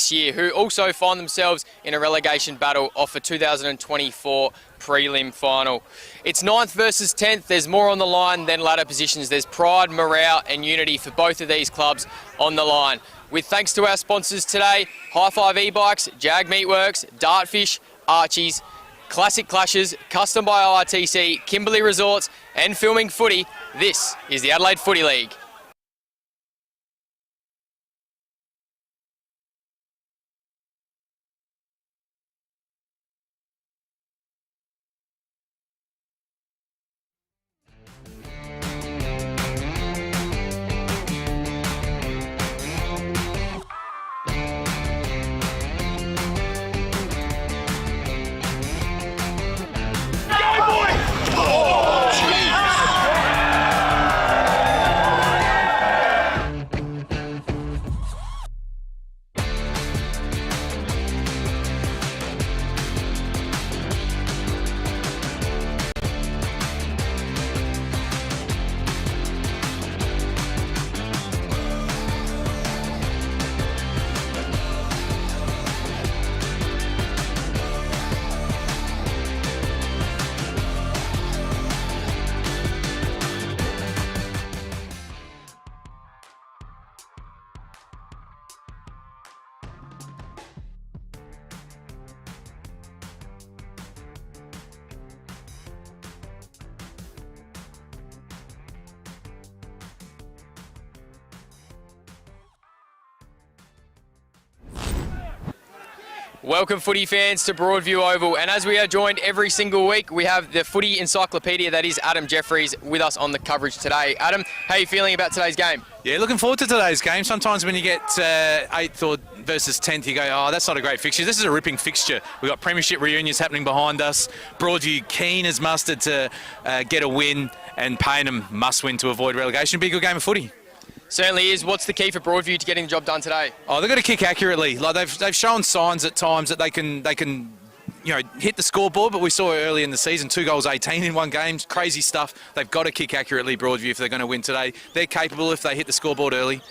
this year, who also find themselves in a relegation battle off a 2024 prelim final. It's 9th versus 10th. There's more on the line than ladder positions. There's pride, morale and unity for both of these clubs on the line. With thanks to our sponsors today, High Five e-bikes, Jag Meatworks, Dartfish, Archie's, Classic Clashes, Custom by IRTC, Kimberley Resorts and Filming Footy, this is the Adelaide Footy League. Welcome footy fans to Broadview Oval, and as we are joined every single week, we have the footy encyclopedia that is Adam Jeffries with us on the coverage today. Adam, how are you feeling about today's game? Yeah, looking forward to today's game. Sometimes when you get 8th or versus 10th, you go, oh, that's not a great fixture. This is a ripping fixture. We've got premiership reunions happening behind us. Broadview keen as mustard to get a win, and Payneham must win to avoid relegation. Be a good game of footy. Certainly is. What's the key for Broadview to getting the job done today? Oh, they've got to kick accurately. Like they've shown signs at times that they can hit the scoreboard, but we saw early in the season 2 goals 18 in one game. Crazy stuff. They've got to kick accurately, Broadview, if they're going to win today. They're capable if they hit the scoreboard early.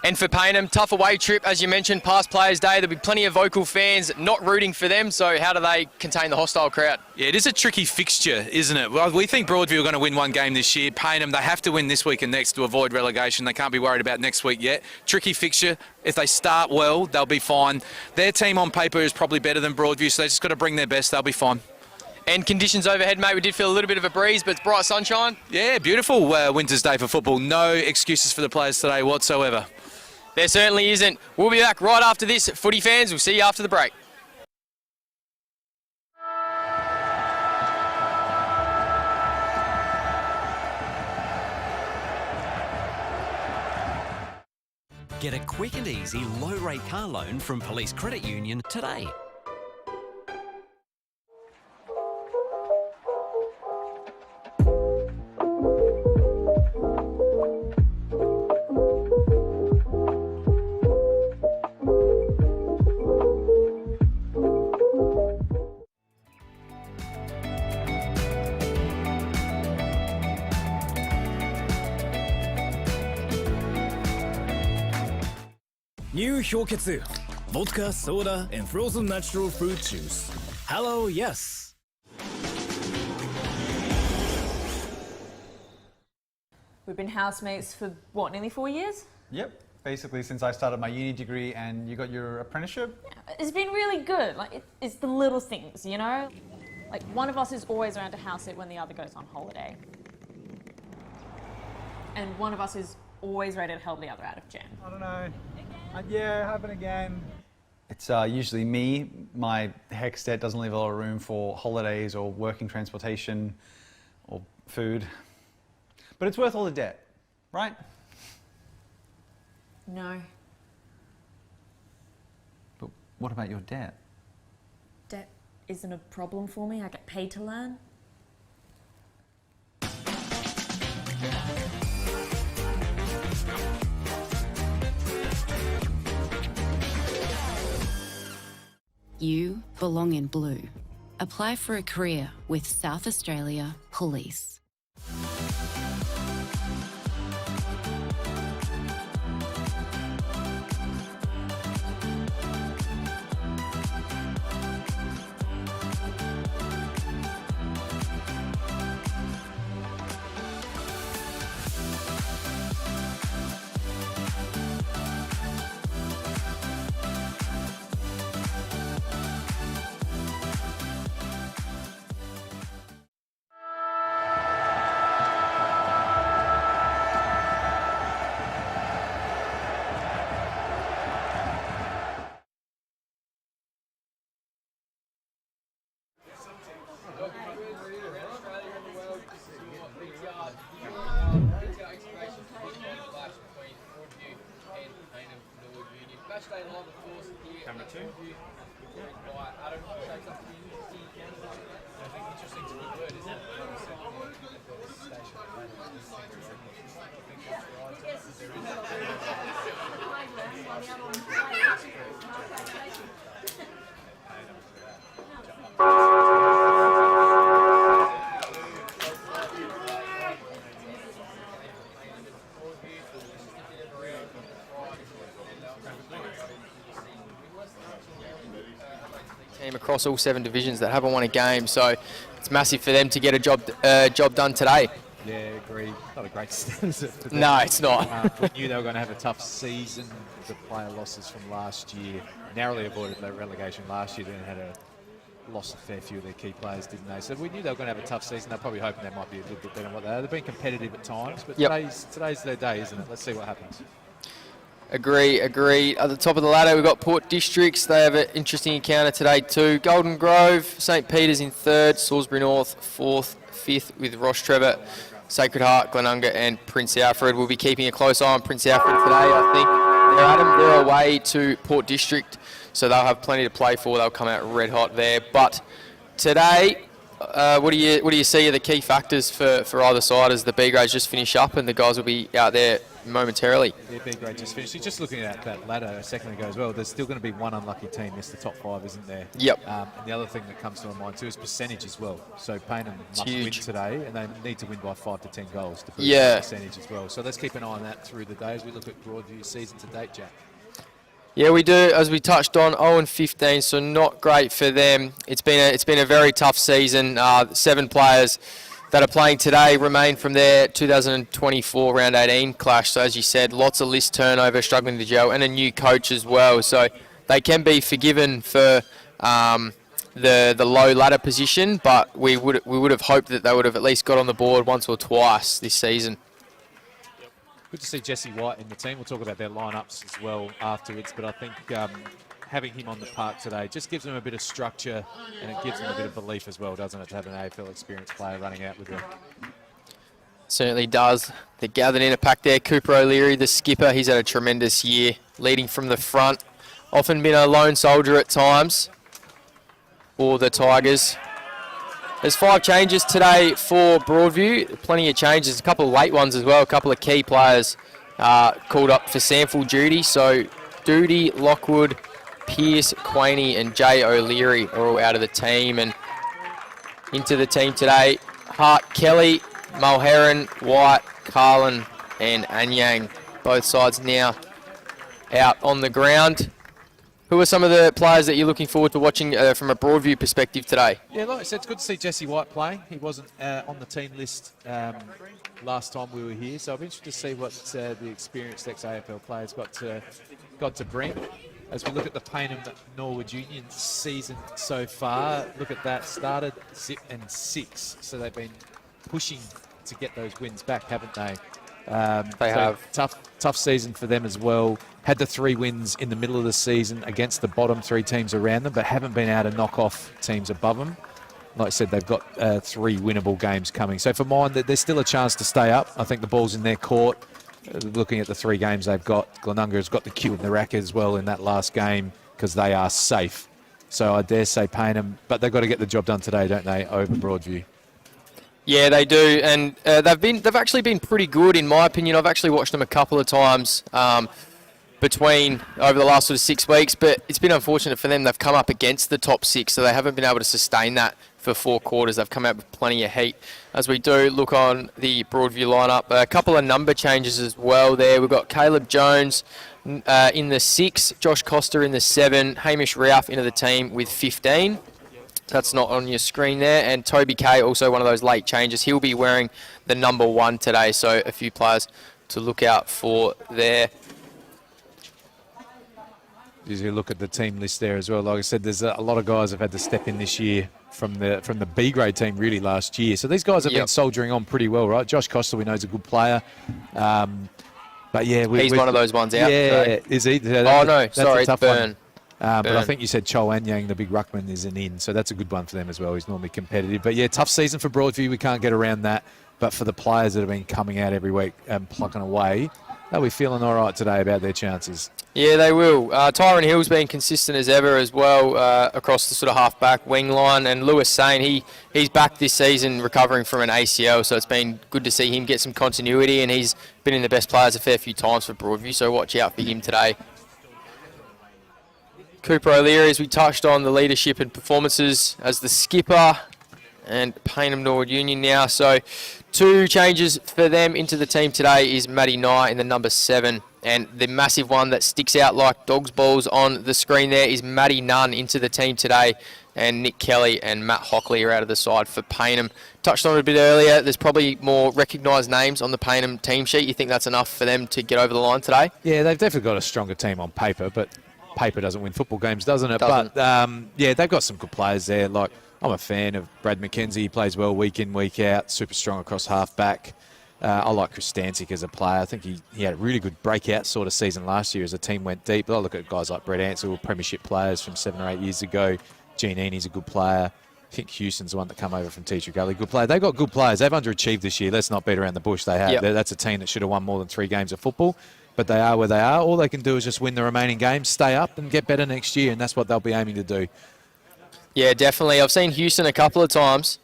And for Payneham, tough away trip, as you mentioned, past Players' Day. There'll be plenty of vocal fans not rooting for them, so how do they contain the hostile crowd? Yeah, it is a tricky fixture, isn't it? Well, we think Broadview are going to win one game this year. Payneham, they have to win this week and next to avoid relegation. They can't be worried about next week yet. Tricky fixture. If they start well, they'll be fine. Their team on paper is probably better than Broadview, so they just got to bring their best. They'll be fine. And conditions overhead, mate, we did feel a little bit of a breeze, but it's bright sunshine. Yeah, beautiful winter's day for football. No excuses for the players today whatsoever. There certainly isn't. We'll be back right after this. Footy fans, we'll see you after the break. Get a quick and easy low-rate car loan from Police Credit Union today. New Hyoketsu, vodka, soda, and frozen natural fruit juice. Hello, yes. We've been housemates for, what, nearly 4 years? Yep, basically since I started my uni degree and you got your apprenticeship. Yeah, it's been really good. Like, it's the little things, you know? Like, one of us is always around to house it when the other goes on holiday. And one of us is always ready to help the other out of jam. I don't know. Yeah, happen again. It's usually me. My HECS debt doesn't leave a lot of room for holidays or working transportation or food. But it's worth all the debt, right? No. But what about your debt? Debt isn't a problem for me. I get paid to learn. You belong in blue. Apply for a career with South Australia Police. Team across all 7 divisions that haven't won a game, so it's massive for them to get a job done today. Yeah, agree. Not a great stanza for them. No, it's not. We knew they were going to have a tough season. The player losses from last year narrowly avoided that relegation last year. Then had lost a fair few of their key players, didn't they? So we knew they were going to have a tough season. They're probably hoping they might be a little bit better than what they are. They've been competitive at times, but today's their day, isn't it? Let's see what happens. Agree. At the top of the ladder, we've got Port Districts. They have an interesting encounter today too. Golden Grove, St. Peter's in 3rd, Salisbury North 4th, 5th with Ross Trevor, Sacred Heart, Glenunga and Prince Alfred. We'll be keeping a close eye on Prince Alfred today, I think. They're away to Port District, so they'll have plenty to play for. They'll come out red hot there. But today, what do you see are the key factors for either side as the B grades just finish up and the guys will be out there momentarily? Yeah, B grade just finished. Just looking at that ladder a second ago as well, there's still going to be one unlucky team missed the top 5, isn't there? Yep. And the other thing that comes to my mind too is percentage as well. So Payneham must win today, and they need to win by 5 to 10 goals to boost the percentage as well. So let's keep an eye on that through the day as we look at Broadview season to date, Jack. Yeah, we do. As we touched on, 0-15, so not great for them. It's been a very tough season. 7 players that are playing today remain from their 2024 Round 18 clash. So as you said, lots of list turnover, struggling to gel, and a new coach as well. So they can be forgiven for the low ladder position, but we would have hoped that they would have at least got on the board once or twice this season. Good to see Jesse White in the team. We'll talk about their lineups as well afterwards, but I think having him on the park today just gives them a bit of structure and it gives them a bit of belief as well, doesn't it, to have an AFL experienced player running out with them. Certainly does. They're gathered in a pack there. Cooper O'Leary, the skipper, he's had a tremendous year, leading from the front. Often been a lone soldier at times for the Tigers. There's 5 changes today for Broadview. Plenty of changes, a couple of late ones as well. A couple of key players called up for sample duty. So Doody, Lockwood, Pearce, Quaney and Jay O'Leary are all out of the team. And into the team today, Hart, Kelly, Mulherron, White, Carlin and Anyang. Both sides now out on the ground. Who are some of the players that you're looking forward to watching from a Broadview perspective today? Yeah, like I said, it's good to see Jesse White play. He wasn't on the team list last time we were here, so I'm interested to see what the experienced ex-AFL players got to bring. As we look at the Payneham Norwood Union season so far, look at that, started 6, so they've been pushing to get those wins back, haven't they? They have. Tough season for them as well. Had the 3 wins in the middle of the season against the bottom 3 teams around them, but haven't been able to knock off teams above them. Like I said, they've got 3 winnable games coming. So for mine, there's still a chance to stay up. I think the ball's in their court. Looking at the 3 games they've got, Glenunga has got the cue in the rack as well in that last game because they are safe. So I dare say Payneham, but they've got to get the job done today, don't they, over Broadview? Yeah, they do, and they've actually been pretty good in my opinion. I've actually watched them a couple of times over the last sort of 6 weeks, but it's been unfortunate for them. They've come up against the top 6, so they haven't been able to sustain that for 4 quarters. They've come out with plenty of heat. As we do look on the Broadview lineup, a couple of number changes as well there. We've got Caleb Jones in the 6, Josh Costa in the 7, Hamish Ralph into the team with 15. That's not on your screen there. And Toby Kay, also one of those late changes. He'll be wearing the number 1 today, so a few players to look out for there. As you look at the team list there as well, like I said, there's a lot of guys have had to step in this year from the B grade team really last year. So these guys have been soldiering on pretty well, right? Josh Costa, we know, is a good player. But yeah, he's one of those ones out. Yeah, is he? Sorry, it's Burn. But I think you said Cho Anyang, the big ruckman, isn't in, so that's a good one for them as well. He's normally competitive. But yeah, tough season for Broadview. We can't get around that. But for the players that have been coming out every week and plucking away, they'll be feeling all right today about their chances. Yeah, they will. Tyron Hill's been consistent as ever as well across the sort of half-back wing line. And Lewis Sane, he's back this season recovering from an ACL, so it's been good to see him get some continuity, and he's been in the best players a fair few times for Broadview, so watch out for him today. Cooper O'Leary, as we touched on, the leadership and performances as the skipper, and Payneham Norwood Union now. So 2 changes for them into the team today is Matty Nye in the number 7. And the massive one that sticks out like dog's balls on the screen there is Matty Nunn into the team today. And Nick Kelly and Matt Hockley are out of the side for Payneham. Touched on it a bit earlier, there's probably more recognised names on the Payneham team sheet. You think that's enough for them to get over the line today? Yeah, they've definitely got a stronger team on paper, but paper doesn't win football games, doesn't it? Doesn't. But, yeah, they've got some good players there. Like, I'm a fan of Brad McKenzie. He plays well week in, week out, super strong across half-back. I like Chris Stancic as a player. I think he had a really good breakout sort of season last year as the team went deep. But I look at guys like Brett Ansell, premiership players from 7 or 8 years ago. Gene Eaney's a good player. I think Houston's the one that come over from Teacher Gully. Good player. They've got good players. They've underachieved this year. Let's not beat around the bush. They have. Yep. That's a team that should have won more than 3 games of football. But they are where they are. All they can do is just win the remaining games, stay up and get better next year. And that's what they'll be aiming to do. Yeah, definitely. I've seen Houston a couple of times.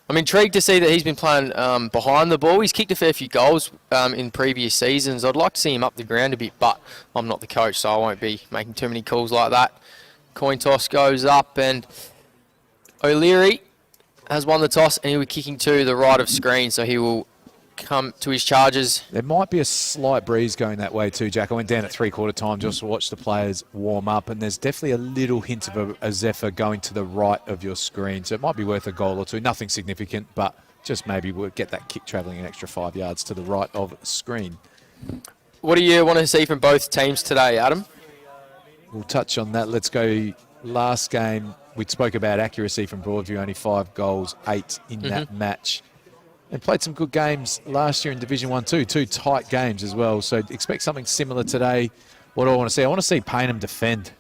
I'm intrigued to see that he's been playing behind the ball. He's kicked a fair few goals in previous seasons. I'd like to see him up the ground a bit, but I'm not the coach, so I won't be making too many calls like that. Coin toss goes up, and O'Leary has won the toss, and he'll be kicking to the right of screen, so he will come to his charges. There might be a slight breeze going that way too, Jack. I went down at 3/4 time just to watch the players warm up, and there's definitely a little hint of a zephyr going to the right of your screen. So it might be worth a goal or two. Nothing significant, but just maybe we'll get that kick travelling an extra 5 yards to the right of screen. What do you want to see from both teams today, Adam? We'll touch on that. Let's go last game. We spoke about accuracy from Broadview, only 5 goals, 8 in that match. And played some good games last year in Division 1 too. 2 tight games as well. So expect something similar today. What do I want to see? I want to see Payneham defend.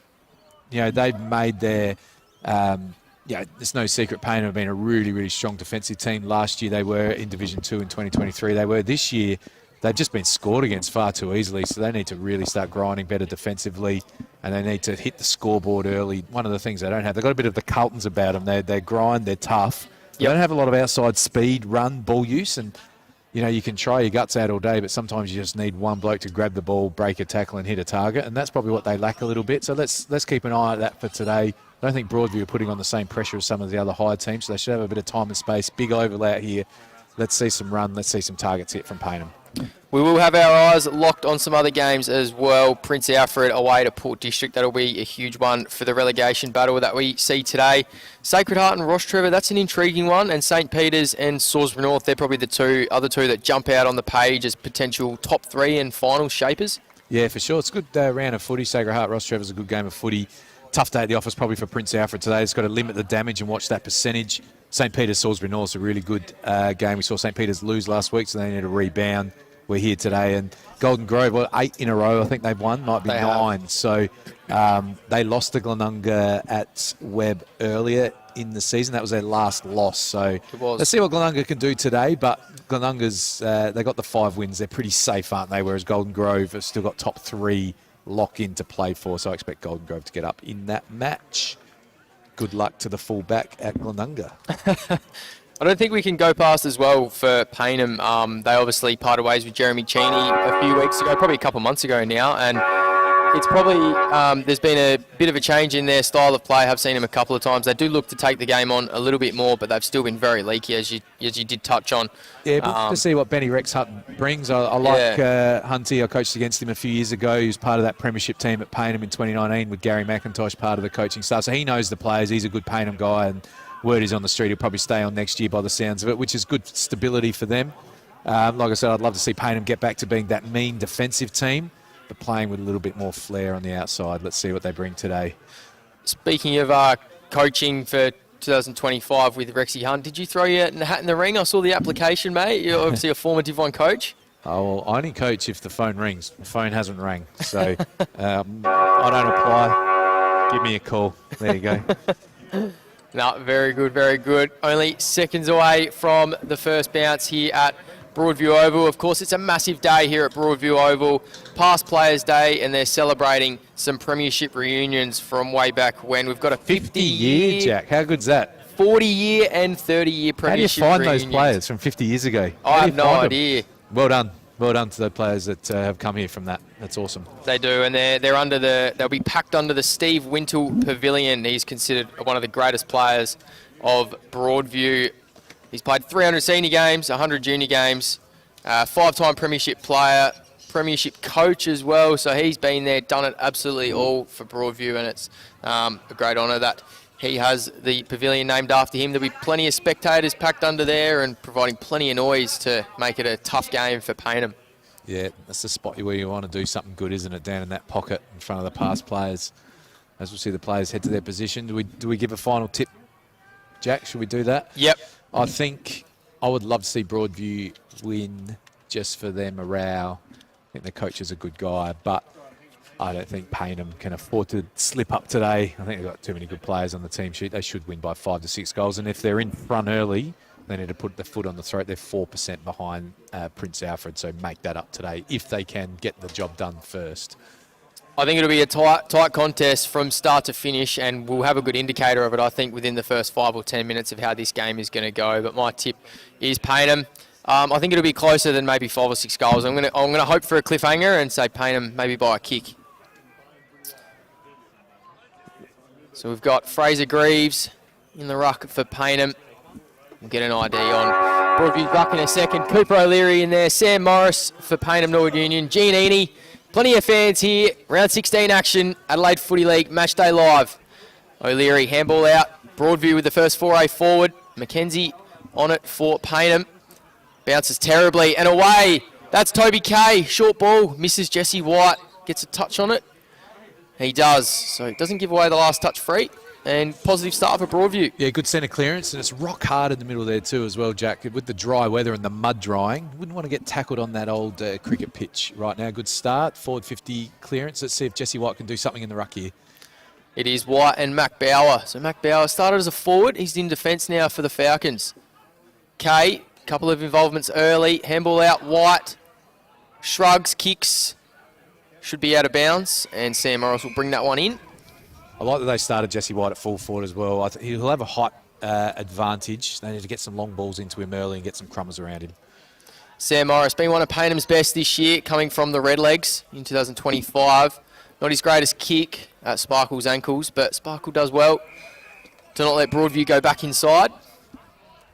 You know, they've made their... there's no secret Payneham have been a really, really strong defensive team. Last year they were in Division 2 in 2023. They were this year. They've just been scored against far too easily. So they need to really start grinding better defensively. And they need to hit the scoreboard early. One of the things they don't have, they've got a bit of the Carltons about them. They grind, they're tough. They don't have a lot of outside speed, run, ball use, and you know you can try your guts out all day, but sometimes you just need one bloke to grab the ball, break a tackle, and hit a target, and that's probably what they lack a little bit. So let's keep an eye on that for today. I don't think Broadview are putting on the same pressure as some of the other higher teams, so they should have a bit of time and space. Big oval out here. Let's see some run. Let's see some targets hit from Payneham. We will have our eyes locked on some other games as well. Prince Alfred away to Port District. That'll be a huge one for the relegation battle that we see today. Sacred Heart and Ross Trevor, that's an intriguing one. And St. Peter's and Salisbury North, they're probably the other two that jump out on the page as potential top 3 and final shapers. Yeah, for sure. It's a good round of footy. Sacred Heart, Ross Trevor's a good game of footy. Tough day at the office probably for Prince Alfred today. It's got to limit the damage and watch that percentage. St. Peter's, Salisbury North is a really good game. We saw St. Peter's lose last week, so they need a rebound. We're here today, and Golden Grove, 8 in a row, I think they've won, might be 9. So they lost to Glenunga at Webb earlier in the season. That was their last loss. So let's see what Glenunga can do today. But Glenunga's, they got the 5 wins. They're pretty safe, aren't they? Whereas Golden Grove have still got top 3 lock in to play for. So I expect Golden Grove to get up in that match. Good luck to the fullback at Glenunga. I don't think we can go past as well for Payneham. They obviously parted ways with Jeremy Cheney a few weeks ago, probably a couple of months ago now, and it's probably there's been a bit of a change in their style of play. I've seen them a couple of times. They do look to take the game on a little bit more, but they've still been very leaky, as you did touch on. Yeah, but to see what Benny Rex Hutton brings. I like Hunty. I coached against him a few years ago. He was part of that premiership team at Payneham in 2019 with Gary McIntosh, part of the coaching staff. So he knows the players. He's a good Payneham guy, and word is on the street he'll probably stay on next year by the sounds of it, which is good stability for them. Like I said, I'd love to see Payneham get back to being that mean defensive team, but playing with a little bit more flair on the outside. Let's see what they bring today. Speaking of coaching for 2025 with Rexy Hunt, did you throw your hat in the ring? I saw the application, mate. You're obviously a former Div 1 coach. Oh, well, I only coach if the phone rings. The phone hasn't rang, so I don't apply. Give me a call. There you go. No, very good, very good. Only seconds away from the first bounce here at Broadview Oval. Of course, it's a massive day here at Broadview Oval. Past Players Day, and they're celebrating some premiership reunions from way back when. We've got a 50-year, Jack. How good's that? 40-year and 30-year premiership How do you find reunions. those players from 50 years ago? I have no idea. Well done. Well done to the players that have come here from that. That's awesome. They do, and they'll be packed under the Steve Wintle Pavilion. He's considered one of the greatest players of Broadview. He's played 300 senior games, 100 junior games, 5-time premiership player, premiership coach as well. So he's been there, done it absolutely all for Broadview, and it's a great honour that he has the pavilion named after him. There'll be plenty of spectators packed under there and providing plenty of noise to make it a tough game for Payneham. Yeah, that's the spot where you want to do something good, isn't it? Down in that pocket in front of the past players. As we see the players head to their position. Do we give a final tip, Jack? Should we do that? Yep. I think I would love to see Broadview win just for their morale. I think the coach is a good guy, but I don't think Payneham can afford to slip up today. I think they've got too many good players on the team sheet. They should win by 5 to 6 goals. And if they're in front early, they need to put the foot on the throat. They're 4% behind Prince Alfred, so make that up today if they can get the job done first. I think it'll be a tight contest from start to finish, and we'll have a good indicator of it, I think, within the first 5 or 10 minutes of how this game is going to go. But my tip is Payneham. I think it'll be closer than maybe 5 or 6 goals. I'm gonna hope for a cliffhanger and say Payneham maybe by a kick. So we've got Fraser Greaves in the ruck for Payneham. We'll get an ID on Broadview's ruck in a second. Cooper O'Leary in there. Sam Morris for Payneham Norwood Union. Gene Eaney. Plenty of fans here. Round 16 action. Adelaide Footy League. Match day live. O'Leary handball out. Broadview with the first foray forward. Mackenzie on it for Payneham. Bounces terribly and away. That's Toby Kay. Short ball. Misses Jesse White. Gets a touch on it. He does. So it doesn't give away the last touch free. And positive start for Broadview. Yeah, good centre clearance, and it's rock hard in the middle there too as well, Jack. With the dry weather and the mud drying, wouldn't want to get tackled on that old cricket pitch right now. Good start, forward 50 clearance. Let's see if Jesse White can do something in the ruck here. It is White and Mac Bauer. So Mac Bauer started as a forward. He's in defence now for the Falcons. Kay, couple of involvements early. Handball out, White. Shrugs, kicks. Should be out of bounds, and Sam Morris will bring that one in. I like that they started Jesse White at full forward as well. He'll have a height advantage. They need to get some long balls into him early and get some crumbers around him. Sam Morris been one of Paynham's best this year, coming from the Redlegs in 2025. Not his greatest kick at Sparkle's ankles, but Sparkle does well to not let Broadview go back inside.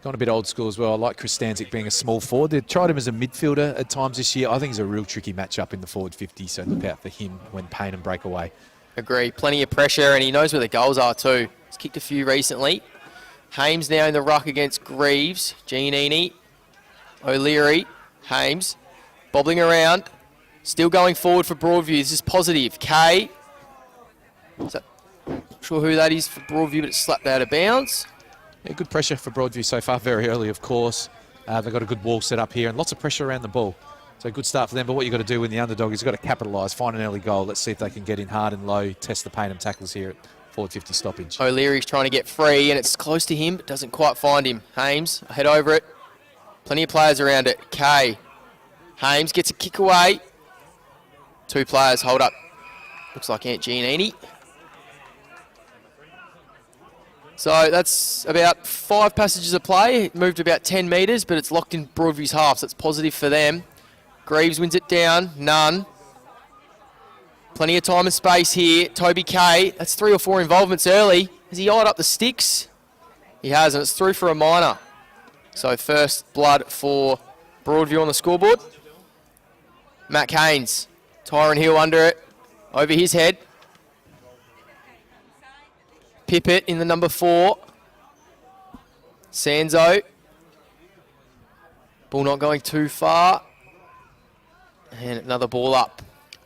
Gone a bit old school as well. I like Chris Stanzik being a small forward. They've tried him as a midfielder at times this year. I think he's a real tricky matchup in the forward 50, so look out for him when Payneham break away. Agree. Plenty of pressure, and he knows where the goals are too. He's kicked a few recently. Hames now in the ruck against Greaves. Giannini. O'Leary. Hames. Bobbling around. Still going forward for Broadview. This is positive. Kay. Not sure who that is for Broadview, but it's slapped out of bounds. Yeah, good pressure for Broadview so far. Very early, of course. They've got a good wall set up here and lots of pressure around the ball. So good start for them, but what you've got to do when the underdog is you've got to capitalise, find an early goal. Let's see if they can get in hard and low, test the Payneham tackles here at forward 50 stoppage. O'Leary's trying to get free, and it's close to him, but doesn't quite find him. Hames, head over it. Plenty of players around it. Kay. Hames gets a kick away. 2 players hold up. Looks like Aunt Giannini. So that's about 5 passages of play. It moved about 10 metres, but it's locked in Broadview's half, so it's positive for them. Greaves wins it down. None. Plenty of time and space here. Toby Kay. That's 3 or 4 involvements early. Has he eyed up the sticks? He has, and it's through for a minor. So first blood for Broadview on the scoreboard. Matt Haynes. Tyron Hill under it. Over his head. Pippett in the number 4. Sanzo. Ball not going too far. And another ball up.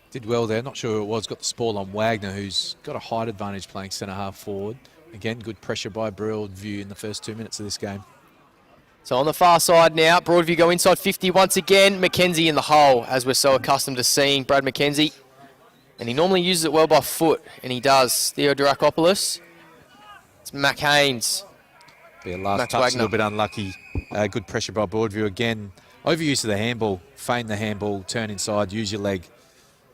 Did well there. Not sure who it was. Got the ball on Wagner, who's got a height advantage playing centre-half forward. Again, good pressure by Broadview in the first 2 minutes of this game. So on the far side now, Broadview go inside 50 once again. Mackenzie in the hole, as we're so accustomed to seeing Brad Mackenzie. And he normally uses it well by foot, and he does. Theo Durakopoulos. It's Mac Haynes. Be a last Max touch, Wagner. a little bit unlucky. Good pressure by Broadview again. Overuse of the handball. Feign the handball, turn inside, use your leg.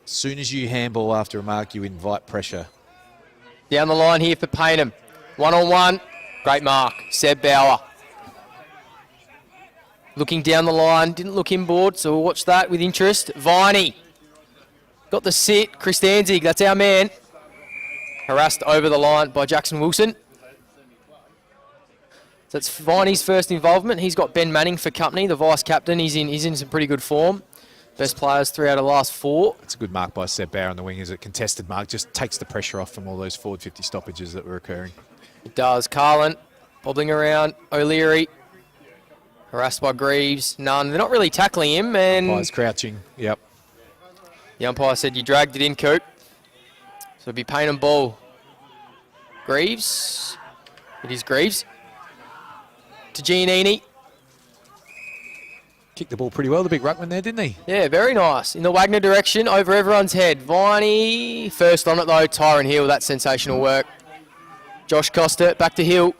As soon as you handball after a mark, you invite pressure. Down the line here for Payneham. 1-on-1. Great mark. Seb Bauer. Looking down the line. Didn't look inboard, so we'll watch that with interest. Viney. Got the sit. Chris Danzig, that's our man. Harassed over the line by Jackson Wilson. So that's Viney's first involvement. He's got Ben Manning for company, the vice captain. He's in some pretty good form. Best players 3 out of the last 4. It's a good mark by Seb Bauer on the wing. Is a contested mark. Just takes the pressure off from all those forward 50 stoppages that were occurring. It does. Carlin bobbling around. O'Leary harassed by Greaves. None. They're not really tackling him. And Umpire's crouching. Yep. the umpire said you dragged it in, Coop. So it'll be Payneham ball. Greaves. It is Greaves. To Giannini. Kicked the ball pretty well, the big ruckman there, didn't he? Yeah, very nice. In the Wagner direction, over everyone's head. Viney, first on it though, Tyron Hill, that's sensational work. Josh Costa, back to Hill.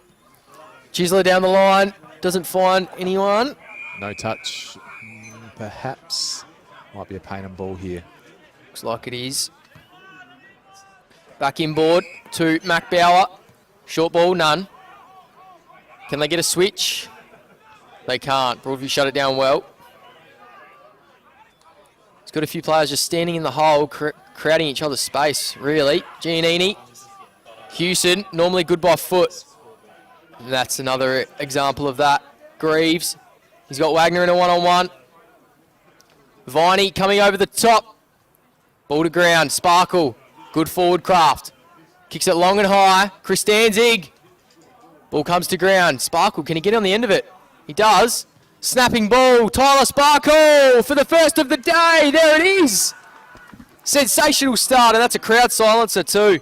Chisler down the line, doesn't find anyone. No touch. Perhaps. Might be a Payneham ball here. Looks like it is. Back inboard to Mac Bauer. Short ball, none. Can they get a switch? They can't. Broadview shut it down well. It's got a few players just standing in the hole, crowding each other's space, really. Giannini. Hewson, normally good by foot. And that's another example of that. Greaves. He's got Wagner in a 1-on-1. Viney coming over the top. Ball to ground. Sparkle. Good forward craft. Kicks it long and high. Chris Danzig. Ball comes to ground. Sparkle, can he get on the end of it? He does. Snapping ball. Tyler Sparkle for the first of the day. There it is. Sensational start, and that's a crowd silencer too.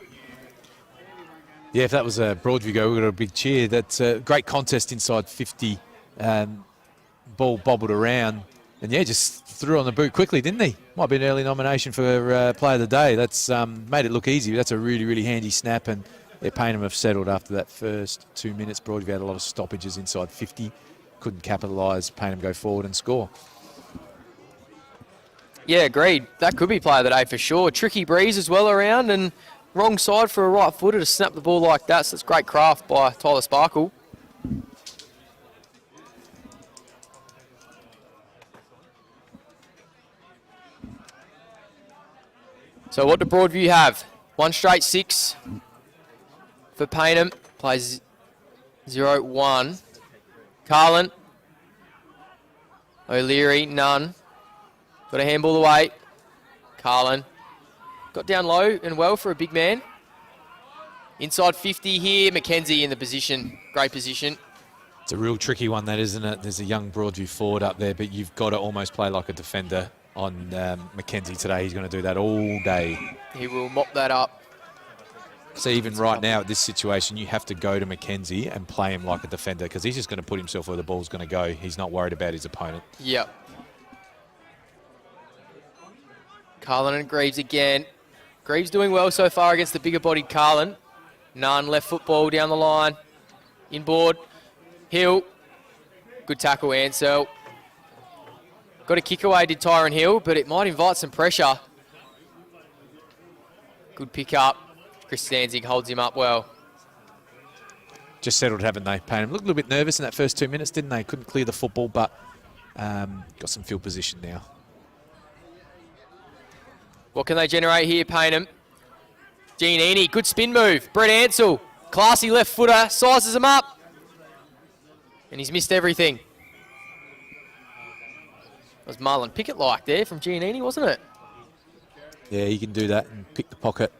Yeah, if that was a Broadview go, we got a big cheer. That's a great contest inside 50. Ball bobbled around. And yeah, just threw on the boot quickly, didn't he? Might be an early nomination for Player of the Day. That's made it look easy. That's a really, really handy snap. And Payneham have settled after that first 2 minutes. Broadview had a lot of stoppages inside 50. Couldn't capitalise. Payneham go forward and score. Yeah, agreed. That could be Player of the Day for sure. Tricky breeze as well around, and wrong side for a right footer to snap the ball like that. So it's great craft by Tyler Sparkle. So what do Broadview have? 1 straight 6 for Payneham. Plays 0-1. Carlin. O'Leary, none. Got a handball away. Carlin. Got down low and well for a big man. Inside 50 here. Mackenzie in the position. Great position. It's a real tricky one, that, isn't it? There's a young Broadview forward up there, but you've got to almost play like a defender on Mackenzie today. He's going to do that all day. He will mop that up. So even right now at this situation, you have to go to Mackenzie and play him like a defender because he's just going to put himself where the ball's going to go. He's not worried about his opponent. Yep. Carlin and Greaves again. Greaves doing well so far against the bigger-bodied Carlin. None, left football down the line. Inboard. Hill. Good tackle, Ansell. Got a kick away, did Tyron Hill, but it might invite some pressure. Good pick up. Chris Danzig holds him up well. Just settled, haven't they? Payneham looked a little bit nervous in that first 2 minutes, didn't they? Couldn't clear the football, but got some field position now. What can they generate here, Payneham? Giannini, good spin move. Brett Ansell, classy left footer, sizes him up. And he's missed everything. That was Marlon Pickett-like there from Giannini, wasn't it? Yeah, he can do that and pick the pocket.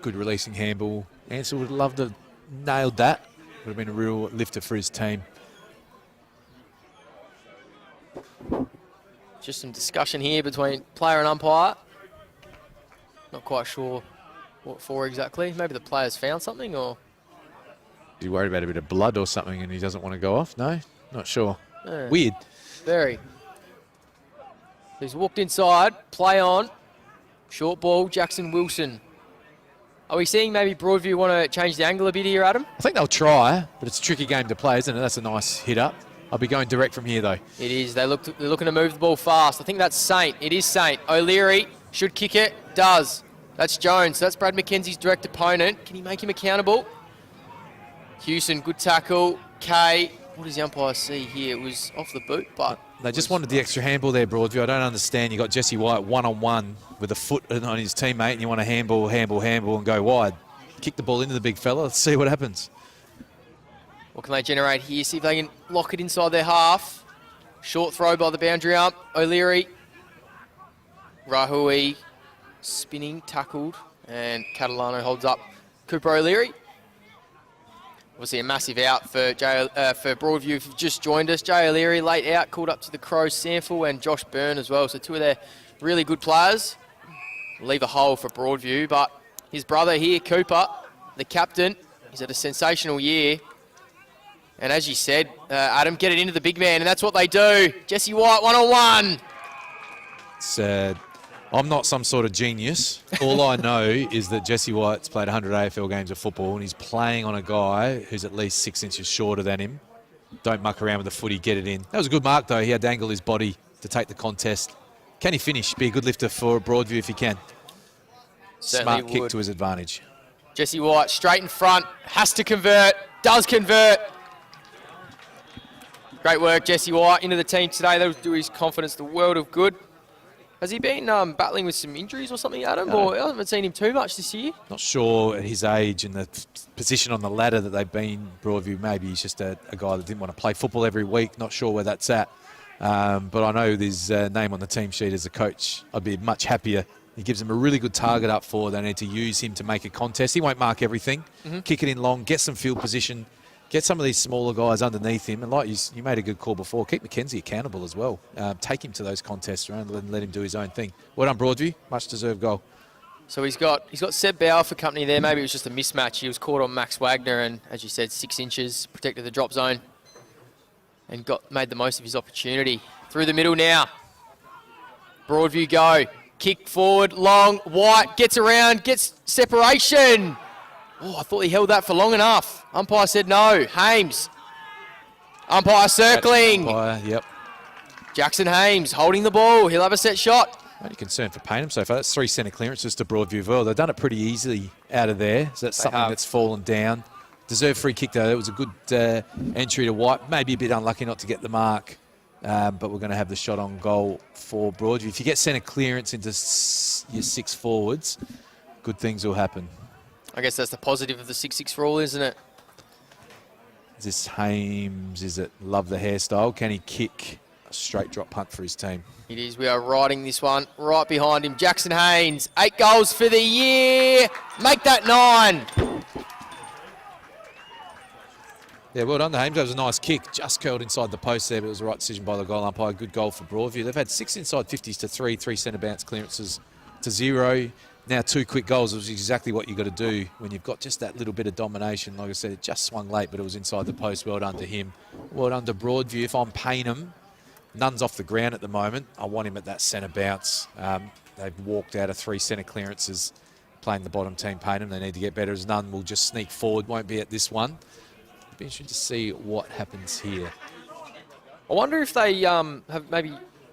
Good releasing handball. Ansell would have loved to have nailed that. Would have been a real lifter for his team. Just some discussion here between player and umpire. Not quite sure what for exactly. Maybe the player's found something, or... He's worried about a bit of blood or something and he doesn't want to go off? No? Not sure. Yeah. Weird. Very. He's walked inside, play on. Short ball, Jackson Wilson. Are we seeing maybe Broadview want to change the angle a bit here, Adam? I think they'll try, but it's a tricky game to play, isn't it? That's a nice hit up. I'll be going direct from here, though. It is. They're looking to move the ball fast. I think that's Saint. It is Saint. O'Leary should kick it. Does. That's Jones. That's Brad McKenzie's direct opponent. Can he make him accountable? Hewson, good tackle. Kay, what does the umpire see here? It was off the boot, but... They just wanted the extra handball there, Broadview. I don't understand. You got Jesse White one-on-one with a foot on his teammate, and you want to handball, and go wide. Kick the ball into the big fella. Let's see what happens. What can they generate here? See if they can lock it inside their half. Short throw by the boundary ump. O'Leary. Rahui spinning, tackled, and Catalano holds up Cooper O'Leary. Obviously a massive out for Broadview. If you've just joined us, Jay O'Leary late out, called up to the Crows, Sample and Josh Byrne as well. So two of their really good players. Leave a hole for Broadview, but his brother here, Cooper, the captain, he's had a sensational year. And as you said, Adam, get it into the big man, and that's what they do. Jesse White, one-on-one. I'm not some sort of genius. All I know is that Jesse White's played 100 AFL games of football, and he's playing on a guy who's at least 6 inches shorter than him. Don't muck around with the footy, get it in. That was a good mark, though. He had to angle his body to take the contest. Can he finish? Be a good lifter for Broadview if he can. Certainly Smart kick to his advantage. Jesse White, straight in front, has to convert, does convert. Great work, Jesse White, into the team today. That'll do his confidence the world of good. Has he been battling with some injuries or something, Adam? No. Or I haven't seen him too much this year. Not sure at his age and the position on the ladder that they've been, Broadview. Maybe he's just a guy that didn't want to play football every week. Not sure where that's at. But I know with his name on the team sheet as a coach, I'd be much happier. He gives them a really good target up forward. They need to use him to make a contest. He won't mark everything. Kick it in long, get some field position, get some of these smaller guys underneath him. And like you made a good call before, keep McKenzie accountable as well. Take him to those contests around and let him do his own thing. Well done, Broadview. Much deserved goal. So he's got Seb Bauer for company there. Maybe it was just a mismatch. He was caught on Max Wagner and, as you said, 6 inches, protected the drop zone and made the most of his opportunity. Through the middle now. Broadview go. Kick forward, long, White gets around, gets separation. Oh, I thought he held that for long enough. Umpire said no. Hames. Umpire circling. Umpire, yep. Jackson Hames holding the ball. He'll have a set shot. Only concern for Payneham so far. That's 3 centre clearances to Broadview as well. They've done it pretty easily out of there. So that's something that's fallen down. Deserved free kick though. It was a good entry to White. Maybe a bit unlucky not to get the mark. But we're going to have the shot on goal for Broadview. If you get centre clearance into your 6 forwards, good things will happen. I guess that's the positive of the 6-6 rule, isn't it? Is this Hames? Is it love the hairstyle? Can he kick a straight drop punt for his team? It is. We are riding this one right behind him. Jackson Haynes, 8 goals for the year. Make that 9. Yeah, well done to Hames. That was a nice kick. Just curled inside the post there, but it was the right decision by the goal umpire. Good goal for Broadview. They've had 6 inside 50s to 3, 3 centre bounce clearances to 0. Now 2 quick goals, which is exactly what you've got to do when you've got just that little bit of domination. Like I said, it just swung late, but it was inside the post. Well done to him. Well done to Broadview. If I'm Payneham, none's off the ground at the moment. I want him at that centre bounce. They've walked out of 3 centre clearances playing the bottom team, Payneham. They need to get better as none will just sneak forward. Won't be at this one. It'll be interesting to see what happens here. I wonder if they have maybe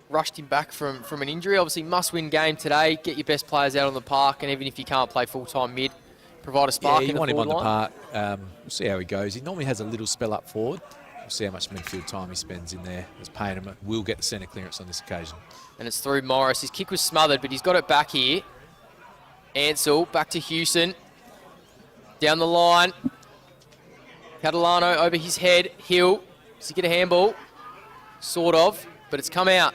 rushed him back from an injury. Obviously, must-win game today. Get your best players out on the park, and even if you can't play full-time mid, provide a spark in the forward line. You want him on the park. We'll see how he goes. He normally has a little spell up forward. We'll see how much midfield time he spends in there. As Payneham will get the centre clearance on this occasion. And it's through Morris. His kick was smothered, but he's got it back here. Ansell, back to Hewson. Down the line. Catalano over his head. Hill. Does he get a handball? Sort of, but it's come out.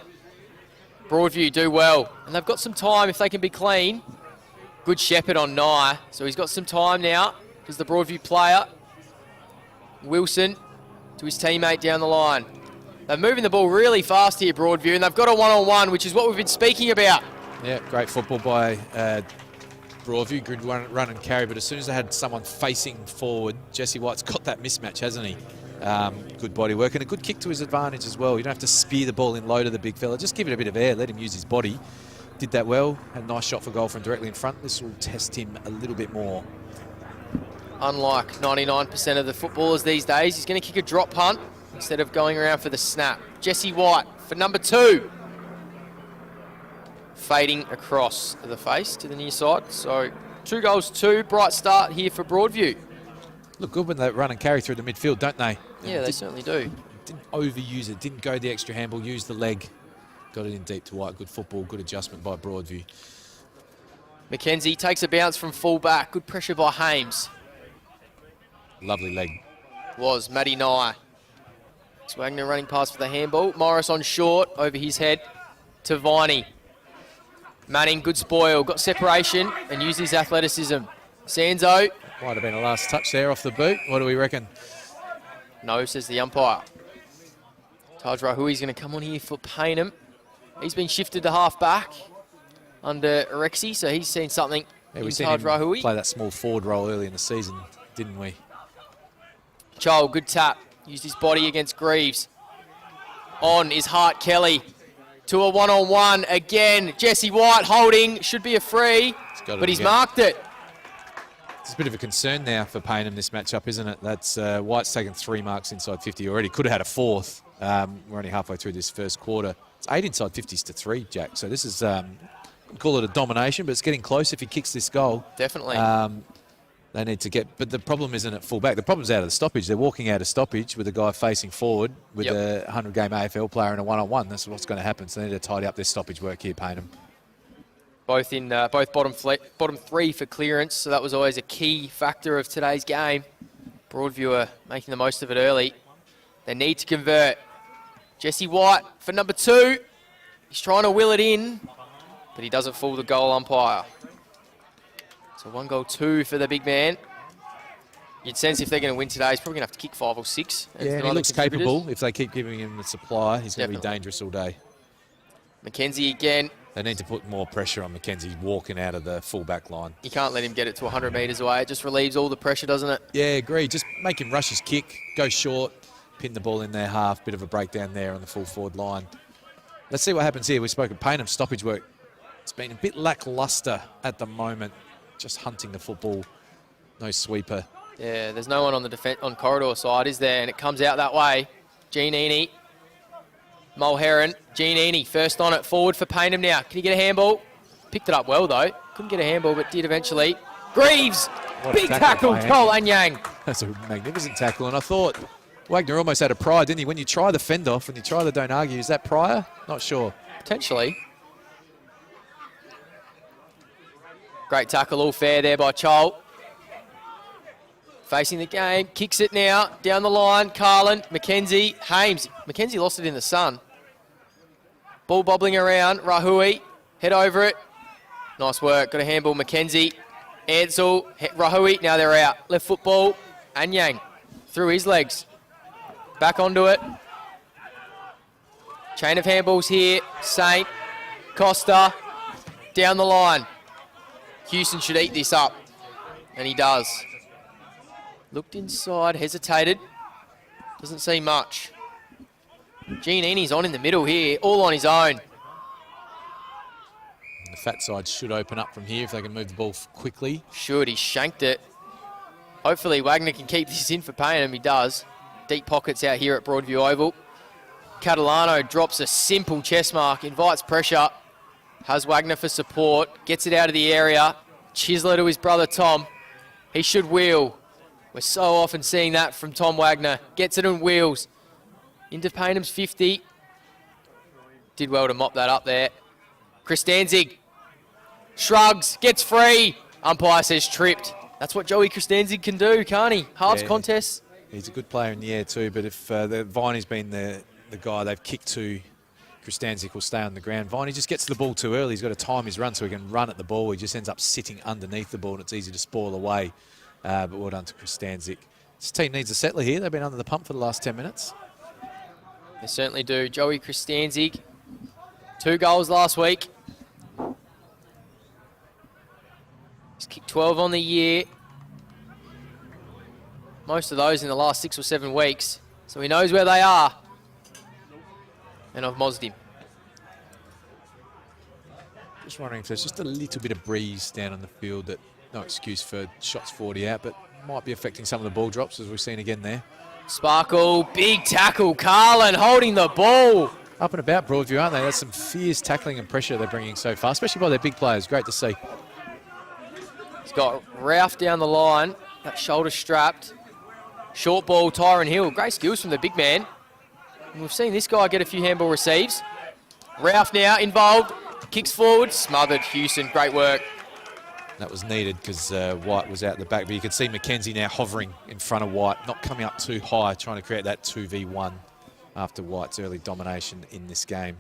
Broadview do well. And they've got some time if they can be clean. Good shepherd on Nye. So he's got some time now. Because the Broadview player, Wilson, to his teammate down the line. They're moving the ball really fast here, Broadview, and they've got a one-on-one, which is what we've been speaking about. Yeah, great football by Broadview. Good run and carry, but as soon as they had someone facing forward, Jesse White's got that mismatch, hasn't he? Good body work and a good kick to his advantage as well. You don't have to spear the ball in low to the big fella. Just give it a bit of air, let him use his body. Did that well. Had a nice shot for goal from directly in front. This will test him a little bit more. Unlike 99% of the footballers these days, he's going to kick a drop punt. instead of going around for the snap. Jesse White for number 2. Fading across the face to the near side. So 2 goals, 2. Bright start here for Broadview. Look good when they run and carry through the midfield, don't they? Yeah, they certainly do. Didn't overuse it, didn't go the extra handball, used the leg. Got it in deep to White. Good football, good adjustment by Broadview. McKenzie takes a bounce from full back. Good pressure by Hames. Lovely leg. Was Matty Nye. Wagner running past for the handball. Morris on short, over his head to Viney. Manning, good spoil, got separation and used his athleticism. Sanzo. Might have been a last touch there off the boot. What do we reckon? No, says the umpire. Taj Rahui's going to come on here for Payneham. He's been shifted to half back under Rexy, so he's seen something in seen Taj him Rahui. play that small forward role early in the season, didn't we? Joel, good tap. Used his body against Greaves. On is Hart Kelly. To a one-on-one again. Jesse White holding. Should be a free, but he's marked it. It's a bit of a concern now for Payneham, this matchup, isn't it? That's White's taken 3 marks inside 50 already. Could have had a 4th. We're only halfway through this first quarter. It's 8 inside 50s to 3, Jack. So this is, call it a domination, but it's getting close if he kicks this goal. Definitely. They need to get, but the problem isn't at full back. The problem's out of the stoppage. They're walking out of stoppage with a guy facing forward with a 100-game AFL player and a one-on-one. That's what's going to happen. So they need to tidy up their stoppage work here, Payneham. Both in bottom 3 for clearance, so that was always a key factor of today's game. Broadview are making the most of it early. They need to convert. Jesse White for number 2. He's trying to will it in, but he doesn't fool the goal umpire. So 1 goal, 2 for the big man. You'd sense if they're going to win today, he's probably going to have to kick 5 or 6. Yeah, and he looks capable. If they keep giving him the supply, he's going to be dangerous all day. McKenzie again. They need to put more pressure on McKenzie walking out of the full-back line. You can't let him get it to 100 metres away. It just relieves all the pressure, doesn't it? Yeah, agree. Just make him rush his kick, go short, pin the ball in their half. Bit of a breakdown there on the full forward line. Let's see what happens here. We spoke of Paynham stoppage work. It's been a bit lacklustre at the moment. Just hunting the football. No sweeper. Yeah, there's no one on the on corridor side, is there? And it comes out that way. Giannini. Mulherron. Giannini first on it. Forward for Paynham now. Can he get a handball? Picked it up well, though. Couldn't get a handball, but did eventually. Greaves! Big tackle, Cole Anyang. That's a magnificent tackle. And I thought Wagner almost had a pry, didn't he? When you try the fend off, when you try the don't argue, is that prior? Not sure. Potentially. Great tackle, all fair there by Chol. Facing the game, kicks it now, down the line, Carlin, McKenzie, Hames. McKenzie lost it in the sun. Ball bobbling around, Rahui, head over it. Nice work, got a handball, McKenzie. Ansel, Rahui, now they're out. Left football, Anyang, through his legs. Back onto it. Chain of handballs here, Saint, Costa, down the line. Houston should eat this up, and he does. Looked inside, hesitated. Doesn't see much. Giannini's on in the middle here, all on his own. The fat side should open up from here if they can move the ball quickly. Should, he shanked it. Hopefully Wagner can keep this in for Payneham, he does. Deep pockets out here at Broadview Oval. Catalano drops a simple chest mark, invites pressure. Has Wagner for support, gets it out of the area. Chisler to his brother Tom. He should wheel. We're so often seeing that from Tom Wagner. Gets it and wheels. Into Paynham's 50. Did well to mop that up there. Chris Danzig shrugs, gets free. Umpire says tripped. That's what Joey Christanzig can do, can't he? Halves contests. He's a good player in the air too, but if Viney's been the guy they've kicked to, Christanzig will stay on the ground. Viney just gets the ball too early. He's got to time his run so he can run at the ball. He just ends up sitting underneath the ball and it's easy to spoil away. But well done to Christanzig. This team needs a settler here. They've been under the pump for the last 10 minutes. They certainly do. Joey Christanzig, 2 goals last week. He's kicked 12 on the year. Most of those in the last 6 or 7 weeks. So he knows where they are. And I've mozzed him. Just wondering if there's just a little bit of breeze down on the field that, no excuse for shots 40 out, but might be affecting some of the ball drops as we've seen again there. Sparkle, big tackle. Carlin holding the ball. Up and about Broadview, aren't they? That's some fierce tackling and pressure they're bringing so far, especially by their big players. Great to see. He's got Ralph down the line, that shoulder strapped. Short ball, Tyron Hill. Great skills from the big man. And we've seen this guy get a few handball receives. Ralph now involved, kicks forward, smothered Houston. Great work. That was needed because White was out the back, but you could see Mackenzie now hovering in front of White, not coming up too high, trying to create that 2v1 after White's early domination in this game.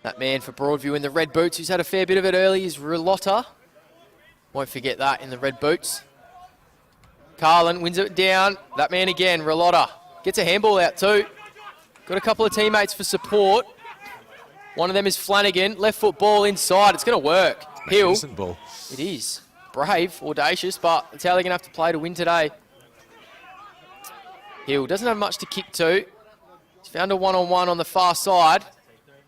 That man for Broadview in the red boots, who's had a fair bit of it early, is Rilotta. Won't forget that in the red boots. Carlin wins it down. That man again, Rilotta. Gets a handball out too. Got a couple of teammates for support. One of them is Flanagan. Left foot ball inside. It's going to work. Hill. Ball. It is. Brave, audacious, but it's how they're going to have to play to win today. Hill doesn't have much to kick to. He's found a one-on-one on the far side.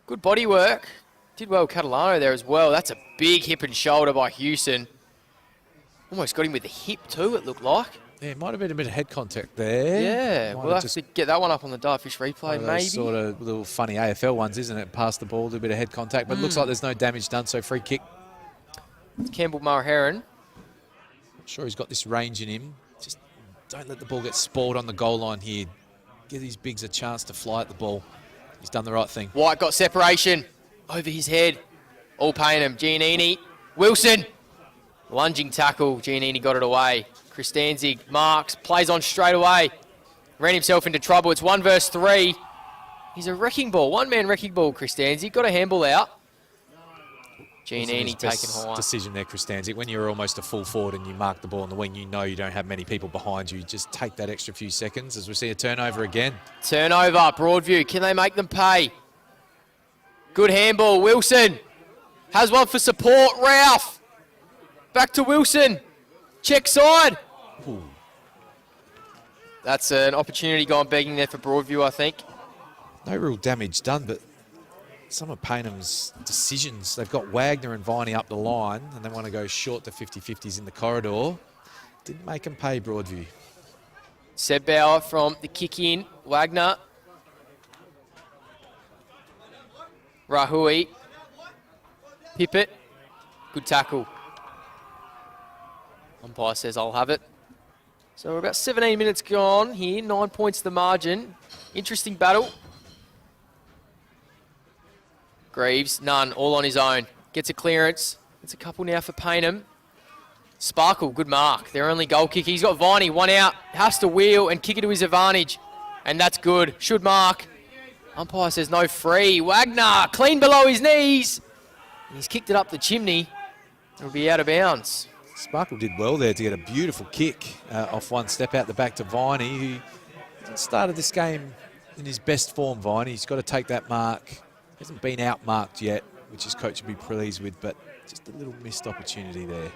Good body work. Did well Catalano there as well. That's a big hip and shoulder by Houston. Almost got him with the hip too, it looked like. Yeah, it might have been a bit of head contact there. Yeah, Might we'll have have to get that one up on the Darfish replay, one of those maybe. sort of little funny AFL ones, isn't it? Pass the ball, do a bit of head contact, but it looks like there's no damage done, so free kick. Campbell Maraheron. I'm sure he's got this range in him. Just don't let the ball get spoiled on the goal line here. Give these bigs a chance to fly at the ball. He's done the right thing. White got separation over his head. All Payneham. Giannini. Wilson. Lunging tackle. Giannini got it away. Kristanzig marks. Plays on straight away. Ran himself into trouble. It's 1 versus 3. He's a wrecking ball. One-man wrecking ball, Kristanzig. Got a handball out. Giannini taken high. Decision there, Kristanzig. When you're almost a full forward and you mark the ball on the wing, you know you don't have many people behind you. Just take that extra few seconds as we see a turnover again. Turnover. Broadview. Can they make them pay? Good handball. Wilson has one for support. Ralph. Back to Wilson. Check side. Ooh. That's an opportunity gone begging there for Broadview, I think. No real damage done, but some of Paynham's decisions, they've got Wagner and Viney up the line and they want to go short to 50-50s in the corridor. Didn't make them pay, Broadview. Seb Bauer from the kick in. Wagner. Rahui. Pippett. Good tackle. Umpire says I'll have it. So we're about 17 minutes gone here. 9 points the margin. Interesting battle. Greaves, none, all on his own. Gets a clearance. It's a couple now for Payneham. Sparkle, good mark. Their only goal kick. He's got Viney, one out. Has to wheel and kick it to his advantage. And that's good. Should mark. Umpire says no free. Wagner, clean below his knees. And he's kicked it up the chimney. It'll be out of bounds. Sparkle did well there to get a beautiful kick off one step out the back to Viney, who hasn't started this game in his best form, Viney. He's got to take that mark. Hasn't been out-marked yet, which his coach would be pleased with, but just a little missed opportunity there.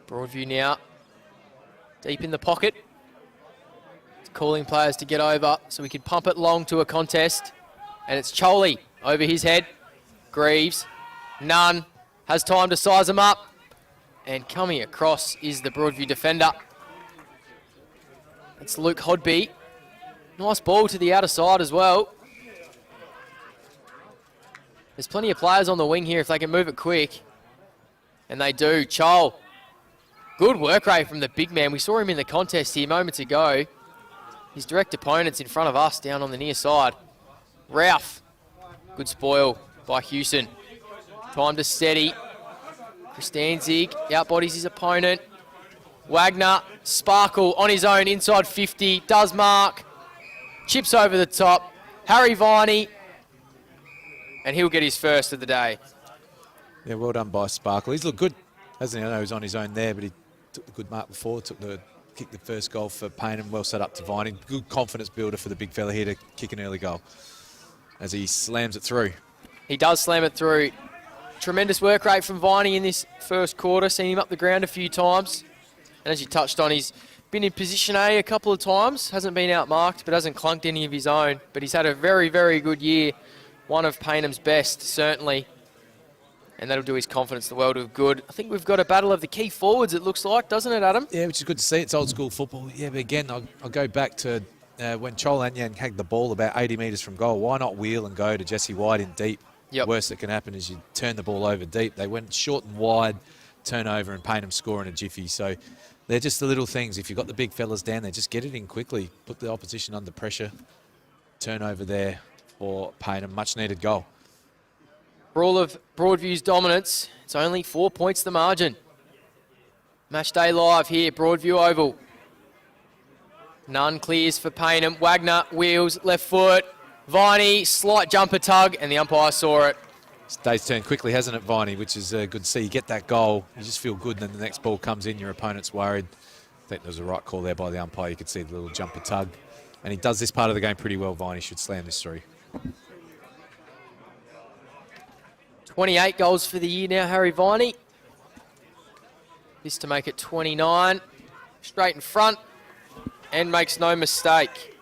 Broadview now, deep in the pocket. It's calling players to get over so we can pump it long to a contest. And it's Choley over his head. Greaves, none, has time to size him up. And coming across is the Broadview defender. It's Luke Hodby. Nice ball to the outer side as well. There's plenty of players on the wing here if they can move it quick. And they do. Chol. Good work rate from the big man. We saw him in the contest here moments ago. His direct opponent's in front of us down on the near side. Ralph. Good spoil by Houston. Time to steady. Kristanzig outbodies his opponent. Wagner. Sparkle on his own inside 50. Does mark. Chips over the top. Harry Viney. And he'll get his first of the day. Yeah, well done by Sparkle. He's looked good, hasn't he? I know he was on his own there, but he took the good mark before, kicked the first goal for Payneham, well set up to Viney. Good confidence builder for the big fella here to kick an early goal as he slams it through. He does slam it through. Tremendous work rate from Viney in this first quarter, seen him up the ground a few times. And as you touched on, he's been in position A couple of times, hasn't been outmarked, but hasn't clunked any of his own. But he's had a very, very good year. One of Paynham's best, certainly. And that'll do his confidence the world of good. I think we've got a battle of the key forwards, it looks like, doesn't it, Adam? Yeah, which is good to see. It's old school football. Yeah, but again, I'll go back to when Chol Anyang had the ball about 80 metres from goal. Why not wheel and go to Jesse White in deep? Yep. The worst that can happen is you turn the ball over deep. They went short and wide, turnover, and Payneham score in a jiffy. So they're just the little things. If you've got the big fellas down there, just get it in quickly. Put the opposition under pressure. Turnover there for Payneham. Much needed goal. For all of Broadview's dominance, it's only 4 points the margin. Match day live here, Broadview Oval. None clears for Payneham. Wagner wheels, left foot. Viney, slight jumper tug, and the umpire saw it. This day's turned quickly, hasn't it, Viney? Which is good to see. You get that goal, you just feel good, and then the next ball comes in, your opponent's worried. I think there was a right call there by the umpire. You could see the little jumper tug. And he does this part of the game pretty well, Viney. Should slam this through. 28 goals for the year now, Harry Viney. This to make it 29. Straight in front and makes no mistake.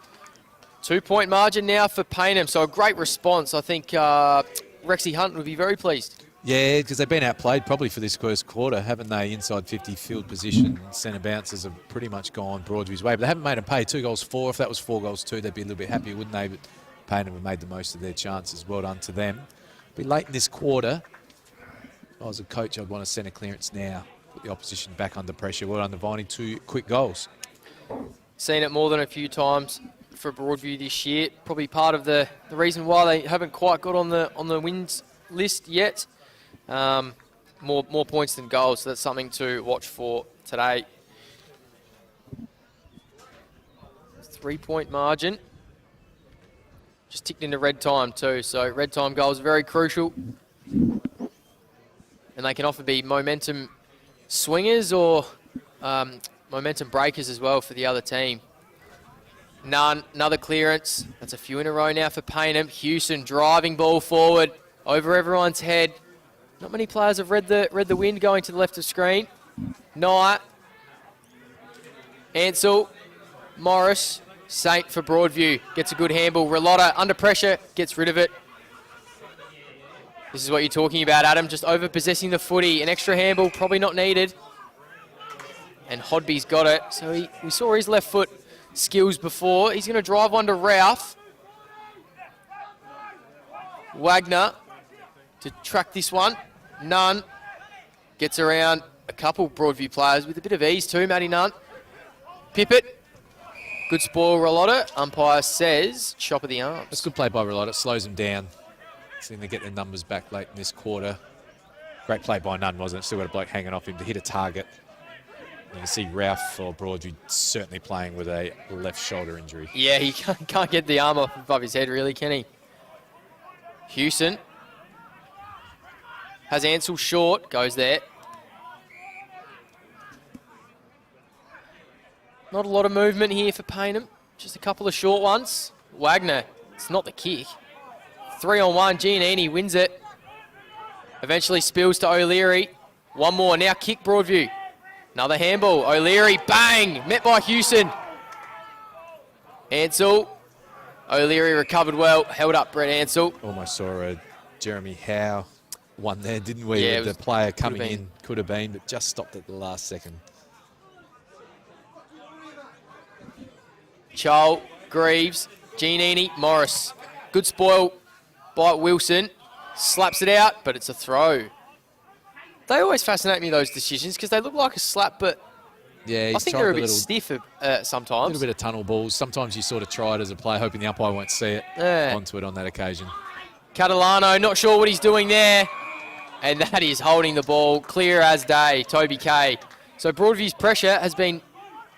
2 point margin now for Payneham, so a great response. I think Rexy Hunt would be very pleased. Yeah, because they've been outplayed probably for this first quarter, haven't they? Inside 50 field position. Centre bounces have pretty much gone Broadview's way, but they haven't made them pay. 2 goals 4. If that was 4 goals 2, they'd be a little bit happier, wouldn't they? But Payneham have made the most of their chances. Well done to them. Be late in this quarter. If I was a coach, I'd want to send a clearance now. Put the opposition back under pressure. Well done to Viney. 2 quick goals. Seen it more than a few times for Broadview this year. Probably part of the reason why they haven't quite got on the wins list yet. More points than goals, so that's something to watch for today. 3 point margin. Just ticked into red time too, so red time goals are very crucial. And they can often be momentum swingers or momentum breakers as well for the other team. None, another clearance. That's a few in a row now for Payneham. Houston driving ball forward over everyone's head. Not many players have read the wind going to the left of screen. Knight, Ansell, Morris, Saint for Broadview. Gets a good handball. Relotta under pressure, gets rid of it. This is what you're talking about, Adam. Just over-possessing the footy. An extra handball, probably not needed. And Hodby's got it. So we saw his left foot skills before. He's going to drive one to Ralph. Wagner to track this one. Nunn gets around a couple Broadview players with a bit of ease too, Matty Nunn. Pippett. Good spoil, Relotta. Umpire says chop of the arms. That's good play by Relotta. It slows them down. Seeing they get their numbers back late in this quarter. Great play by Nunn, wasn't it? Still got a bloke hanging off him to hit a target. You can see Ralph for Broadview certainly playing with a left shoulder injury. Yeah, he can't get the arm off above his head, really, can he? Houston has Ansell short, goes there. Not a lot of movement here for Payneham, just a couple of short ones. Wagner, it's not the kick. 3-on-1, Giannini wins it. Eventually spills to O'Leary. One more, now kick Broadview. Another handball, O'Leary, bang! Met by Houston. Ansell, O'Leary recovered well, held up Brett Ansell. Almost saw a Jeremy Howe one there, didn't we? Yeah, with the player coming in, could have been, but just stopped at the last second. Chol, Greaves, Giannini, Morris. Good spoil by Wilson. Slaps it out, but it's a throw. They always fascinate me, those decisions, because they look like a slap, but yeah, I think they're a bit stiff sometimes. A little bit of tunnel balls. Sometimes you sort of try it as a player, hoping the umpire won't see it. Yeah. Onto it on that occasion. Catalano, not sure what he's doing there. And that is holding the ball clear as day, Toby Kay. So Broadview's pressure has been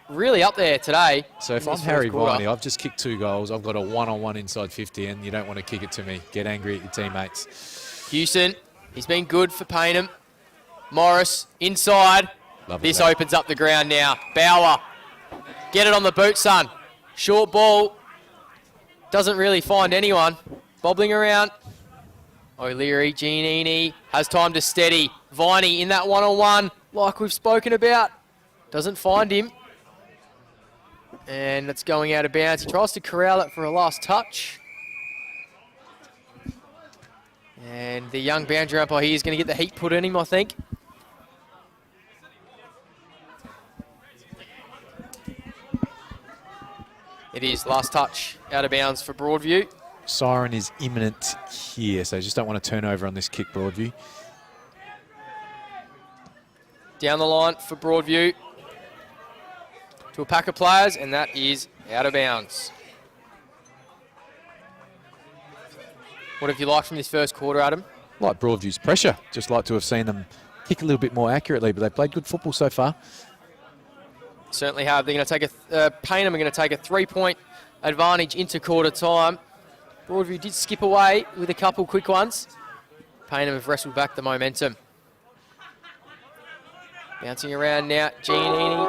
really up there today. So if I'm Harry Viney, I've just kicked 2 goals. I've got a 1-on-1 inside 50, and you don't want to kick it to me. Get angry at your teammates. Houston, he's been good for Payneham. Morris, inside. Lovely This that. opens up the ground now. Bauer, get it on the boot, son. Short ball. Doesn't really find anyone. Bobbling around. O'Leary, Giannini has time to steady. Viney in that 1-on-1, like we've spoken about. Doesn't find him. And it's going out of bounds. He tries to corral it for a last touch. And the young boundary umpire here is going to get the heat put in him, I think. It is last touch out of bounds for Broadview. Siren is imminent here, so just don't want to turn over on this kick, Broadview. Down the line for Broadview to a pack of players, and that is out of bounds. What have you liked from this first quarter, Adam? Like Broadview's pressure. Just like to have seen them kick a little bit more accurately, but they've played good football so far. Certainly have. They're going to take Payneham are going to take a 3-point advantage into quarter time. Broadview did skip away with a couple quick ones. Payneham have wrestled back the momentum. Bouncing around now, Giannini.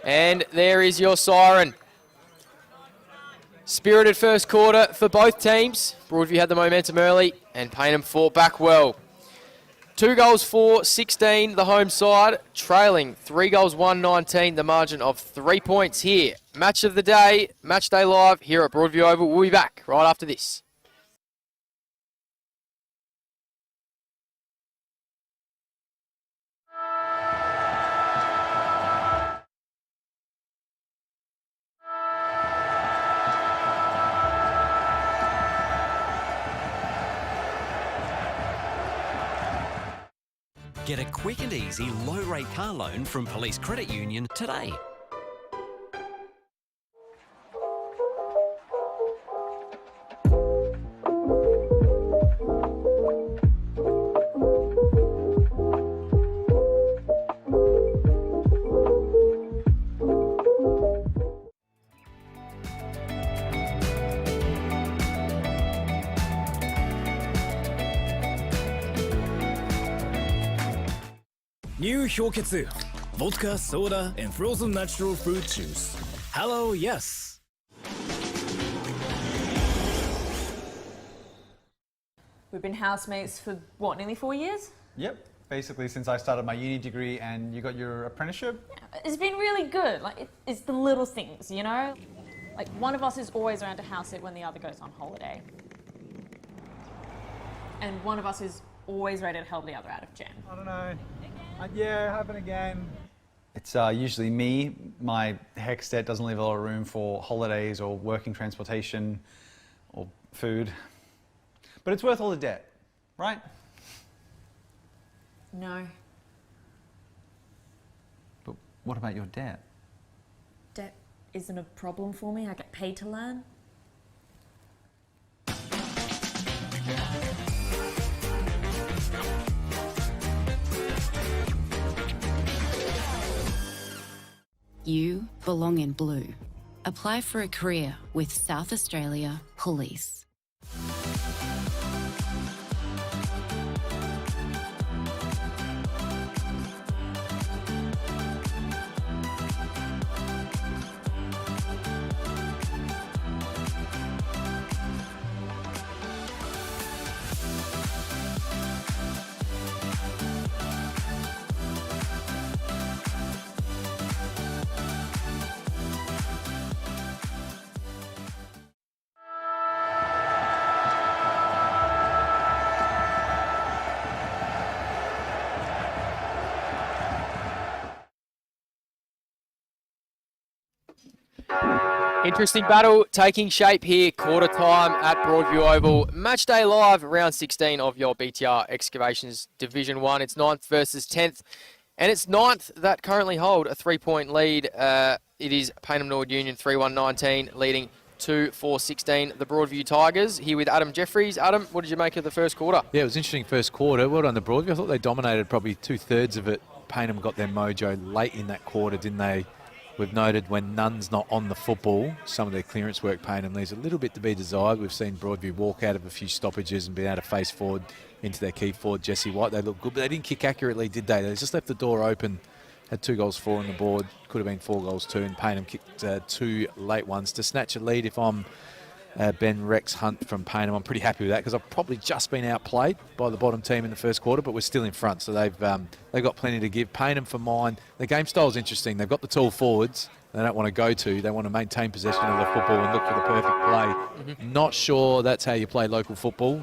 And there is your siren. Spirited first quarter for both teams. Broadview had the momentum early and Payneham fought back well. 2 goals 4-16, the home side, trailing 3 goals 1-19, the margin of 3 points here. Match of the day, Match Day Live here at Broadview Oval. We'll be back right after this. Get a quick and easy low-rate car loan from Police Credit Union today. New 氷結 Vodka, soda, and frozen natural fruit juice. Hello, yes. We've been housemates for, what, nearly 4 years? Yep. Basically, since I started my uni degree and you got your apprenticeship. Yeah, it's been really good. Like, it's the little things, you know? Like, one of us is always around to house it when the other goes on holiday. And one of us is always ready to help the other out of jam. I don't know. Yeah, happen again. It's usually me. My HEC stat doesn't leave a lot of room for holidays or working transportation or food. But it's worth all the debt, right? No. But what about your debt? Debt isn't a problem for me. I get paid to learn. You belong in blue. Apply for a career with South Australia Police. Interesting battle taking shape here, quarter time at Broadview Oval. Match Day Live, round 16 of your BTR Excavations Division 1. It's 9th versus 10th, and it's 9th that currently hold a 3-point lead. It is Payneham Nord Union 3-1-19, leading 2-4-16, the Broadview Tigers. Here with Adam Jeffries. Adam, what did you make of the first quarter? Yeah, it was interesting first quarter. Well done the Broadview. I thought they dominated probably 2/3 of it. Payneham got their mojo late in that quarter, didn't they? We've noted when Nunn's not on the football, some of their clearance work Payneham leaves a little bit to be desired. We've seen Broadview walk out of a few stoppages and been able to face forward into their key forward, Jesse White. They looked good, but they didn't kick accurately, did they? They just left the door open. Had 2 goals 4 on the board. Could have been 4 goals 2, and Payneham kicked 2 late ones to snatch a lead. If I'm Ben Rex Hunt from Payneham. I'm pretty happy with that because I've probably just been outplayed by the bottom team in the first quarter, but we're still in front, so they've got plenty to give. Payneham for mine. The game style is interesting. They've got the tall forwards they don't want to go to. They want to maintain possession of the football and look for the perfect play. Not sure that's how you play local football.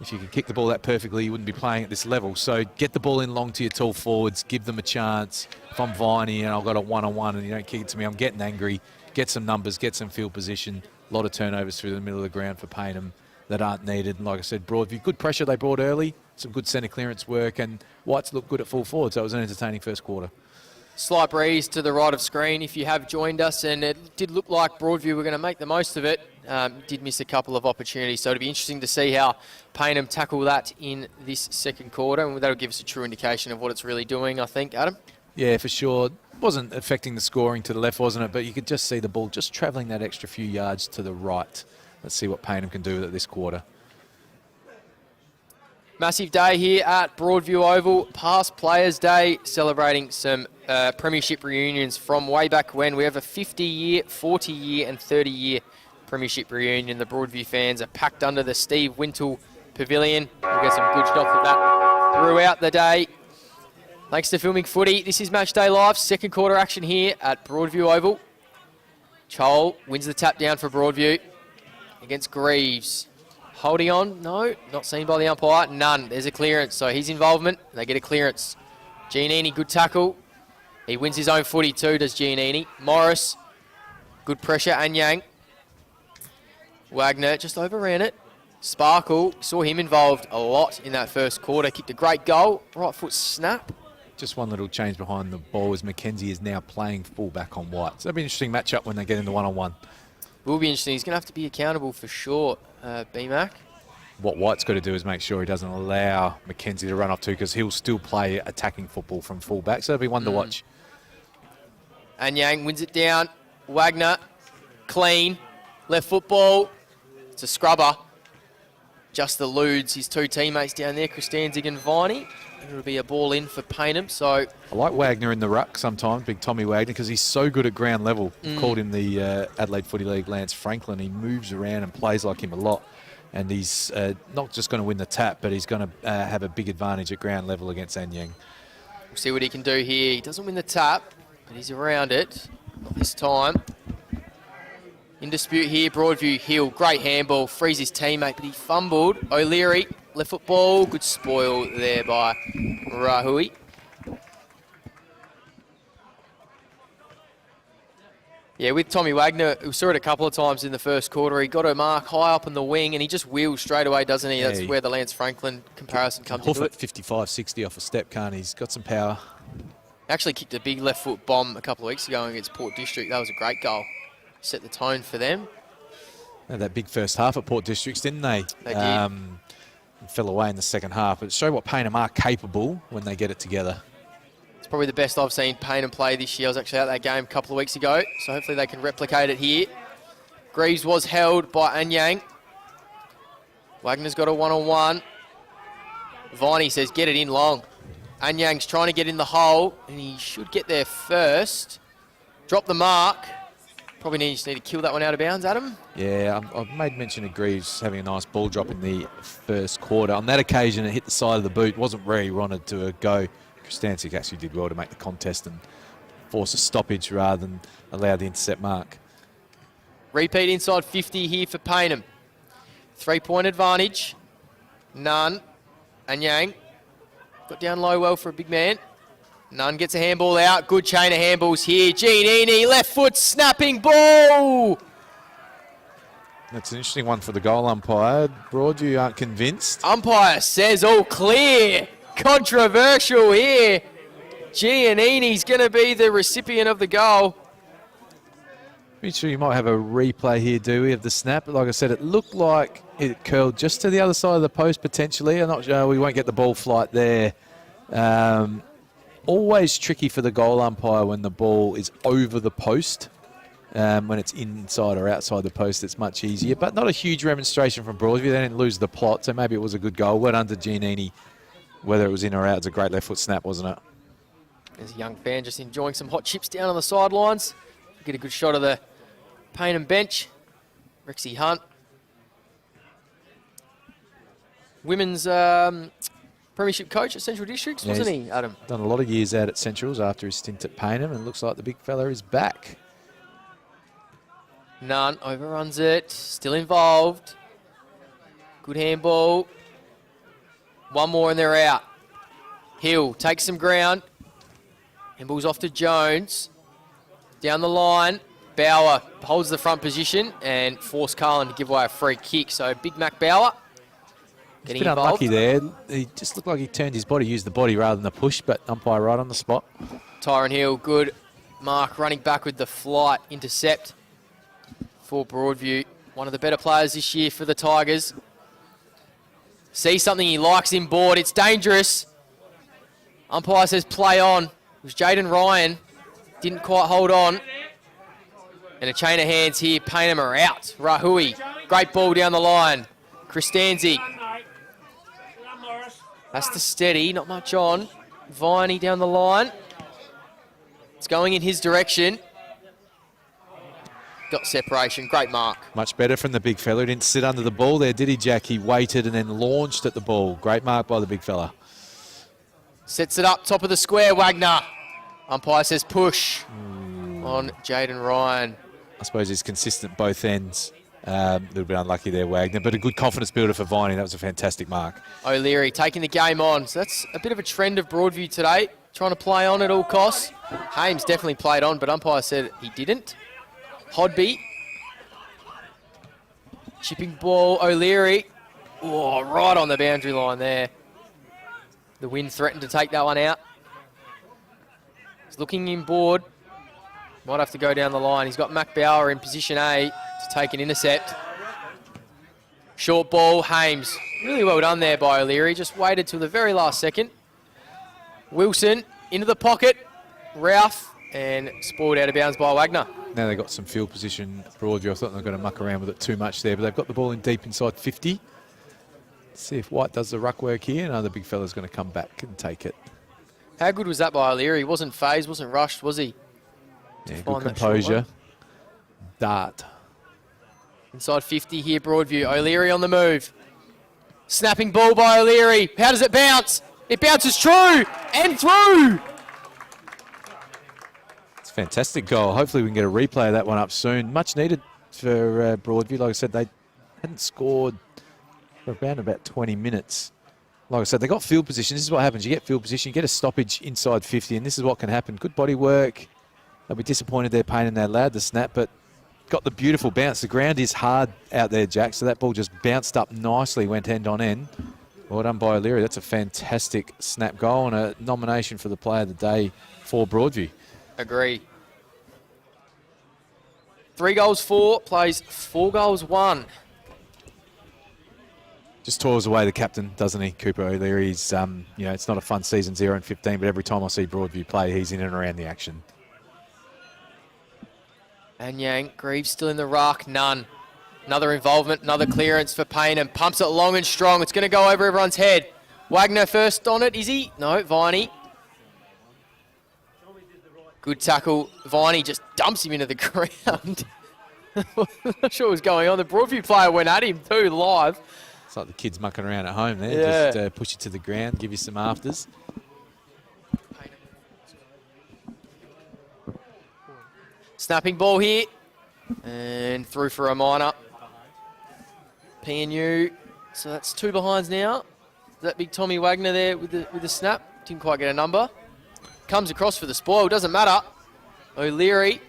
If you can kick the ball that perfectly, you wouldn't be playing at this level. So get the ball in long to your tall forwards, give them a chance. If I'm Viney and I've got a one-on-one and you don't kick it to me, I'm getting angry. Get some numbers, get some field position. A lot of turnovers through the middle of the ground for Payneham that aren't needed. And like I said, Broadview, good pressure they brought early, some good centre clearance work, and Whites looked good at full forward, so it was an entertaining first quarter. Slight breeze to the right of screen if you have joined us, and it did look like Broadview were going to make the most of it. Did miss a couple of opportunities, so it'll be interesting to see how Payneham tackle that in this second quarter, and that'll give us a true indication of what it's really doing, I think, Adam. Yeah, for sure. Wasn't affecting the scoring to the left, wasn't it? But you could just see the ball just travelling that extra few yards to the right. Let's see what Payneham can do with it this quarter. Massive day here at Broadview Oval. Past Players' Day, celebrating some premiership reunions from way back when. We have a 50-year, 40-year and 30-year premiership reunion. The Broadview fans are packed under the Steve Wintle Pavilion. We'll get some good shots of that throughout the day. Thanks to Filming Footy. This is Match Day Live. Second quarter action here at Broadview Oval. Chol wins the tap down for Broadview against Greaves. Holding on, no, not seen by the umpire, none. There's a clearance, so his involvement, they get a clearance. Giannini, good tackle. He wins his own footy too, does Giannini. Morris, good pressure, and Yang. Wagner just overran it. Sparkle, saw him involved a lot in that first quarter. Kicked a great goal, right foot snap. Just one little change behind the ball as Mackenzie is now playing fullback on White. So it'll be an interesting matchup when they get in the one-on-one. Will be interesting. He's going to have to be accountable for sure, BMAC. What White's got to do is make sure he doesn't allow Mackenzie to run off too, because he'll still play attacking football from fullback. So it'll be one to watch. And Yang wins it down. Wagner, clean, left football. It's a scrubber. Just eludes his two teammates down there, Christanzig and Viney. It'll be a ball in for Payneham. So I like Wagner in the ruck sometimes, big Tommy Wagner, because he's so good at ground level. Called him the Adelaide Footy League Lance Franklin. He moves around and plays like him a lot. And he's not just going to win the tap, but he's going to have a big advantage at ground level against Anyang. We'll see what he can do here. He doesn't win the tap, but he's around it. Not this time. In dispute here, Broadview Hill. Great handball. Frees his teammate, but he fumbled. O'Leary, left football. Good spoil there by Rahui. Yeah, with Tommy Wagner, we saw it a couple of times in the first quarter. He got a mark high up on the wing and he just wheels straight away, doesn't he? That's where the Lance Franklin comparison comes into it. 55-60 off a step, can't he? He's got some power. Actually kicked a big left foot bomb a couple of weeks ago against Port District. That was a great goal. Set the tone for them. Had that big first half at Port Districts, didn't they? They did. Fell away in the second half. But it showed what Payneham are capable when they get it together. It's probably the best I've seen Payneham play this year. I was actually at that game a couple of weeks ago, so hopefully they can replicate it here. Greaves was held by Anyang. Wagner's got a one-on-one. Viney says get it in long. Anyang's trying to get in the hole, and he should get there first. Drop the mark. Probably just need to kill that one out of bounds, Adam. Yeah, I've made mention of Greaves having a nice ball drop in the first quarter. On that occasion, it hit the side of the boot. Wasn't where he wanted to go. Christanzig actually did well to make the contest and force a stoppage rather than allow the intercept mark. Repeat inside 50 here for Payneham. 3-point advantage. Nunn. Anyang. Got down low well for a big man. Nunn gets a handball out. Good chain of handballs here. Giannini, left foot, snapping ball. That's an interesting one for the goal umpire. Broadview aren't convinced. Umpire says all clear. Controversial here. Giannini's going to be the recipient of the goal. Pretty sure you might have a replay here, do we, of the snap? But like I said, it looked like it curled just to the other side of the post potentially. I'm not sure. We won't get the ball flight there. Always tricky for the goal umpire when the ball is over the post. When it's inside or outside the post, it's much easier. But not a huge demonstration from Broadview. They didn't lose the plot, so maybe it was a good goal. Well done to Giannini. Whether it was in or out, it's a great left foot snap, wasn't it? There's a young fan just enjoying some hot chips down on the sidelines. Get a good shot of the Payneham bench. Rexy Hunt. Women's premiership coach at Central Districts, wasn't he, Adam? Done a lot of years out at Centrals after his stint at Payneham, and it looks like the big fella is back. Nunn overruns it, still involved. Good handball. One more and they're out. Hill takes some ground. Handball's off to Jones. Down the line, Bauer holds the front position and forced Carlin to give away a free kick. So Big Mac Bauer getting He's been involved. unlucky there. He just looked like he turned his body, used the body rather than the push, but umpire right on the spot. Tyron Hill, good mark, running back with the flight intercept for Broadview. One of the better players this year for the Tigers. See something he likes in board. It's dangerous. Umpire says play on. It was Jaden Ryan. Didn't quite hold on. And a chain of hands here. Payneham are out. Rahui. Great ball down the line. Christanzi. That's the steady. Not much on. Viney down the line. It's going in his direction. Got separation. Great mark. Much better from the big fella. He didn't sit under the ball there, did he, Jack? He waited and then launched at the ball. Great mark by the big fella. Sets it up, top of the square, Wagner. Umpire says push on Jaden Ryan. I suppose he's consistent both ends. A little bit unlucky there, Wagner, but a good confidence builder for Viney. That was a fantastic mark. O'Leary taking the game on. So that's a bit of a trend of Broadview today, trying to play on at all costs. Hames definitely played on, but umpire said he didn't. Hodby. Chipping ball, O'Leary. Oh, right on the boundary line there. The wind threatened to take that one out. He's looking inboard. Might have to go down the line. He's got Mac Bauer in position A to take an intercept. Short ball, Hames. Really well done there by O'Leary. Just waited till the very last second. Wilson into the pocket. Ralph, and spoiled out of bounds by Wagner. Now they've got some field position, Broadview. I thought they were going to muck around with it too much there, but they've got the ball in deep inside 50. Let's see if White does the ruck work here. No, the big fella's going to come back and take it. How good was that by O'Leary? He wasn't phased, wasn't rushed, was he? Yeah, good composure. Dart. Inside 50 here, Broadview. O'Leary on the move. Snapping ball by O'Leary. How does it bounce? It bounces true and through. It's a fantastic goal. Hopefully we can get a replay of that one up soon. Much needed for Broadview. Like I said, they hadn't scored for around about 20 minutes. Like I said, they got field position. This is what happens. You get field position, you get a stoppage inside 50, and this is what can happen. Good body work. They'll be disappointed they're Payneham. They allowed the snap, but got the beautiful bounce. The ground is hard out there, Jack, so that ball just bounced up nicely, went end on end. Well done by O'Leary. That's a fantastic snap goal and a nomination for the player of the day for Broadview. Agree. 3 goals 4, plays 4 goals 1. Just toils away the captain, doesn't he, Cooper O'Leary? He's, you know, it's not a fun season, 0-15, but every time I see Broadview play, he's in and around the action. And Yang, Greaves still in the ruck, none. Another involvement, another clearance for Payneham. Pumps it long and strong. It's going to go over everyone's head. Wagner first on it, is he? No, Viney. Good tackle. Viney just dumps him into the ground. Not sure what was going on. The Broadview player went at him too, live. It's like the kids mucking around at home there. Yeah. Just push you to the ground, give you some afters. Snapping ball here. And through for a minor. PNU. So that's 2 behinds now. That big Tommy Wagner there with the snap. Didn't quite get a number. Comes across for the spoil. Doesn't matter. O'Leary.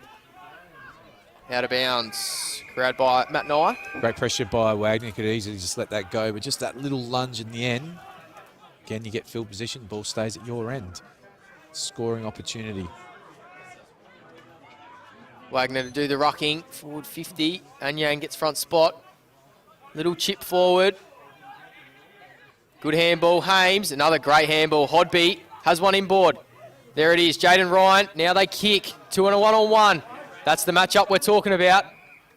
Out of bounds. Grabbed by Matt Nye. Great pressure by Wagner. Could easily just let that go, but just that little lunge in the end. Again, you get field position. Ball stays at your end. Scoring opportunity. Wagner to do the rucking. Forward 50. Anyang gets front spot. Little chip forward. Good handball. Hames. Another great handball. Hodby has one inboard. There it is. Jaden Ryan. Now they kick. 2 and a 1-on-1. That's the matchup we're talking about.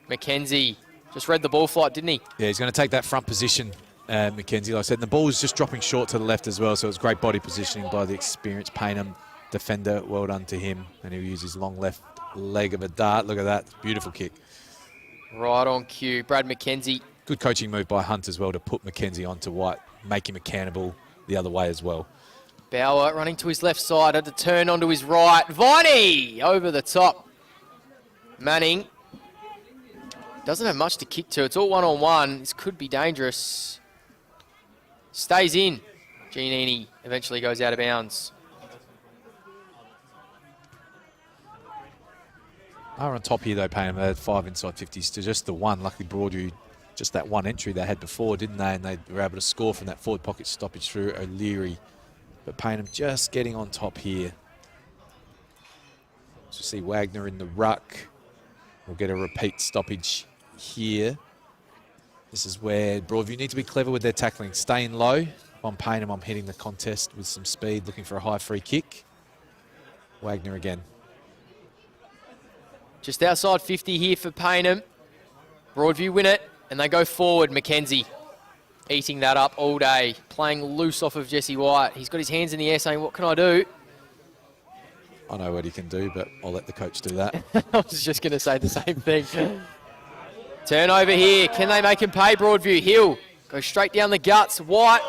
McKenzie just read the ball flight, didn't he? Yeah, he's going to take that front position, McKenzie, like I said. And the ball was just dropping short to the left as well, so it was great body positioning by the experienced Payneham defender. Well done to him. And he'll use his long left leg of a dart. Look at that. Beautiful kick. Right on cue. Brad McKenzie. Good coaching move by Hunt as well to put McKenzie onto White, make him accountable the other way as well. Bauer running to his left side, had to turn onto his right. Viney over the top. Manning doesn't have much to kick to. It's all one-on-one. This could be dangerous. Stays in. Giannini eventually goes out of bounds. Are on top here though, Payneham. They had 5 inside 50s to just the one. Luckily Broadview, just that one entry they had before, didn't they? And they were able to score from that forward pocket stoppage through O'Leary. But Payneham just getting on top here. So see Wagner in the ruck. We'll get a repeat stoppage here. This is where Broadview need to be clever with their tackling. Staying low. On Payneham, I'm hitting the contest with some speed, looking for a high free kick. Wagner again. Just outside 50 here for Payneham. Broadview win it, and they go forward. McKenzie eating that up all day, playing loose off of Jesse White. He's got his hands in the air saying, what can I do? I know what he can do, but I'll let the coach do that. I was just going to say the same thing. Turnover here. Can they make him pay, Broadview? Hill goes straight down the guts. White.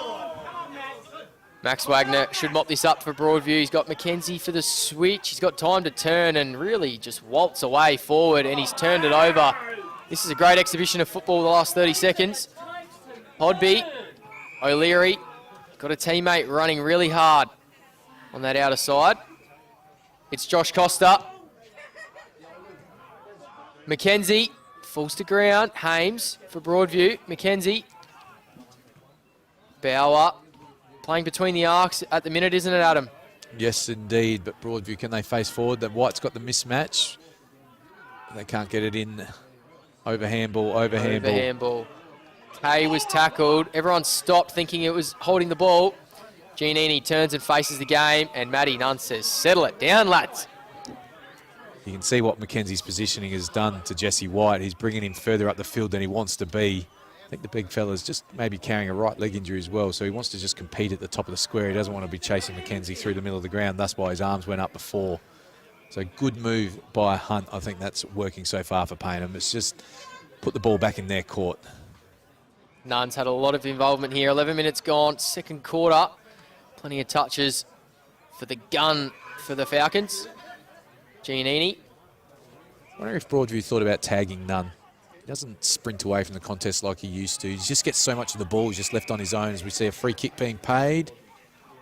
Max Wagner should mop this up for Broadview. He's got McKenzie for the switch. He's got time to turn and really just waltz away forward, and he's turned it over. This is a great exhibition of football the last 30 seconds. Hodby, O'Leary, got a teammate running really hard on that outer side. It's Josh Costa. McKenzie falls to ground. Hames for Broadview. McKenzie. Bauer playing between the arcs at the minute, isn't it, Adam? Yes, indeed. But Broadview, can they face forward? That White's got the mismatch. They can't get it in. Over handball, over handball. Over handball. Kay was tackled. Everyone stopped thinking it was holding the ball. Giannini turns and faces the game, and Matty Nunn says, settle it down, lads. You can see what McKenzie's positioning has done to Jesse White. He's bringing him further up the field than he wants to be. I think the big fella's just maybe carrying a right leg injury as well, so he wants to just compete at the top of the square. He doesn't want to be chasing McKenzie through the middle of the ground. That's why his arms went up before. So good move by Hunt. I think that's working so far for Payneham. It's just put the ball back in their court. Nunn's had a lot of involvement here. 11 minutes gone, second quarter. Plenty of touches for the gun for the Falcons. Giannini. I wonder if Broadview thought about tagging Nunn. He doesn't sprint away from the contest like he used to. He just gets so much of the ball. He's just left on his own as we see a free kick being paid,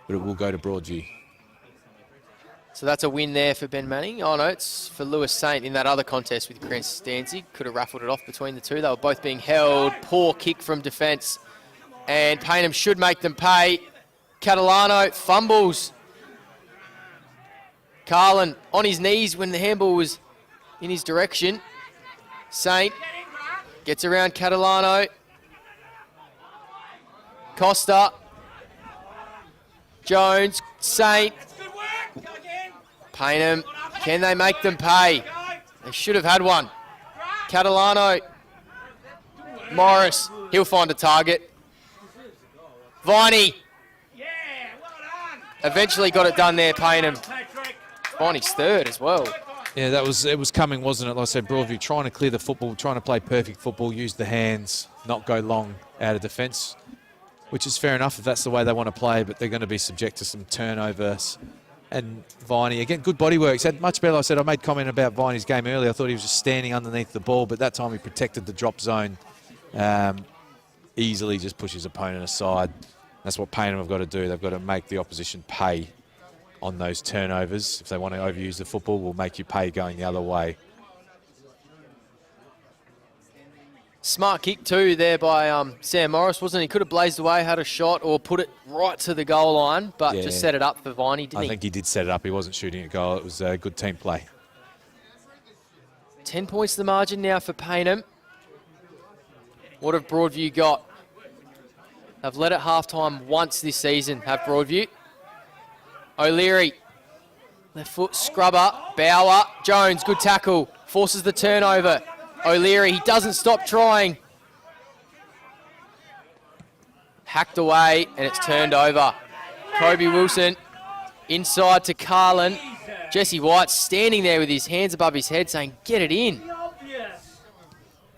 but it will go to Broadview. So that's a win there for Ben Manning. Oh no, it's for Lewis Saint in that other contest with Grant Stanzi. Could have raffled it off between the two. They were both being held. Poor kick from defence. And Payneham should make them pay. Catalano fumbles. Carlin on his knees when the handball was in his direction. Saint gets around Catalano. Costa. Jones. Saint. Payneham. Can they make them pay? They should have had one. Catalano. Morris. He'll find a target. Viney. Eventually got it done there, Payneham. Viney's third as well. Yeah, it was coming, wasn't it? Like I said, Broadview trying to clear the football, trying to play perfect football, use the hands, not go long out of defence, which is fair enough if that's the way they want to play, but they're going to be subject to some turnovers. And Viney, again, good body work. He's had much better. Like I said, I made comment about Viney's game earlier. I thought he was just standing underneath the ball, but that time he protected the drop zone. Easily just push his opponent aside. That's what Payneham have got to do. They've got to make the opposition pay on those turnovers. If they want to overuse the football, we'll make you pay going the other way. Smart kick too there by Sam Morris, wasn't he? Could have blazed away, had a shot, or put it right to the goal line, but just set it up for Viney, didn't he? I think he did set it up. He wasn't shooting a goal. It was a good team play. 10 points the margin now for Payneham. What have Broadview got? They've led at halftime once this season, have Broadview. O'Leary, left foot scrubber, Bauer, Jones, good tackle, forces the turnover. O'Leary, he doesn't stop trying. Hacked away, and it's turned over. Kobe Wilson, inside to Carlin. Jesse White standing there with his hands above his head saying, get it in.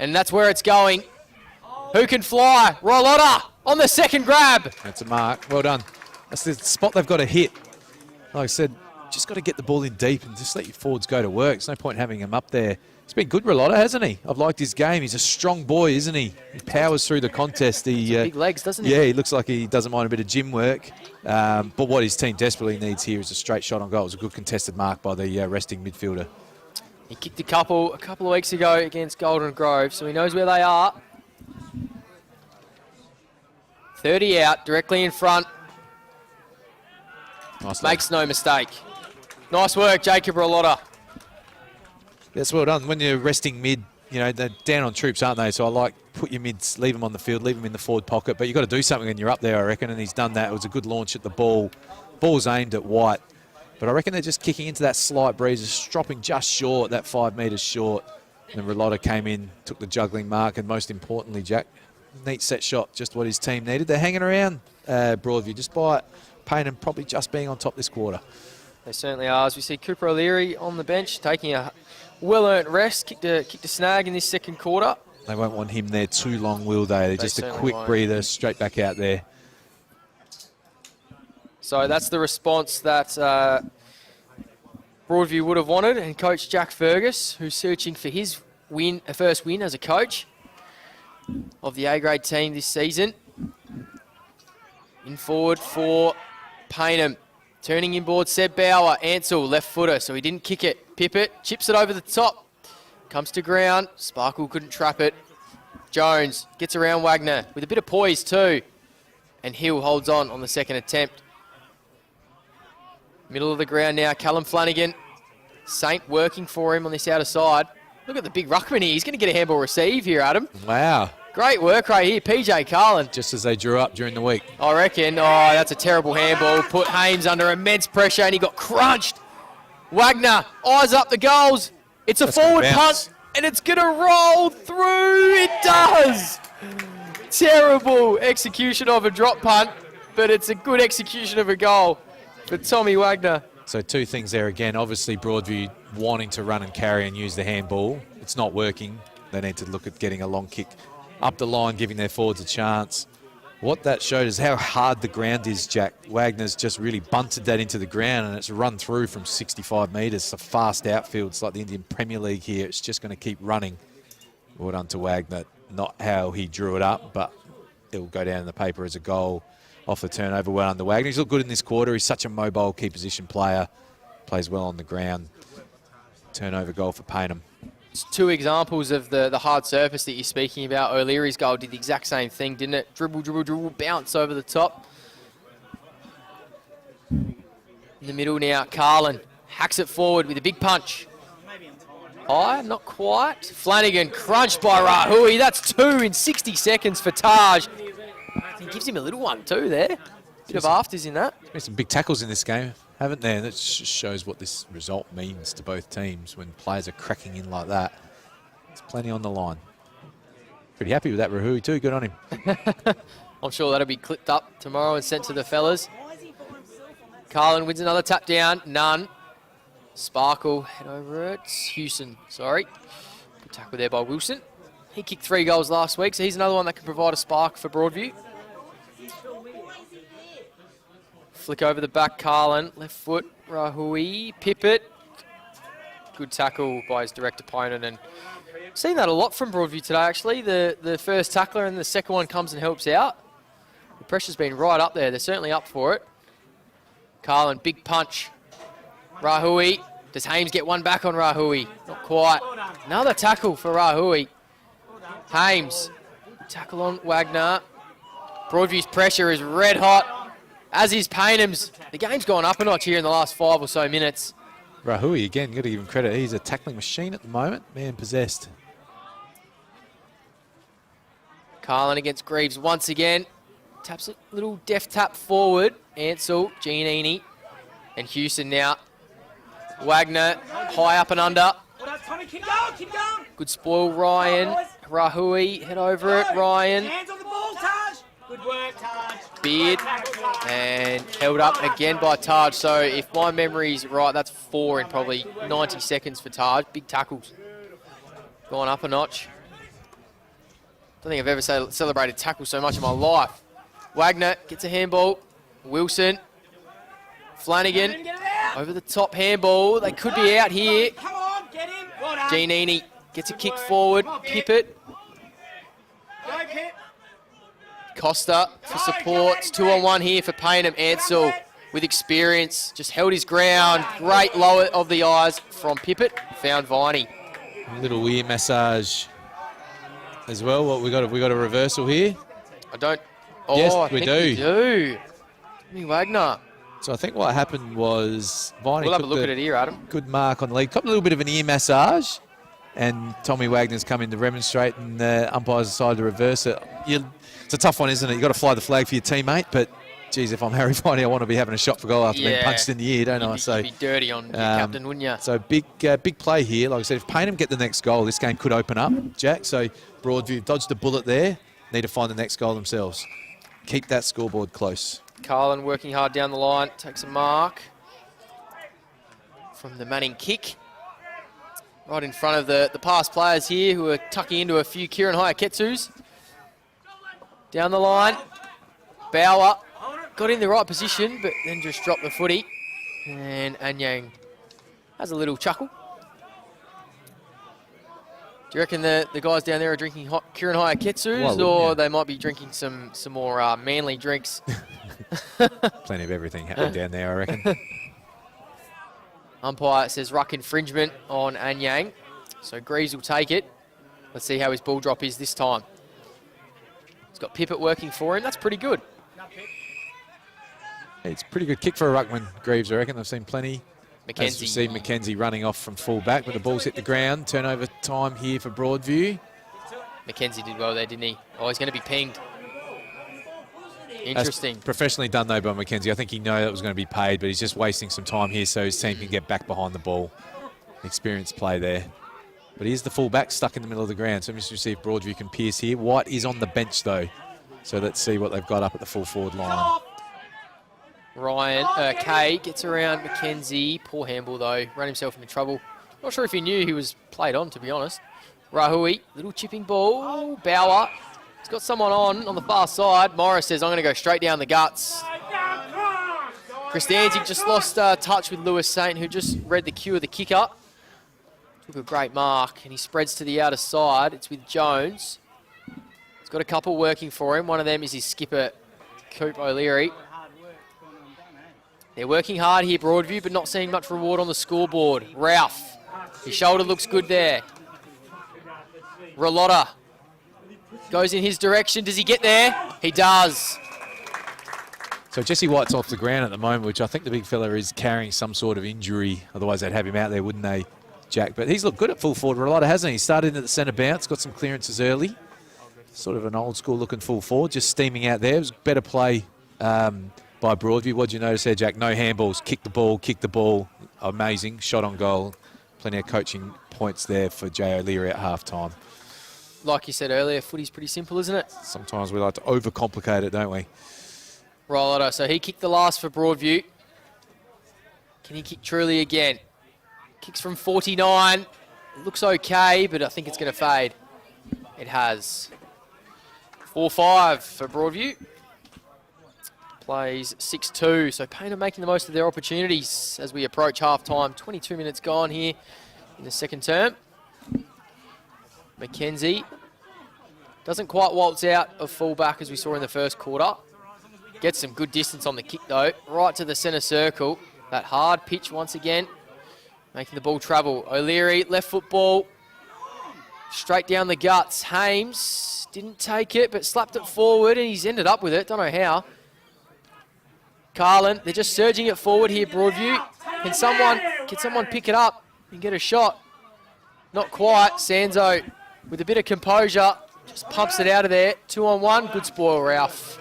And that's where it's going. Who can fly? Rollotta on the second grab. That's a mark. Well done. That's the spot they've got to hit. Like I said, just got to get the ball in deep and just let your forwards go to work. There's no point having him up there. He's been good, Rollotta, hasn't he? I've liked his game. He's a strong boy, isn't he? He powers through the contest. Big legs, doesn't he? Yeah, he looks like he doesn't mind a bit of gym work. But what his team desperately needs here is a straight shot on goal. It was a good contested mark by the resting midfielder. He kicked a couple of weeks ago against Golden Grove, so he knows where they are. 30 out, directly in front. Nice. Makes no mistake. Nice work, Jacob Rollotta. That's well done. When you're resting mid, you know, they're down on troops, aren't they? So I like put your mids, leave them on the field, leave them in the forward pocket. But you've got to do something when you're up there, I reckon, and he's done that. It was a good launch at the ball. Ball's aimed at White. But I reckon they're just kicking into that slight breeze, just dropping just short, that 5 metres short. And Rollotta came in, took the juggling mark, and most importantly, Jack, neat set shot, just what his team needed. They're hanging around Broadview, despite Payneham probably just being on top this quarter. They certainly are. As we see Cooper O'Leary on the bench, taking a well-earned rest, kicked a snag in this second quarter. They won't want him there too long, will they? They're just a quick breather, straight back out there. So that's the response that Broadview would have wanted, and Coach Jack Fergus, who's searching for his first win as a coach of the A-grade team this season. In forward for Payneham. Turning inboard, Seb Bauer. Ansell, left footer, so he didn't kick it. Pippett chips it over the top. Comes to ground. Sparkle couldn't trap it. Jones gets around Wagner with a bit of poise too. And Hill holds on the second attempt. Middle of the ground now, Callum Flanagan. Saint working for him on this outer side. Look at the big ruckman here. He's going to get a handball receive here, Adam. Wow. Great work right here, PJ Carlin. Just as they drew up during the week. I reckon. Oh, that's a terrible handball. Put Hames under immense pressure and he got crunched. Wagner, eyes up the goals. It's a forward punt and it's going to roll through. It does. Terrible execution of a drop punt, but it's a good execution of a goal for Tommy Wagner. So 2 things there again. Obviously, Broadview wanting to run and carry and use the handball. It's not working. They need to look at getting a long kick up the line, giving their forwards a chance. What that showed is how hard the ground is, Jack. Wagner's just really bunted that into the ground and it's run through from 65 metres. It's a fast outfield. It's like the Indian Premier League here. It's just going to keep running. Well done to Wagner. Not how he drew it up, but it'll go down in the paper as a goal off the turnover. Well done to Wagner. He's looked good in this quarter. He's such a mobile key position player. Plays well on the ground. Turnover goal for Payneham. It's 2 examples of the hard surface that you're speaking about. O'Leary's goal did the exact same thing, didn't it? Dribble, dribble, dribble, bounce over the top. In the middle now, Carlin hacks it forward with a big punch. High, not quite. Flanagan crunched by Rahui. That's 2 in 60 seconds for Taj. He gives him a little one too there. Bit of afters in that. There's been some big tackles in this game, haven't there? That just shows what this result means to both teams when players are cracking in like that. There's plenty on the line. Pretty happy with that Rahui too. Good on him. I'm sure that'll be clipped up tomorrow and sent to the fellas. Carlin wins another tap down. None. Sparkle head over it. Houston, sorry. Good tackle there by Wilson. He kicked 3 goals last week, so he's another one that can provide a spark for Broadview. Flick over the back, Carlin. Left foot, Rahui. Pippett. Good tackle by his direct opponent. And seen that a lot from Broadview today, actually. The first tackler and the second one comes and helps out. The pressure's been right up there. They're certainly up for it. Carlin, big punch. Rahui. Does Hames get one back on Rahui? Not quite. Another tackle for Rahui. Hames. Tackle on Wagner. Broadview's pressure is red hot. As is Paynham's. The game's gone up a notch here in the last 5 or so minutes. Rahui, again, got to give him credit. He's a tackling machine at the moment. Man possessed. Carlin against Greaves once again. Taps a little deft tap forward. Ansell, Giannini, and Houston now. Wagner, high up and under. Good spoil, Ryan. Rahui, head over it, Ryan. Hands on the ball, Taj. Good work, Taj. Beard, and held up again by Taj. So if my memory's right, that's 4 in probably 90 seconds for Taj. Big tackles. Gone up a notch. Don't think I've ever celebrated tackle so much in my life. Wagner gets a handball. Wilson. Flanagan. Over the top handball. They could be out here. Come on, get him. Well done. Giannini gets a kick forward. Pippett. Go, Pip. Costa for support. It's 2-on-1 here for Payneham. Ansell with experience. Just held his ground. Great lower of the eyes from Pippett. Found Viney. Little ear massage as well. What we got a reversal here. I don't. Oh, Yes, I we think do. We do. Tommy Wagner. So I think what happened was Viney We'll have a took look the at it here, Adam. good mark on the lead. Got a little bit of an ear massage, and Tommy Wagner's come in to remonstrate, and the umpires decided to reverse it. It's a tough one, isn't it? You've got to fly the flag for your teammate, but geez, if I'm Harry Viney, I want to be having a shot for goal after being punched in the ear, don't I? You'd be dirty on your captain, wouldn't you? So big play here. Like I said, if Payneham get the next goal, this game could open up, Jack. So Broadview dodged a bullet there. Need to find the next goal themselves. Keep that scoreboard close. Carlin working hard down the line. Takes a mark from the Manning kick. Right in front of the past players here who are tucking into a few Kieran Hayaketsus. Down the line. Bauer got in the right position, but then just dropped the footy. And Anyang has a little chuckle. Do you reckon the guys down there are drinking Kieran Hayaketsus, or they might be drinking some more manly drinks? Plenty of everything happening down there, I reckon. Umpire says ruck infringement on Anyang. So Greaves will take it. Let's see how his ball drop is this time. He's got Pippett working for him. That's pretty good. It's a pretty good kick for a ruckman, Greaves, I reckon. I've seen plenty. As you see Mackenzie running off from full back, but the ball's hit the ground. Turnover time here for Broadview. Mackenzie did well there, didn't he? Oh, he's going to be pinged. Interesting. That's professionally done, though, by Mackenzie. I think he knew that was going to be paid, but he's just wasting some time here so his team can get back behind the ball. Experienced play there. But here's the full back stuck in the middle of the ground. So let's see if Broadview can pierce here. White is on the bench, though. So let's see what they've got up at the full forward line. Ryan, Kay gets around Mackenzie. Poor handball, though. Ran himself into trouble. Not sure if he knew he was played on, to be honest. Rahui, little chipping ball. Bauer. He's got someone on the far side. Morris says, I'm going to go straight down the guts. Christianti just lost touch with Lewis Saint, who just read the cue of the kicker. Took a great mark, and he spreads to the outer side. It's with Jones. He's got a couple working for him. One of them is his skipper, Coop O'Leary. They're working hard here, Broadview, but not seeing much reward on the scoreboard. Ralph, his shoulder looks good there. Ralotta goes in his direction. Does he get there? He does. So Jesse White's off the ground at the moment, which I think the big fella is carrying some sort of injury. Otherwise, they'd have him out there, wouldn't they, Jack? But he's looked good at full forward. Ralotta, hasn't he? He started at the centre bounce, got some clearances early. Sort of an old school looking full forward, just steaming out there. It was better play by Broadview. What did you notice there, Jack? No handballs. Kick the ball. Amazing. Shot on goal. Plenty of coaching points there for Jay O'Leary at half-time. Like you said earlier, footy's pretty simple, isn't it? Sometimes we like to overcomplicate it, don't we? Rolotta, so he kicked the last for Broadview. Can he kick truly again? Kicks from 49. Looks okay, but I think it's going to fade. It has. 4-5 for Broadview. Plays 6-2, so Payneham making the most of their opportunities as we approach half-time. 22 minutes gone here in the second term. Mackenzie doesn't quite waltz out of full-back as we saw in the first quarter. Gets some good distance on the kick, though, right to the centre circle. That hard pitch once again, making the ball travel. O'Leary, left foot ball, straight down the guts. Hames didn't take it, but slapped it forward, and he's ended up with it. Don't know how. Carlin, they're just surging it forward here, Broadview. Can someone pick it up and get a shot? Not quite. Sanzo, with a bit of composure, just pumps it out of there. 2-on-1. Good spoil, Ralph.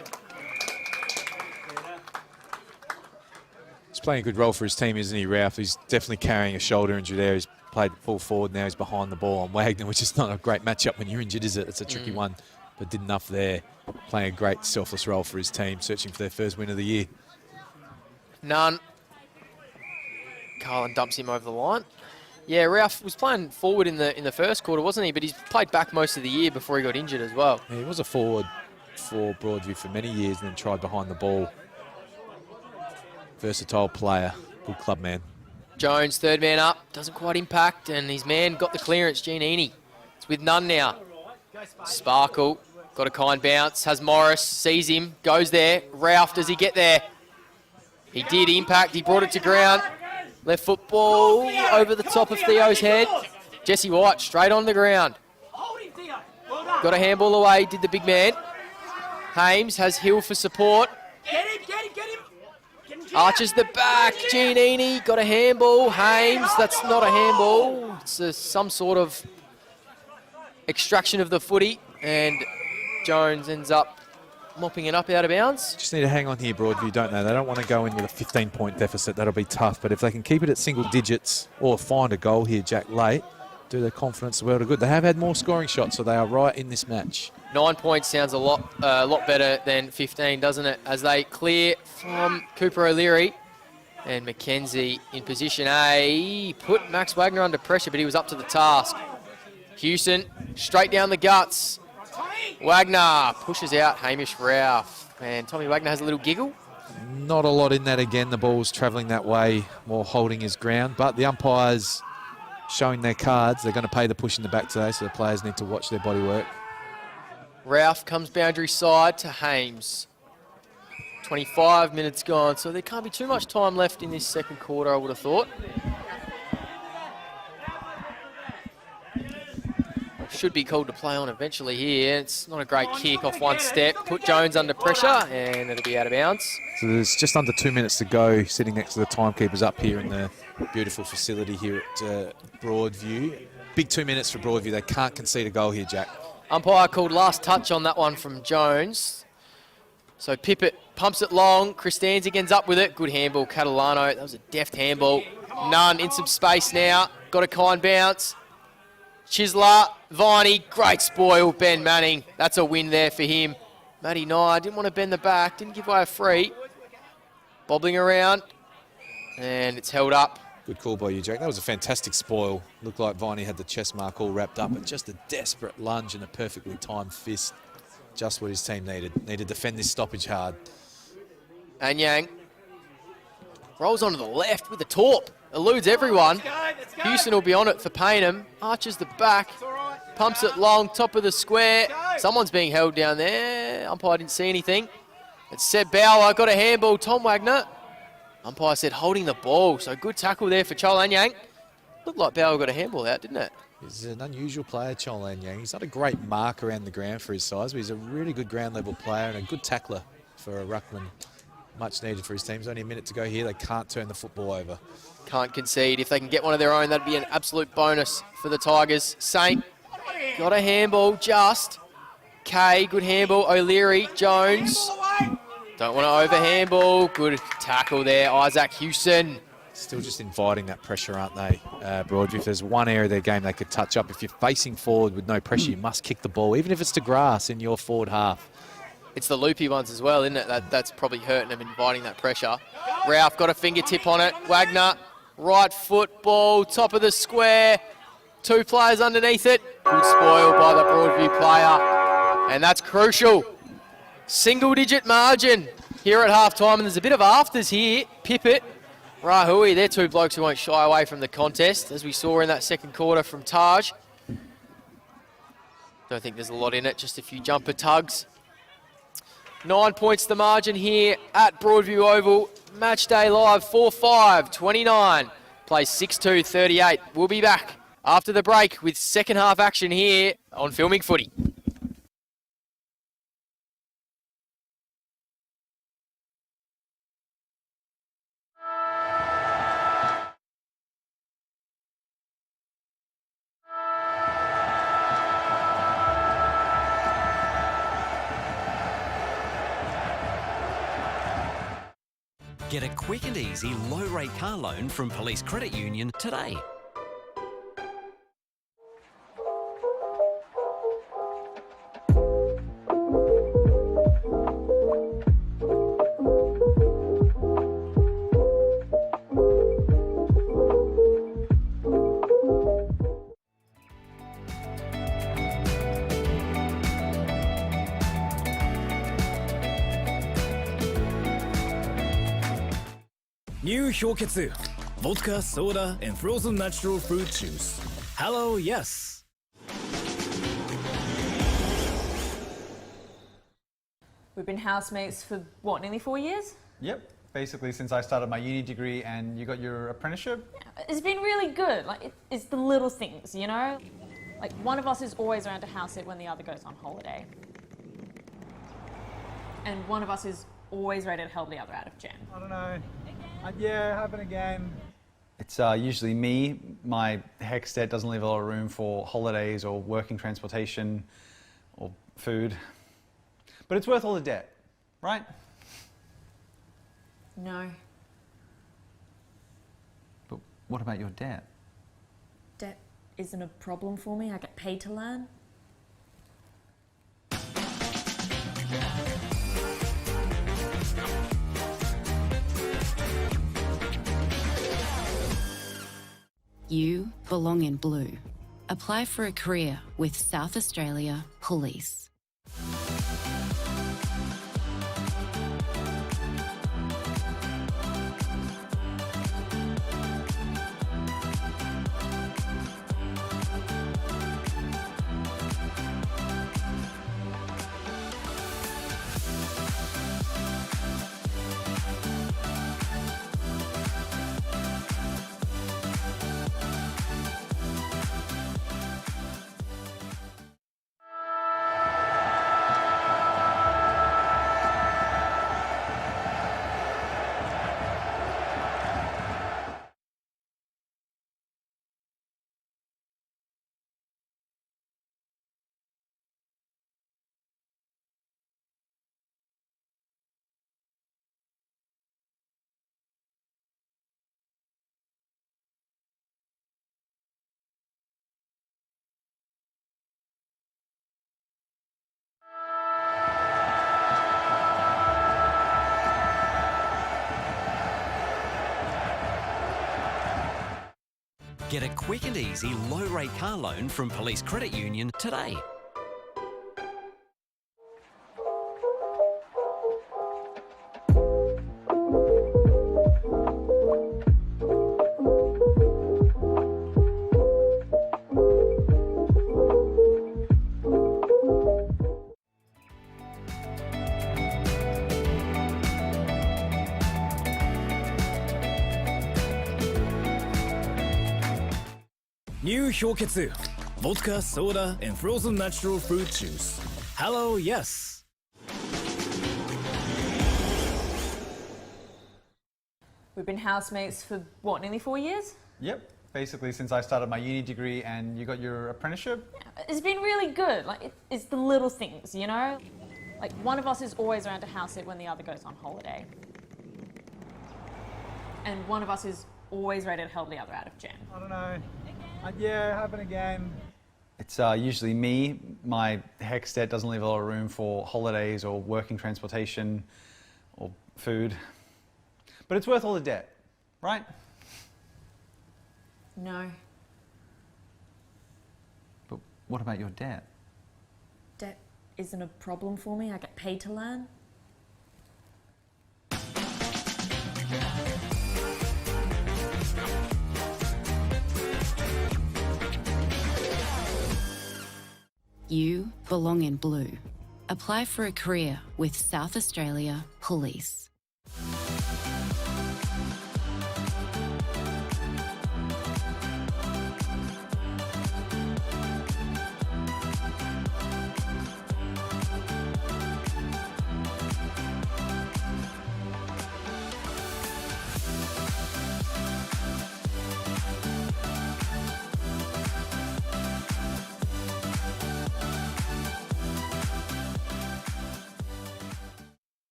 He's playing a good role for his team, isn't he, Ralph? He's definitely carrying a shoulder injury there. He's played full forward. Now he's behind the ball on Wagner, which is not a great matchup when you're injured, is it? It's a tricky one, but did enough there. Playing a great selfless role for his team, searching for their first win of the year. None. Carlin dumps him over the line. Yeah, Ralph was playing forward in the first quarter, wasn't he? But he's played back most of the year before he got injured as well. Yeah, he was a forward for Broadview for many years and then tried behind the ball. Versatile player, good club man. Jones, third man up, doesn't quite impact, and his man got the clearance, Giannini. It's with none now. Sparkle, got a kind bounce, has Morris, sees him, goes there. Ralph, does he get there? He did impact, he brought it to ground. Left foot ball over the top of Theo's head. Jesse White straight on the ground. Got a handball away, did the big man. Hames has Hill for support. Get him, get him, get him. Get him, Arches the back, Giannini got a handball. Hames, that's not a handball. It's some sort of extraction of the footy, and Jones ends up mopping it up out of bounds. Just need to hang on here, Broadview, don't they? They don't want to go in with a 15-point deficit. That'll be tough. But if they can keep it at single digits or find a goal here, Jack, late, do their confidence the world of good. They have had more scoring shots, so they are right in this match. 9 points sounds a lot better than 15, doesn't it? As they clear from Cooper O'Leary. And Mackenzie in position A. Put Max Wagner under pressure, but he was up to the task. Hewson, straight down the guts. Wagner pushes out Hamish Ralph. And Tommy Wagner has a little giggle. Not a lot in that again. The ball's travelling that way, more holding his ground. But the umpires showing their cards. They're going to pay the push in the back today, so the players need to watch their body work. Ralph comes boundary side to Hames. 25 minutes gone, so there can't be too much time left in this second quarter, I would have thought. Should be called to play on eventually here. It's not a great kick off one step. Put Jones under pressure, and it'll be out of bounds. So there's just under 2 minutes to go, sitting next to the timekeepers up here in the beautiful facility here at Broadview. Big 2 minutes for Broadview. They can't concede a goal here, Jack. Umpire called last touch on that one from Jones. So Pippett pumps it long. Christianzig ends up with it. Good handball, Catalano. That was a deft handball. Nunn in some space now. Got a kind bounce. Chisler, Viney, great spoil, Ben Manning. That's a win there for him. Matty Nye didn't want to bend the back, didn't give away a free. Bobbling around, and it's held up. Good call by you, Jack. That was a fantastic spoil. Looked like Viney had the chest mark all wrapped up, but just a desperate lunge and a perfectly timed fist. Just what his team needed. Need to defend this stoppage hard. And Yang rolls onto the left with the torp. Eludes everyone. Houston will be on it for Payneham. Arches the back. Pumps it long, top of the square. Someone's being held down there. Umpire didn't see anything. It's Seb Bauer. Got a handball. Tom Wagner. Umpire said holding the ball. So good tackle there for Chol Anyang. Looked like Bauer got a handball out, didn't it? He's an unusual player, Chol Anyang. He's not a great mark around the ground for his size, but he's a really good ground level player and a good tackler for a ruckman. Much needed for his team. There's only a minute to go here. They can't turn the football over. Can't concede. If they can get one of their own, that'd be an absolute bonus for the Tigers. Saint got a handball just. Kay, good handball. O'Leary, Jones. Don't want to over handball. Good tackle there. Isaac Hewson. Still just inviting that pressure, aren't they, Broadview? If there's one area of their game they could touch up, if you're facing forward with no pressure, you must kick the ball, even if it's to grass in your forward half. It's the loopy ones as well, isn't it? That's probably hurting them, inviting that pressure. Ralph got a fingertip on it. Wagner, right foot ball, top of the square. Two players underneath it. Good spoil by the Broadview player. And that's crucial. Single-digit margin here at half-time. And there's a bit of afters here. Pippett, Rahui, they're two blokes who won't shy away from the contest, as we saw in that second quarter from Taj. Don't think there's a lot in it, just a few jumper tugs. 9 points the margin here at Broadview Oval. Match day live 4-5-29. Plays 6-2-38. We'll be back after the break with second half action here on Filming Footy. Get a quick and easy low-rate car loan from Police Credit Union today. New 氷結 Vodka, soda, and frozen natural fruit juice. Hello, yes. We've been housemates for what, nearly 4 years? Yep. Basically, since I started my uni degree and you got your apprenticeship. It's been really good. Like, it's the little things, you know? Like, one of us is always around to house it when the other goes on holiday. And one of us is always ready to help the other out of jam. I don't know. Yeah, happen again. It's usually me. My HECS debt doesn't leave a lot of room for holidays or working transportation or food. But it's worth all the debt, right? No. But what about your debt? Debt isn't a problem for me. I get paid to learn. You belong in blue. Apply for a career with South Australia Police. Get a quick and easy low-rate car loan from Police Credit Union today. New 氷結 Vodka, soda, and frozen natural fruit juice. Hello, yes. We've been housemates for what, nearly 4 years? Yep. Basically, since I started my uni degree and you got your apprenticeship. It's been really good. Like, it's the little things, you know? Like, one of us is always around to house it when the other goes on holiday. And one of us is always ready to help the other out of jam. I don't know. Yeah, happen again. It's usually me. My HECS debt doesn't leave a lot of room for holidays or working transportation or food. But it's worth all the debt, right? No. But what about your debt? Debt isn't a problem for me. I get paid to learn. You belong in blue. Apply for a career with South Australia Police.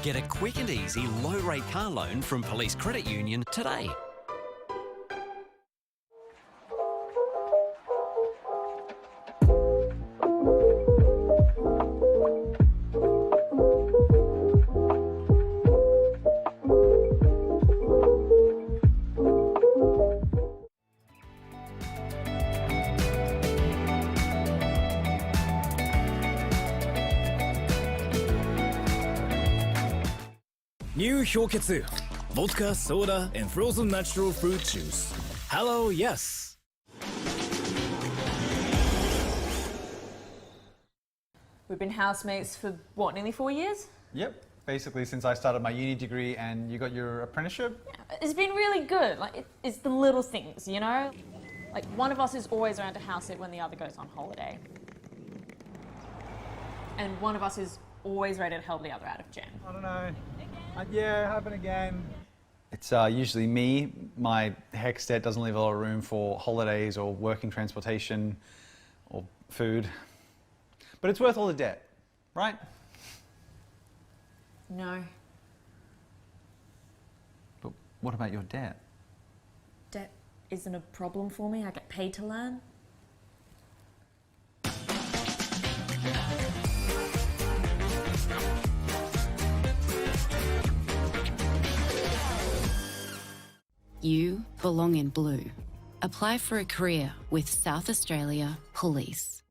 Get a quick and easy low-rate car loan from Police Credit Union today. New 氷結 Vodka, soda, and frozen natural fruit juice. Hello, yes. We've been housemates for what, nearly 4 years? Yep. Basically, since I started my uni degree and you got your apprenticeship. It's been really good. Like, it's the little things, you know? Like, one of us is always around to house it when the other goes on holiday. And one of us is always ready to help the other out of jam. I don't know. Yeah, happen again. It's usually me. My HECS debt doesn't leave a lot of room for holidays or working transportation or food. But it's worth all the debt, right? No. But what about your debt? Debt isn't a problem for me. I get paid to learn. You belong in blue. Apply for a career with South Australia Police.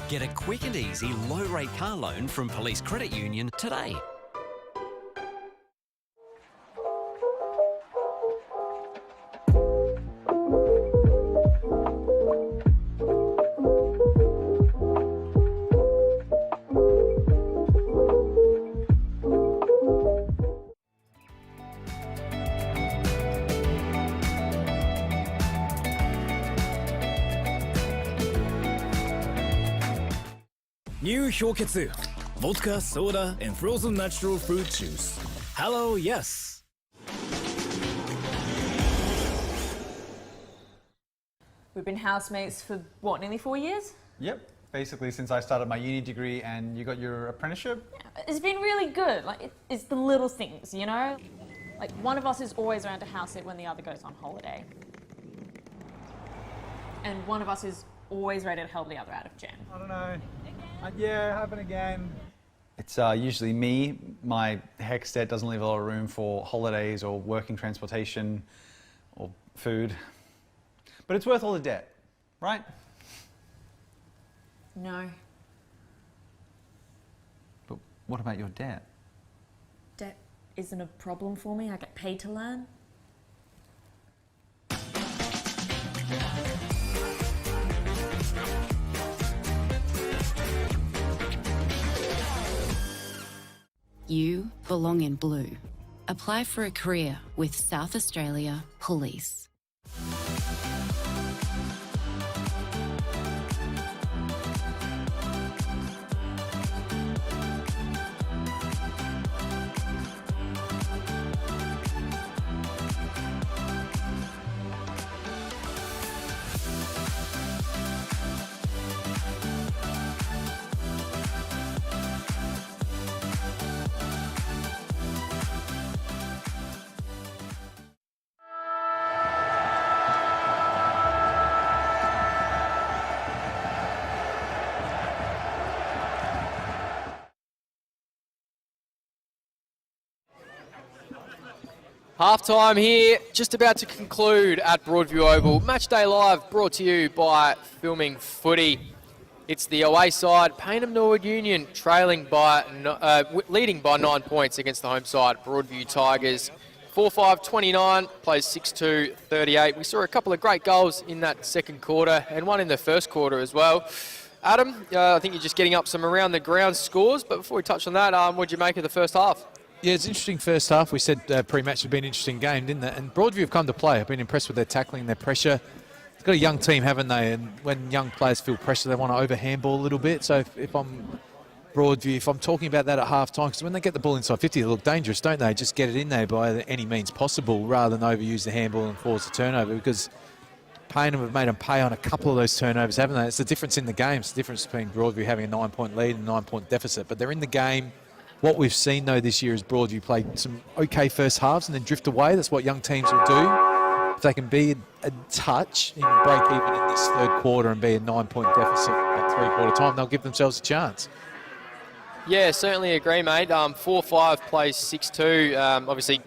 Get a quick and easy low-rate car loan from Police Credit Union today. New 氷結 Vodka, soda, and frozen natural fruit juice. Hello, yes. We've been housemates for what, nearly 4 years? Yep. Basically, since I started my uni degree and you got your apprenticeship. It's been really good. Like, it's the little things, you know? Like, one of us is always around to house it when the other goes on holiday. And one of us is always ready to help the other out of jam. I don't know. Yeah, happen again. It's usually me. My HECS debt doesn't leave a lot of room for holidays or working transportation or food. But it's worth all the debt, right? No. But what about your debt? Debt isn't a problem for me. I get paid to learn. You belong in blue. Apply for a career with South Australia Police. Half time here, just about to conclude at Broadview Oval. Matchday Live brought to you by Filming Footy. It's the away side, Payneham Norwood Union, leading by 9 points against the home side, Broadview Tigers. 4-5-29, plays 6-2-38. We saw a couple of great goals in that second quarter and one in the first quarter as well. Adam, I think you're just getting up some around the ground scores, but before we touch on that, what did you make of the first half? Yeah, it's an interesting first half. We said pre-match would be an interesting game, didn't it? And Broadview have come to play. I've been impressed with their tackling, their pressure. they've got a young team, haven't they? And when young players feel pressure, they want to over-handball a little bit. So if I'm Broadview, if I'm talking about that at half-time, because when they get the ball inside 50, they look dangerous, don't they? Just get it in there by any means possible rather than overuse the handball and force a turnover, because Payneham have made them pay on a couple of those turnovers, haven't they? It's the difference in the game. It's the difference between Broadview having a 9-point lead and a 9-point deficit. But they're in the game. What we've seen, though, this year is Broadview play some okay first halves and then drift away. That's what young teams will do. If they can be a touch and break even in this third quarter and be a 9-point deficit at three-quarter time, they'll give themselves a chance. Yeah, certainly agree, mate. 4-5 plays 6-2. Obviously,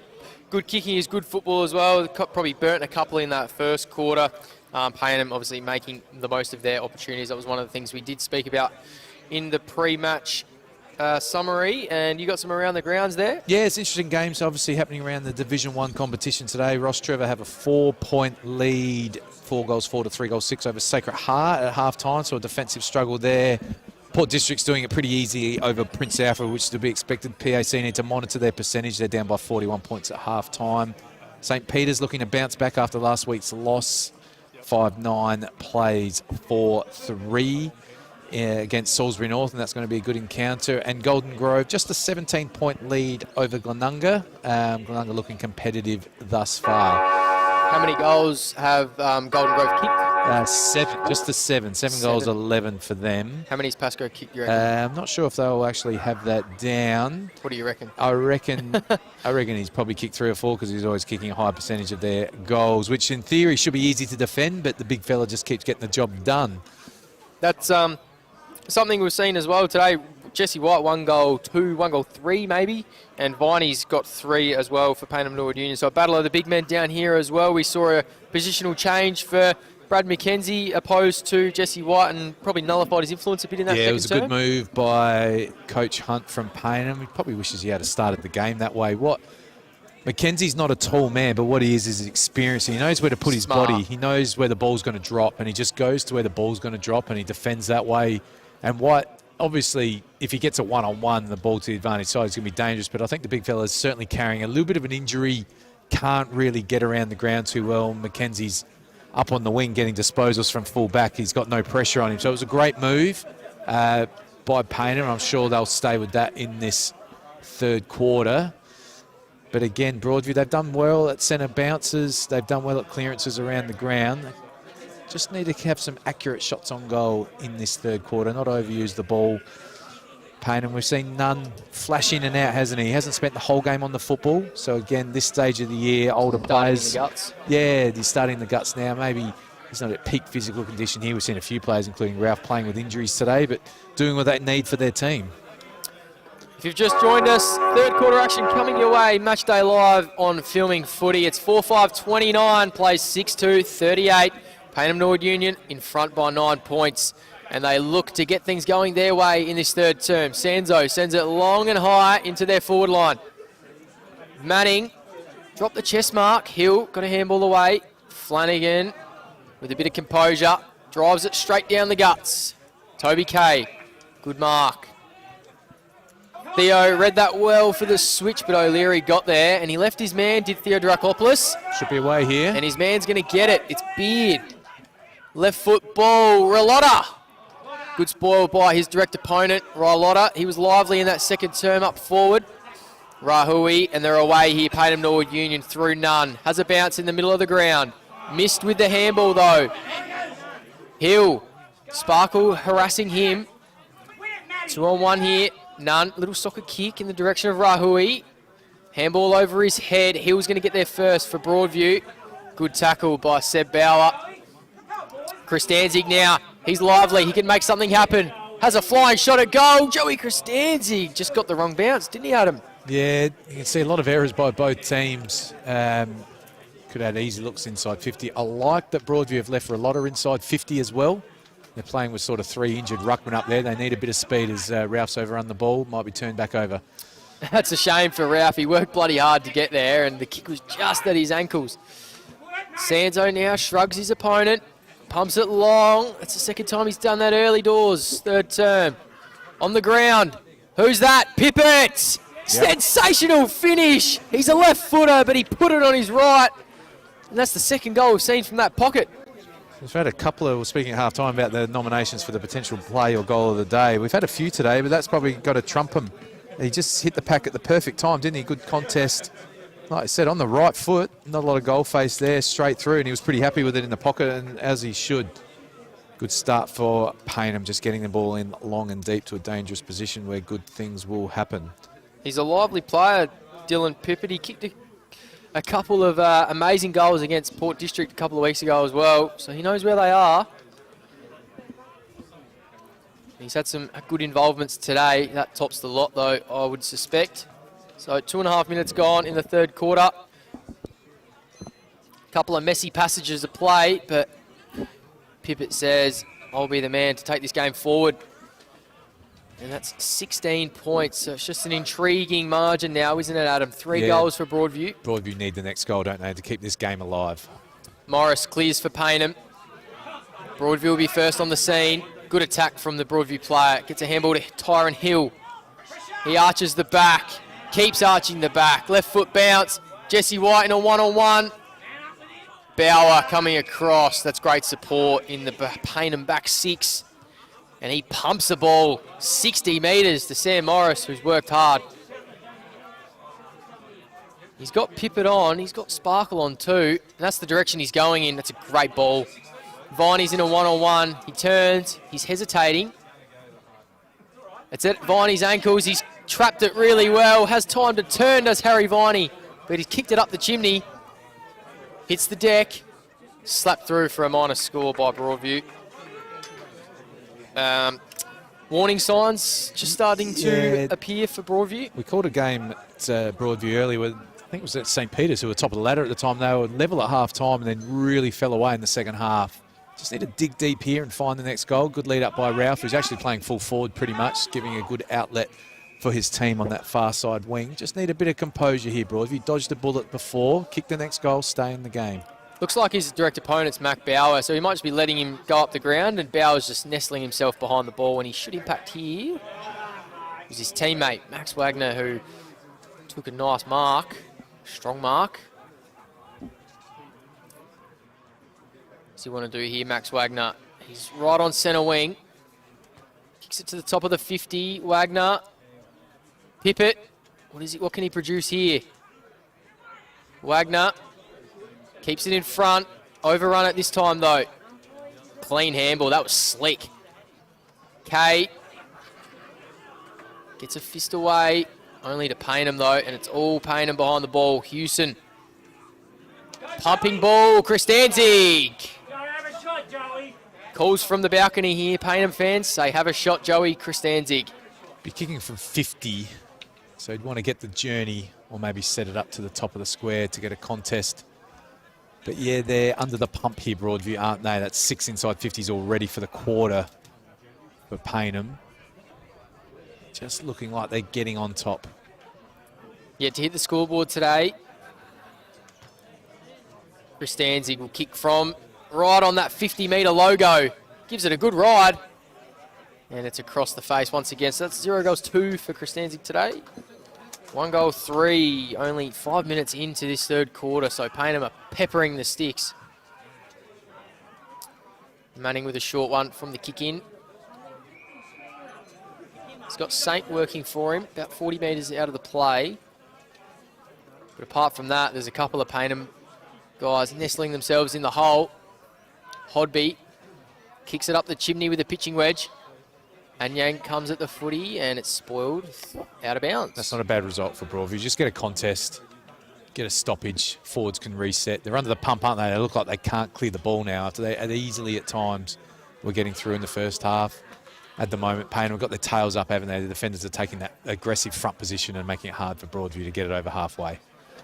good kicking is good football as well. Probably burnt a couple in that first quarter. Payneham obviously making the most of their opportunities. That was one of the things we did speak about in the pre-match summary. And you got some around the grounds there? Yeah, it's interesting games obviously happening around the Division 1 competition today. Ross Trevor have a 4-point lead, 4 goals 4 to 3 goals 6 over Sacred Heart at half-time, so a defensive struggle there. Port District's doing it pretty easy over Prince Alfred, which is to be expected. PAC need to monitor their percentage. They're down by 41 points at half-time. St. Peter's looking to bounce back after last week's loss. 5-9 plays 4-3 against Salisbury North, and that's going to be a good encounter. And Golden Grove, just a 17-point lead over Glenunga. Glenunga looking competitive thus far. How many goals have Golden Grove kicked? 7, just the 7. 7 goals, 11 for them. How many's Pascoe kicked, you reckon? I'm not sure if they'll actually have that down. What do you reckon? I reckon he's probably kicked 3 or 4 because he's always kicking a high percentage of their goals, which in theory should be easy to defend, but the big fella just keeps getting the job done. That's something we've seen as well today. Jesse White, 1 goal 2, 1 goal 3 maybe, and Viney's got 3 as well for Payneham Norwood Union. So a battle of the big men down here as well. We saw a positional change for Brad McKenzie opposed to Jesse White and probably nullified his influence a bit in that second Yeah, it was a term. good move by Coach Hunt from Payneham. He probably wishes he had started the game that way. McKenzie's not a tall man, but what he is experience. He knows where to put his body. He knows where the ball's going to drop, and he just goes to where the ball's going to drop, and he defends that way. And White, obviously, if he gets a one-on-one, the ball to the advantage side is going to be dangerous, but I think the big fella is certainly carrying a little bit of an injury, can't really get around the ground too well. McKenzie's up on the wing getting disposals from full back. He's got no pressure on him. So it was a great move by Payneham. I'm sure they'll stay with that in this third quarter. But again, Broadview, they've done well at centre bounces. They've done well at clearances around the ground. Just need to have some accurate shots on goal in this third quarter, not overuse the ball. Payneham, we've seen Nunn flash in and out, hasn't he? He hasn't spent the whole game on the football. So again, this stage of the year, older players. Starting in the guts. Yeah, he's starting the guts now. Maybe he's not at peak physical condition here. We've seen a few players, including Ralph, playing with injuries today, but doing what they need for their team. If you've just joined us, third quarter action coming your way. Matchday Live on Filming Footy. It's 4-5-29, plays 6-2-38. Payneham Norwood Union in front by 9 points. And they look to get things going their way in this third term. Sanzo sends it long and high into their forward line. Manning dropped the chest mark. Hill got a handball away. Flanagan with a bit of composure drives it straight down the guts. Toby Kay, good mark. Theo read that well for the switch, but O'Leary got there and he left his man, did Theo Drakopoulos. Should be away here. And his man's going to get it. It's Beard. Left foot ball, Ralotta. Good spoil by his direct opponent, Ralotta. He was lively in that second term up forward. Rahui, and they're away here. Payneham Norwood Union through Nunn. Has a bounce in the middle of the ground. Missed with the handball though. Hill. Sparkle harassing him. 2-on-1 here. Nunn. Little soccer kick in the direction of Rahui. Handball over his head. Hill's going to get there first for Broadview. Good tackle by Seb Bauer. Kristanzig now. He's lively. He can make something happen. Has a flying shot at goal. Joey Kristanzig just got the wrong bounce, didn't he, Adam? Yeah, you can see a lot of errors by both teams. Could add easy looks inside 50. I like that Broadview have left Ralotta inside 50 as well. They're playing with sort of 3 injured ruckmen up there. They need a bit of speed as Ralph's overrun the ball. Might be turned back over. That's a shame for Ralph. He worked bloody hard to get there, and the kick was just at his ankles. Sanzo now shrugs his opponent. Pumps it long. That's the second time he's done that early doors. Third term. On the ground. Who's that? Pippett! Yep. Sensational finish. He's a left footer, but he put it on his right. And that's the second goal we've seen from that pocket. We've had a couple of, speaking at half time about the nominations for the potential play or goal of the day. We've had a few today, but that's probably got to trump him. He just hit the pack at the perfect time, didn't he? Good contest. Like I said, on the right foot, not a lot of goal face there, straight through, and he was pretty happy with it in the pocket, and as he should. Good start for Payneham, just getting the ball in long and deep to a dangerous position where good things will happen. He's a lively player, Dylan Pippett. He kicked a couple of amazing goals against Port District a couple of weeks ago as well, so he knows where they are. He's had some good involvements today. That tops the lot, though, I would suspect. So 2.5 minutes gone in the third quarter. A couple of messy passages of play, but Pippett says, I'll be the man to take this game forward. And that's 16 points. So it's just an intriguing margin now, isn't it, Adam? 3 goals for Broadview. Broadview need the next goal, don't they, to keep this game alive. Morris clears for Payneham. Broadview will be first on the scene. Good attack from the Broadview player. Gets a handball to Tyron Hill. He arches the back. Keeps arching the back. Left foot bounce. Jesse White in a one-on-one. Bauer coming across. That's great support in the Payneham back 6. And he pumps the ball 60 metres to Sam Morris, who's worked hard. He's got Pippett on. He's got Sparkle on too. And that's the direction he's going in. That's a great ball. Viney's in a one-on-one. He turns. He's hesitating. It's at Viney's ankles. He's trapped it really well. Has time to turn, does Harry Viney. But he's kicked it up the chimney. Hits the deck. Slapped through for a minor score by Broadview. Warning signs just starting to appear for Broadview. We called a game at Broadview earlier with, I think it was at St. Peter's, who were top of the ladder at the time. They were level at half time and then really fell away in the second half. Just need to dig deep here and find the next goal. Good lead up by Ralph, who's actually playing full forward pretty much, giving a good outlet for his team on that far side wing. Just need a bit of composure here, Broadview. Dodged a bullet before, kick the next goal, stay in the game. Looks like his direct opponent's Mac Bauer, so he might just be letting him go up the ground, and Bauer's just nestling himself behind the ball, and he should impact here. It was his teammate, Max Wagner, who took a nice mark, strong mark. What's he want to do here, Max Wagner? He's right on centre wing. Kicks it to the top of the 50, Wagner. Pippett, what can he produce here? Wagner keeps it in front. Overrun it this time, though. Clean handball. That was slick. Kay gets a fist away. Only to Payneham, though, and it's all Payneham behind the ball. Hewson. Pumping ball. Chris Danzig. Calls from the balcony here. Payneham fans say, have a shot, Joey. Chris Danzig. Be kicking from 50, so he'd want to get the journey or maybe set it up to the top of the square to get a contest. But yeah, they're under the pump here, Broadview, aren't they? That's 6 inside 50s already for the quarter for Payneham. Just looking like they're getting on top. Yeah, to hit the scoreboard today. Chris Danzig will kick from right on that 50-metre logo. Gives it a good ride. And it's across the face once again. So that's 0 goals 2 for Chris Danzig today. 1 goal 3, only 5 minutes into this third quarter, so Payneham are peppering the sticks. Manning with a short one from the kick in. He's got Saint working for him, about 40 metres out of the play. But apart from that, there's a couple of Payneham guys nestling themselves in the hole. Hodby kicks it up the chimney with a pitching wedge. And Yang comes at the footy, and it's spoiled out of bounds. That's not a bad result for Broadview. Just get a contest, get a stoppage. Forwards can reset. They're under the pump, aren't they? They look like they can't clear the ball now after they easily at times were getting through in the first half. At the moment, Payneham have got their tails up, haven't they? The defenders are taking that aggressive front position and making it hard for Broadview to get it over halfway.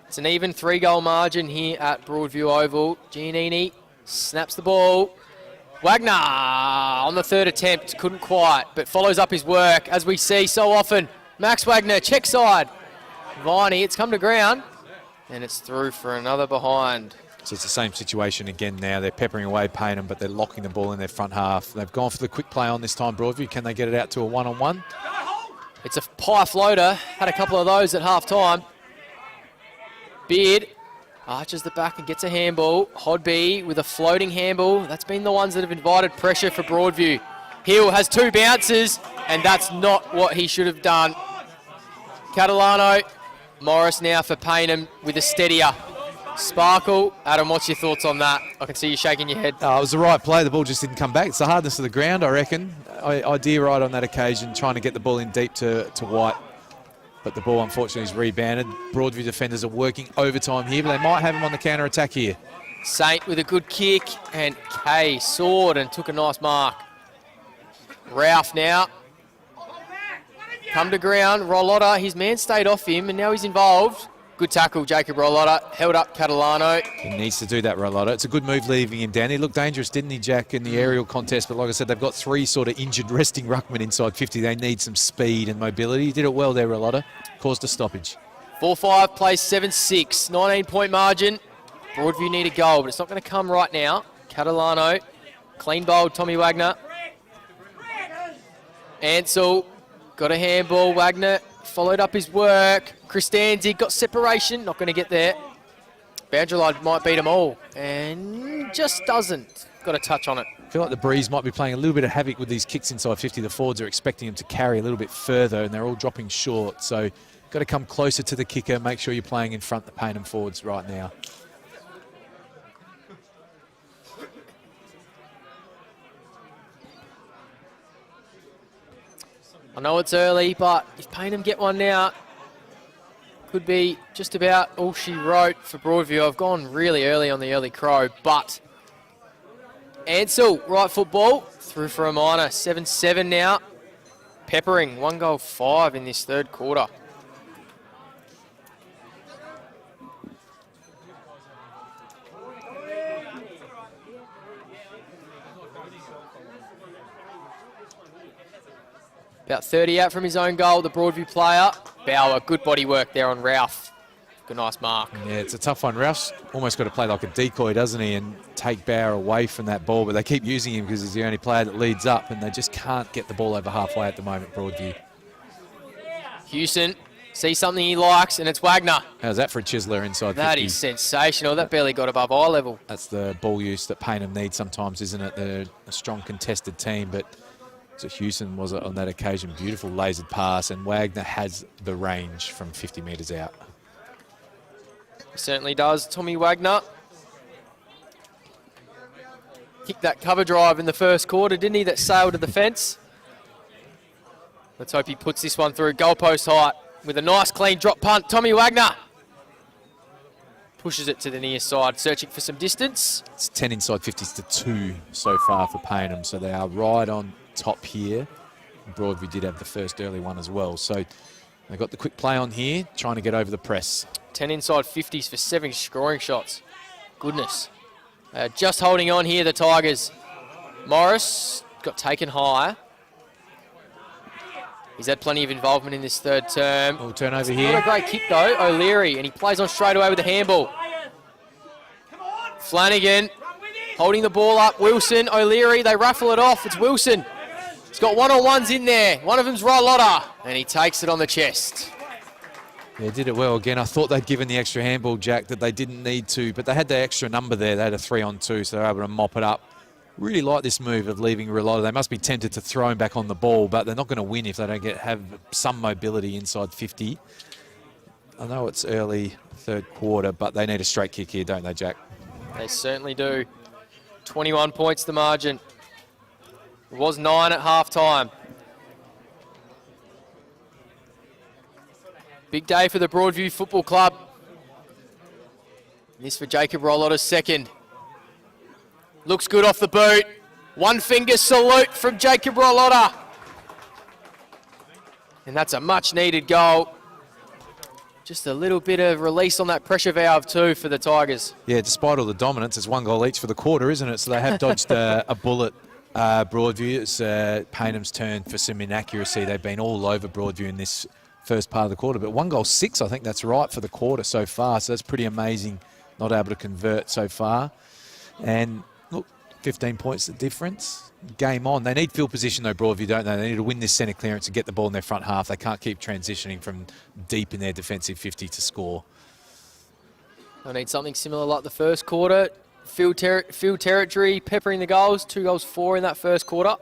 It's an even 3-goal margin here at Broadview Oval. Giannini snaps the ball. Wagner on the third attempt, couldn't quite, but follows up his work, as we see so often. Max Wagner, check side. Viney, it's come to ground, and it's through for another behind. So it's the same situation again now. They're peppering away Payneham, but they're locking the ball in their front half. They've gone for the quick play on this time, Broadview. Can they get it out to a one-on-one? It's a pie floater. Had a couple of those at half-time. Beard Arches the back and gets a handball. Hodby with a floating handball. That's been the ones that have invited pressure for Broadview. Hill has 2 bounces, and that's not what he should have done. Catalano, Morris now for Payneham with a steadier. Sparkle, Adam, what's your thoughts on that? I can see you shaking your head. It was the right play. The ball just didn't come back. It's the hardness of the ground, I reckon. Idea right on that occasion, trying to get the ball in deep to White. But the ball, unfortunately, is rebounded. Broadview defenders are working overtime here, but they might have him on the counter-attack here. Saint with a good kick, and Kay soared and took a nice mark. Ralph now. Come to ground. Rollotta, his man stayed off him, and now he's involved. Good tackle, Jacob Rollotta. Held up Catalano. He needs to do that, Rollotta. It's a good move leaving him down. He looked dangerous, didn't he, Jack, in the aerial contest? But like I said, they've got 3 sort of injured resting ruckmen inside 50. They need some speed and mobility. He did it well there, Rollotta. Caused a stoppage. 4-5 plays 7-6. 19-point margin. Broadview need a goal, but it's not going to come right now. Catalano. Clean bowled, Tommy Wagner. Ansell. Got a handball. Wagner followed up his work. Christanzi got separation. Not going to get there. Boundary line might beat them all. And just doesn't. Got a touch on it. I feel like the Breeze might be playing a little bit of havoc with these kicks inside 50. The forwards are expecting him to carry a little bit further, and they're all dropping short. So got to come closer to the kicker. Make sure you're playing in front of the Payneham forwards right now. I know it's early, but if Payneham get one now, could be just about all she wrote for Broadview. I've gone really early on the early crow, but Ansell, right football, through for a minor. 7-7 now. Peppering, 1 goal 5 in this 3rd quarter. About 30 out from his own goal, the Broadview player. Bauer, good body work there on Ralph. Good, nice mark. Yeah, it's a tough one. Ralph's almost got to play like a decoy, doesn't he, and take Bauer away from that ball. But they keep using him because he's the only player that leads up, and they just can't get the ball over halfway at the moment, Broadview. Hewson sees something he likes, and it's Wagner. How's that for a chiseler inside 50? That is sensational. That barely got above eye level. That's the ball use that Payneham needs sometimes, isn't it? They're a strong contested team, but so Hewson was on that occasion. Beautiful lasered pass, and Wagner has the range from 50 metres out. He certainly does. Tommy Wagner kicked that cover drive in the 1st quarter, didn't he? That sailed to the fence. Let's hope he puts this one through goalpost height with a nice clean drop punt. Tommy Wagner pushes it to the near side, searching for some distance. It's 10 inside 50s to 2 so far for Payneham, so they are right on top here. Broadview did have the first early one as well, so they got the quick play on here, trying to get over the press. 10 inside 50s for 7 scoring shots. Goodness. Just holding on here, the Tigers. Morris got taken high. He's had plenty of involvement in this 3rd term. Oh, turnover here. Not a great kick though, O'Leary, and he plays on straight away with the handball. Flanagan holding the ball up. Wilson, O'Leary, they raffle it off. It's Wilson. He's got one-on-ones in there. One of them's Rollotta, and he takes it on the chest. Yeah, did it well again. I thought they'd given the extra handball, Jack, that they didn't need to, but they had the extra number there. They had a 3-on-2, so they were able to mop it up. Really like this move of leaving Rollotta. They must be tempted to throw him back on the ball, but they're not going to win if they don't have some mobility inside 50. I know it's early 3rd quarter, but they need a straight kick here, don't they, Jack? They certainly do. 21 points the margin. It was 9 at half-time. Big day for the Broadview Football Club. This for Jacob Rollotta's 2nd. Looks good off the boot. 1 finger salute from Jacob Rollotta. And that's a much-needed goal. Just a little bit of release on that pressure valve too for the Tigers. Yeah, despite all the dominance, it's 1 goal each for the quarter, isn't it? So they have dodged a bullet. Broadview, it's Paynham's turn for some inaccuracy. They've been all over Broadview in this first part of the quarter, but 1 goal 6, I think that's right for the quarter so far. So that's pretty amazing, not able to convert so far. And look, 15 points the difference. Game on. They need field position though, Broadview, don't they? They need to win this centre clearance and get the ball in their front half. They can't keep transitioning from deep in their defensive 50 to score. I need something similar like the first quarter. Field territory, peppering the goals. 2 goals, 4 in that first quarter.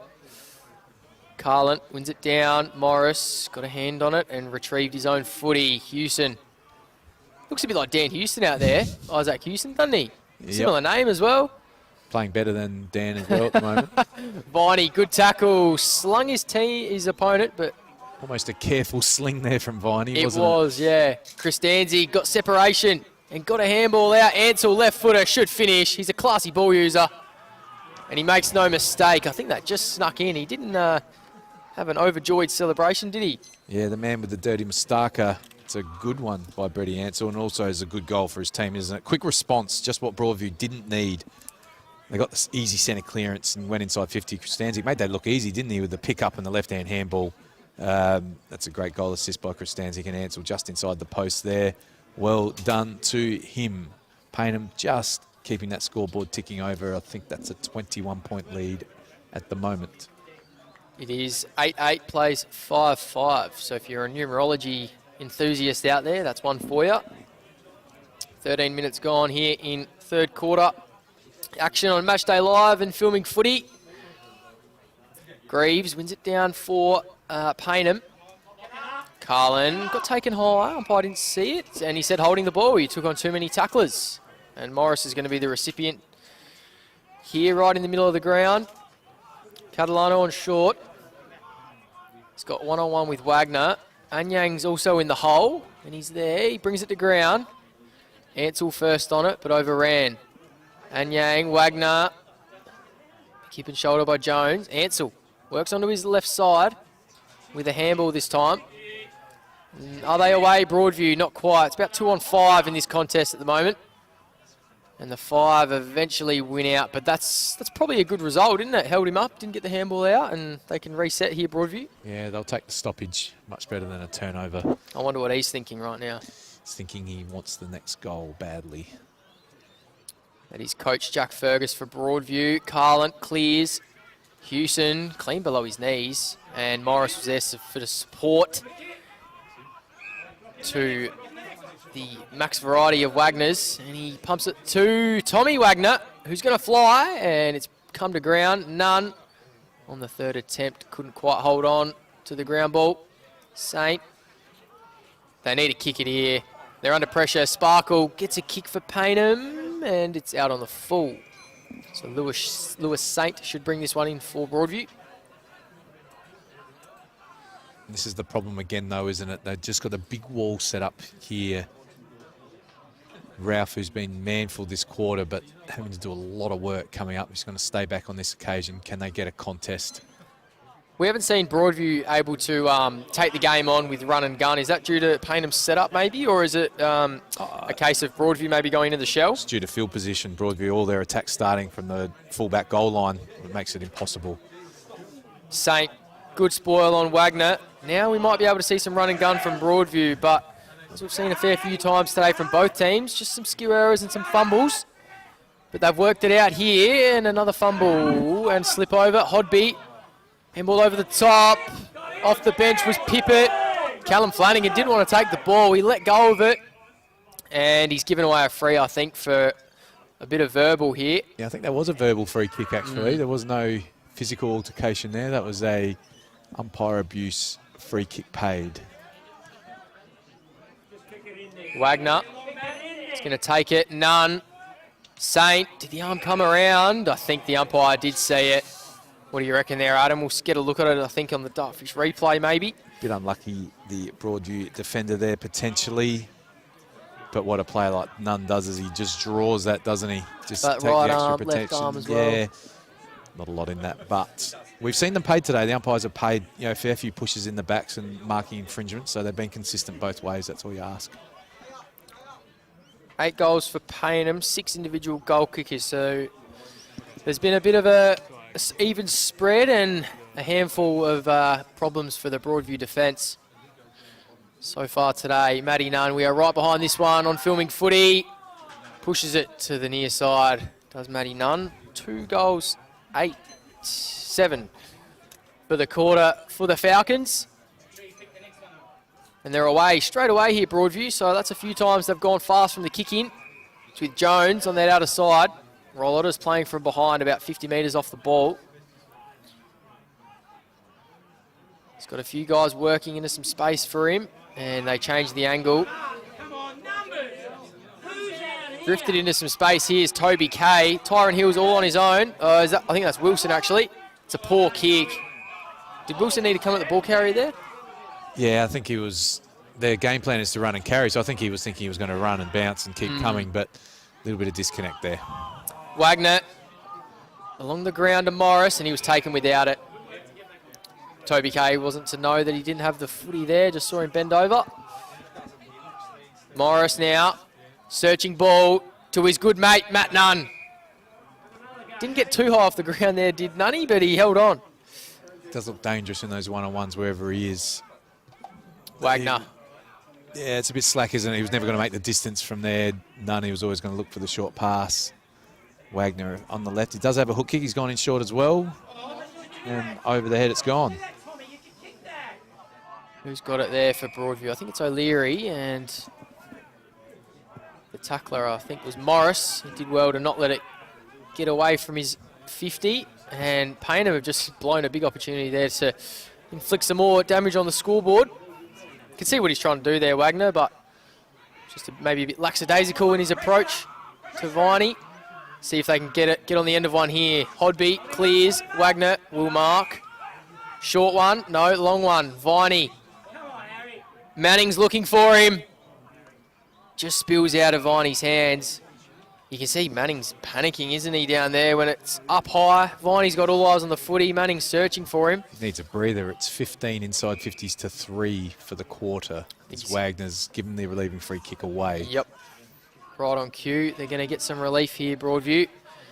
Carlin wins it down. Morris got a hand on it and retrieved his own footy. Houston. Looks a bit like Dan Houston out there. Isaac Houston, doesn't he? Yep. Similar name as well. Playing better than Dan as well at the moment. Viney, good tackle. Slung his opponent, but Almost a careful sling there from Viney, wasn't it? It was, yeah. Kristanzi got separation and got a handball out. Ansell, left footer, should finish. He's a classy ball user. And he makes no mistake. I think that just snuck in. He didn't have an overjoyed celebration, did he? Yeah, the man with the dirty moustache. It's a good one by Brady Ansell, and also is a good goal for his team, isn't it? Quick response, just what Broadview didn't need. They got this easy centre clearance and went inside 50. Kristanzi made that look easy, didn't he, with the pick-up and the left-hand handball. That's a great goal assist by Kristanzi and Ansell just inside the post there. Well done to him. Payneham just keeping that scoreboard ticking over. I think that's a 21-point lead at the moment. It is 8-8 plays 5-5. So if you're a numerology enthusiast out there, that's one for you. 13 minutes gone here in third quarter. Action on Matchday Live and filming footy. Greaves wins it down for Payneham. Carlin got taken high. Umpire didn't see it, and he said holding the ball. He took on too many tacklers. And Morris is going to be the recipient here, right in the middle of the ground. Catalano on short. He's got one-on-one with Wagner. Anyang's also in the hole, and he's there. He brings it to ground. Ansell first on it, but overran. Anyang, Wagner. Keep and shoulder by Jones. Ansell works onto his left side with a handball this time. Are they away, Broadview? Not quite. It's about 2-on-5 in this contest at the moment. And the 5 eventually win out, but that's probably a good result, isn't it? Held him up, didn't get the handball out, and they can reset here, Broadview. Yeah, they'll take the stoppage. Much better than a turnover. I wonder what he's thinking right now. He's thinking he wants the next goal badly. That is coach Jack Fergus for Broadview. Carlin clears. Houston clean below his knees, and Morris was there for the support to the max variety of Wagners, and he pumps it to Tommy Wagner, who's going to fly, and it's come to ground. None on the third attempt. Couldn't quite hold on to the ground ball. Saint. They need a kick it here. They're under pressure. Sparkle gets a kick for Payneham, and it's out on the full. So Lewis Saint should bring this one in for Broadview. This is the problem again, though, isn't it? They've just got a big wall set up here. Ralph, who's been manful this quarter, but having to do a lot of work coming up. He's going to stay back on this occasion. Can they get a contest? We haven't seen Broadview able to take the game on with run and gun. Is that due to Paynham's setup, maybe, or is it a case of Broadview maybe going into the shell? It's due to field position. Broadview, all their attacks starting from the fullback goal line. It makes it impossible. Saint, good spoil on Wagner. Now we might be able to see some run and gun from Broadview, but as we've seen a fair few times today from both teams, just some skill errors and some fumbles. But they've worked it out here, and another fumble and slip over. Hodby, handball over the top. Off the bench was Pippett. Callum Flanagan didn't want to take the ball. He let go of it, and he's given away a free, I think, for a bit of verbal here. Yeah, I think that was a verbal free kick, actually. There was no physical altercation there. That was a umpire abuse free kick paid. Wagner is going to take it. None. Saint, did the arm come around? I think the umpire did see it. What do you reckon there, Adam? We'll get a look at it, I think, on the Dartfish replay, maybe. Bit unlucky, the Broadview defender there, potentially. But what a player like Nunn does is he just draws that, doesn't he? Just But take right the extra arm, protection. left arm as well. Yeah, not a lot in that, but we've seen them paid today. The umpires have paid, a fair few pushes in the backs and marking infringements, so they've been consistent both ways. That's all you ask. 8 goals for Payneham, 6 individual goal kickers. So there's been a bit of a even spread and a handful of problems for the Broadview defence so far today. Matty Nunn, we are right behind this one on filming footy. Pushes it to the near side, does Matty Nunn. 2 goals, 7 for the quarter for the Falcons. And they're away, straight away here, Broadview. So that's a few times they've gone fast from the kick in. It's with Jones on that outer side. Rollotta's playing from behind, about 50 metres off the ball. He's got a few guys working into some space for him, and they change the angle. Drifted into some space. Here's Toby Kay. Tyron Hill's all on his own. I think that's Wilson, actually. It's a poor kick. Did Wilson need to come at the ball carrier there? Yeah, I think he was. Their game plan is to run and carry, so I think he was thinking he was going to run and bounce and keep coming, but a little bit of disconnect there. Wagner along the ground to Morris, and he was taken without it. Toby Kay wasn't to know that he didn't have the footy there, just saw him bend over. Morris now, searching ball to his good mate, Matt Nunn. Didn't get too high off the ground there, did Nunny, but he held on. Does look dangerous in those one-on-ones wherever he is. Wagner. Yeah, it's a bit slack, isn't it? He was never going to make the distance from there. Nunny was always going to look for the short pass. Wagner on the left. He does have a hook kick. He's gone in short as well. And over the head it's gone. Who's got it there for Broadview? I think it's O'Leary, and the tackler, I think, was Morris. He did well to not let it get away from his 50, and Payneham have just blown a big opportunity there to inflict some more damage on the scoreboard. You can see what he's trying to do there, Wagner, but just maybe a bit lackadaisical in his approach to Viney. See if they can get on the end of one here. Hodby clears. Wagner will mark. Short one. No, long one. Viney. Manning's looking for him. Just spills out of Viney's hands. You can see Manning's panicking, isn't he, down there when it's up high. Viney's got all eyes on the footy. Manning's searching for him. He needs a breather. It's 15 inside 50s to 3 for the quarter. As Wagner's given the relieving free kick away. Yep. Right on cue. They're going to get some relief here, Broadview.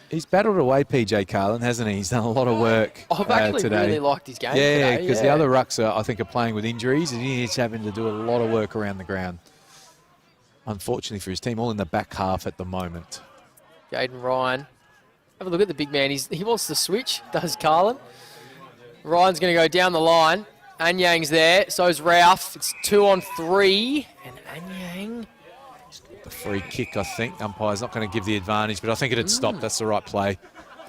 He's battled away, PJ Carlin, hasn't he? He's done a lot of work I've actually today. really liked his game Yeah, today. because the other rucks, I think, are playing with injuries, and he's having to do a lot of work around the ground. Unfortunately for his team, all in the back half at the moment. Jaden Ryan. Have a look at the big man. He wants to switch, does Carlin. Ryan's going to go down the line. Anyang's there. So's Ralph. It's 2 on 3. And Anyang. The free kick, I think. Umpire's not going to give the advantage, but I think it had stopped. That's the right play.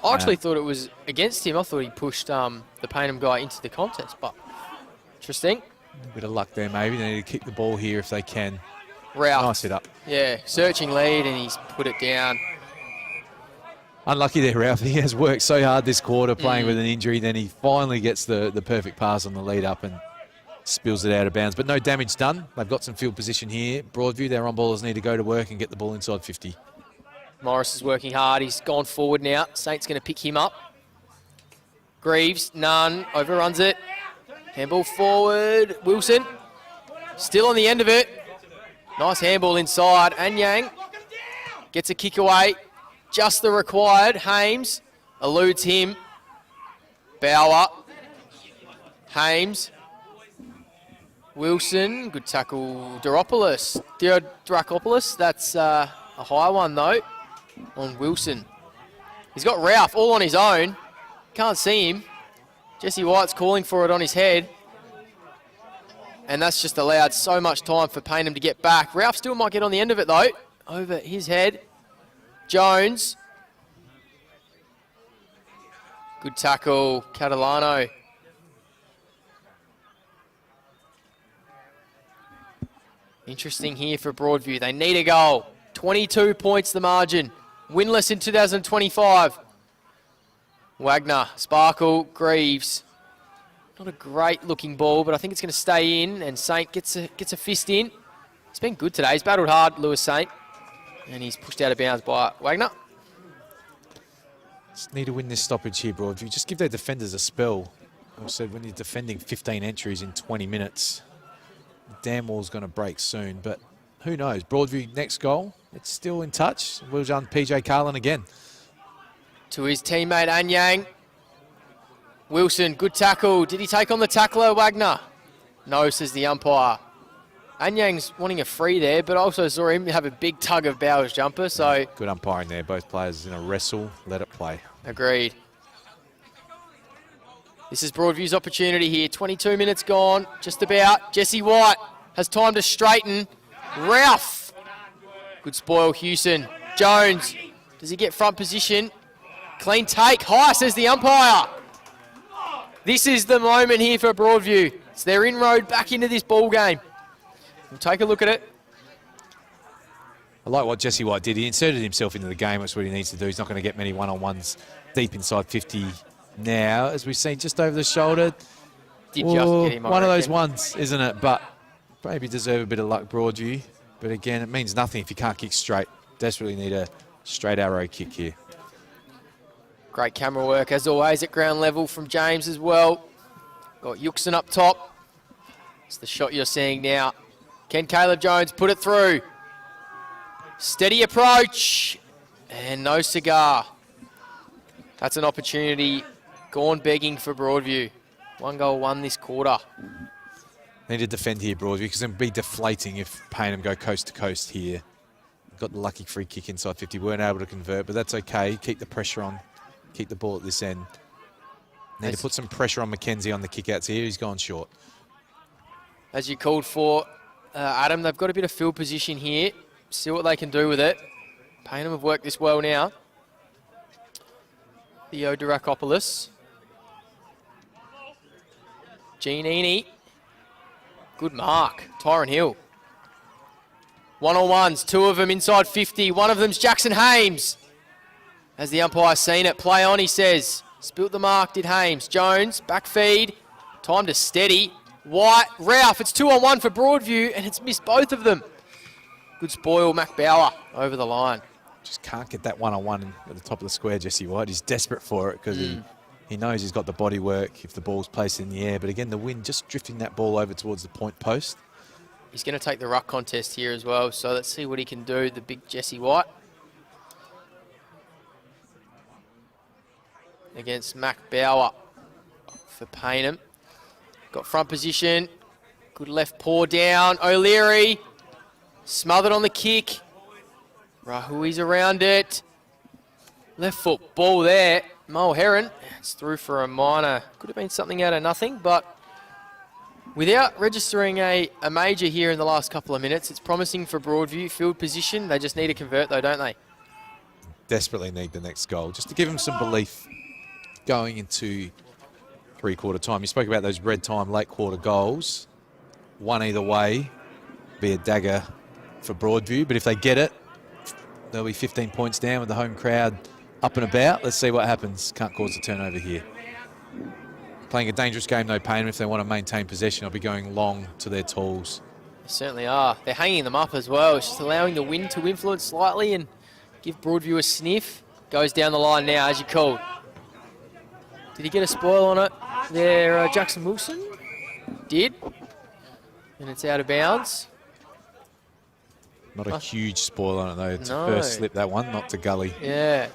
I actually thought it was against him. I thought he pushed the Payneham guy into the contest, but interesting. A bit of luck there, maybe. They need to kick the ball here if they can. Ralph. Nice hit up. Yeah, searching lead, and he's put it down. Unlucky there, Ralph. He has worked so hard this quarter playing with an injury. Then he finally gets the perfect pass on the lead up and spills it out of bounds. But no damage done. They've got some field position here. Broadview, their on-ballers need to go to work and get the ball inside 50. Morris is working hard. He's gone forward now. Saint's going to pick him up. Greaves, none, overruns it. Handball forward. Wilson, still on the end of it. Nice handball inside. Anyang gets a kick away. Just the required. Hames eludes him. Bauer. Hames. Wilson. Good tackle. Drakopoulos. That's a high one, though, on Wilson. He's got Ralph all on his own. Can't see him. Jesse White's calling for it on his head. And that's just allowed so much time for Payneham to get back. Ralph still might get on the end of it, though. Over his head. Jones. Good tackle. Catalano. Interesting here for Broadview. They need a goal. 22 points the margin. Winless in 2025. Wagner, Sparkle, Greaves. Not a great looking ball, but I think it's going to stay in, and Saint gets a fist in. He's been good today. He's battled hard, Lewis Saint, and he's pushed out of bounds by Wagner. Just need to win this stoppage here, Broadview. Just give their defenders a spell. I said when you're defending 15 entries in 20 minutes, the damn wall's going to break soon, but who knows? Broadview next goal, it's still in touch. Well done, PJ Carlin again. To his teammate Anyang. Wilson, good tackle. Did he take on the tackler, Wagner? No, says the umpire. Anyang's wanting a free there, but also saw him have a big tug of Bauer's jumper, so... Good umpiring there. Both players in a wrestle. Let it play. Agreed. This is Broadview's opportunity here. 22 minutes gone, just about. Jesse White has time to straighten. Ralph. Good spoil, Hewson. Jones, does he get front position? Clean take, high, says the umpire. This is the moment here for Broadview. It's their inroad back into this ball game. We'll take a look at it. I like what Jesse White did. He inserted himself into the game. That's what he needs to do. He's not going to get many one-on-ones deep inside 50 now. As we've seen just over the shoulder. Did just get him, one of those ones, isn't it? But maybe deserve a bit of luck, Broadview. But again, it means nothing if you can't kick straight. Desperately need a straight arrow kick here. Great camera work, as always, at ground level from James as well. Got Yuxon up top. It's the shot you're seeing now. Can Caleb Jones put it through? Steady approach. And no cigar. That's an opportunity gone begging for Broadview. 1 goal, 1 this quarter. Need to defend here, Broadview, because it'll be deflating if Payneham go coast to coast here. Got the lucky free kick inside 50. Weren't able to convert, but that's okay. Keep the pressure on. Keep the ball at this end. Need to put some pressure on McKenzie on the kickouts here. He's gone short. As you called for, Adam, they've got a bit of field position here. See what they can do with it. Payneham have worked this well now. Theo Durakopoulos. Giannini. Good mark. Tyron Hill. One-on-ones, 2 of them inside 50. One of them's Jackson Hames. Has the umpire seen it? Play on, he says. Spilt the mark, did Hames. Jones, back feed. Time to steady. White, Ralph. It's 2-on-1 for Broadview, and it's missed both of them. Good spoil, Mac Bauer over the line. Just can't get that one-on-one at the top of the square, Jesse White. He's desperate for it because he knows he's got the body work if the ball's placed in the air. But again, the wind just drifting that ball over towards the point post. He's going to take the ruck contest here as well, so let's see what he can do, the big Jesse White. Against Mac Bauer for Payneham. Got front position. Good left paw down. O'Leary smothered on the kick. Rahui's around it. Left foot ball there. Mo Heron. It's through for a minor. Could have been something out of nothing, but without registering a major here in the last couple of minutes, it's promising for Broadview. Field position. They just need to convert though, don't they? Desperately need the next goal just to give them some belief going into three-quarter time. You spoke about those red time, late quarter goals. One either way, be a dagger for Broadview, but if they get it, they'll be 15 points down with the home crowd up and about. Let's see what happens. Can't cause a turnover here. Playing a dangerous game though, Payneham, if they want to maintain possession. They'll be going long to their tools. They certainly are. They're hanging them up as well. It's just allowing the wind to influence slightly and give Broadview a sniff. Goes down the line now, as you called. Did he get a spoil on it there, Jackson Wilson? Did. And it's out of bounds. Not a huge spoil on it though. It's No. first slip that one, not to gully. Yeah.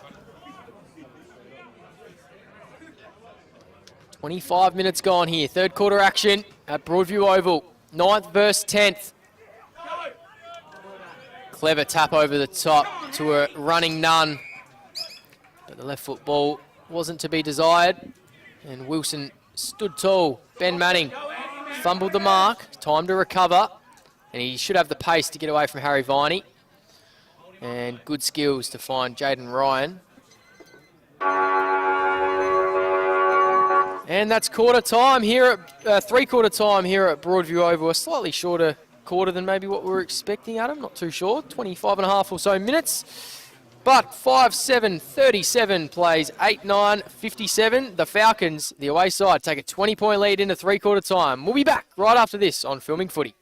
25 minutes gone here. Third quarter action at Broadview Oval. 9th versus 10th. Clever tap over the top to a running none. But the left foot ball wasn't to be desired. And Wilson stood tall. Ben Manning fumbled the mark. Time to recover. And he should have the pace to get away from Harry Viney. And good skills to find Jaden Ryan. And that's quarter time here at three-quarter time here at Broadview Oval. A slightly shorter quarter than maybe what we were expecting, Adam. Not too sure. 25 and a half or so minutes. But 5-7, 37 plays 8-9, 57. The Falcons, the away side, take a 20-point lead into three-quarter time. We'll be back right after this on Filming Footy.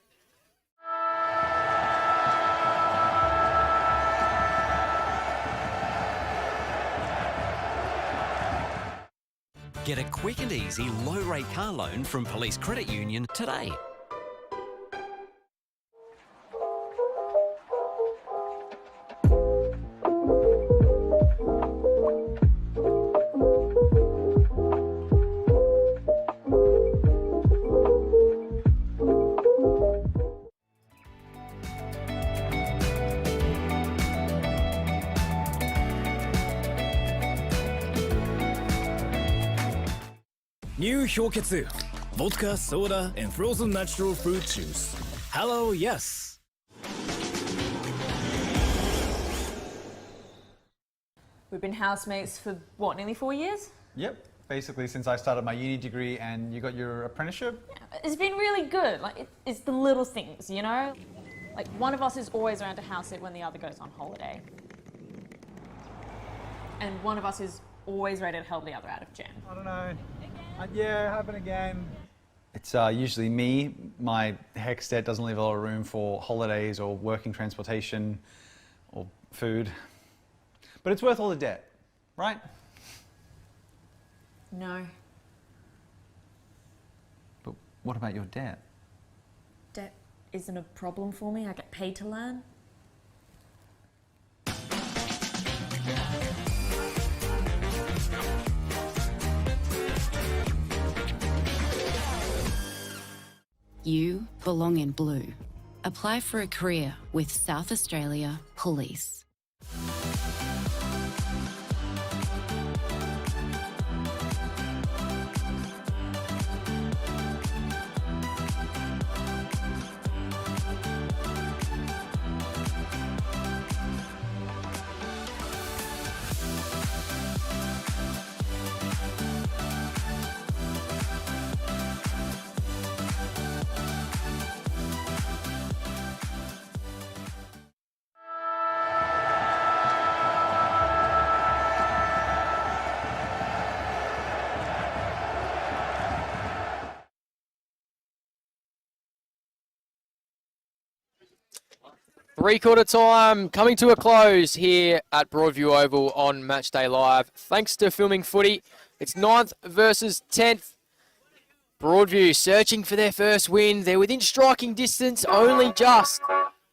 Get a quick and easy low-rate car loan from Police Credit Union today. New 氷結 Vodka, soda, and frozen natural fruit juice. Hello, yes. We've been housemates for, what, nearly 4 years? Yep. Basically, since I started my uni degree and you got your apprenticeship. Yeah, it's been really good. Like, it's the little things, you know? Like, one of us is always around to house it when the other goes on holiday. And one of us is always ready to help the other out of jam. I don't know. Yeah, happen again. It's usually me. My HECS debt doesn't leave a lot of room for holidays or working transportation or food. But it's worth all the debt, right? No. But what about your debt? Debt isn't a problem for me. I get paid to learn. You belong in blue. Apply for a career with South Australia Police. Three-quarter time coming to a close here at Broadview Oval on Matchday Live. Thanks to Filming Footy. It's 9th versus 10th. Broadview searching for their first win. They're within striking distance, only just.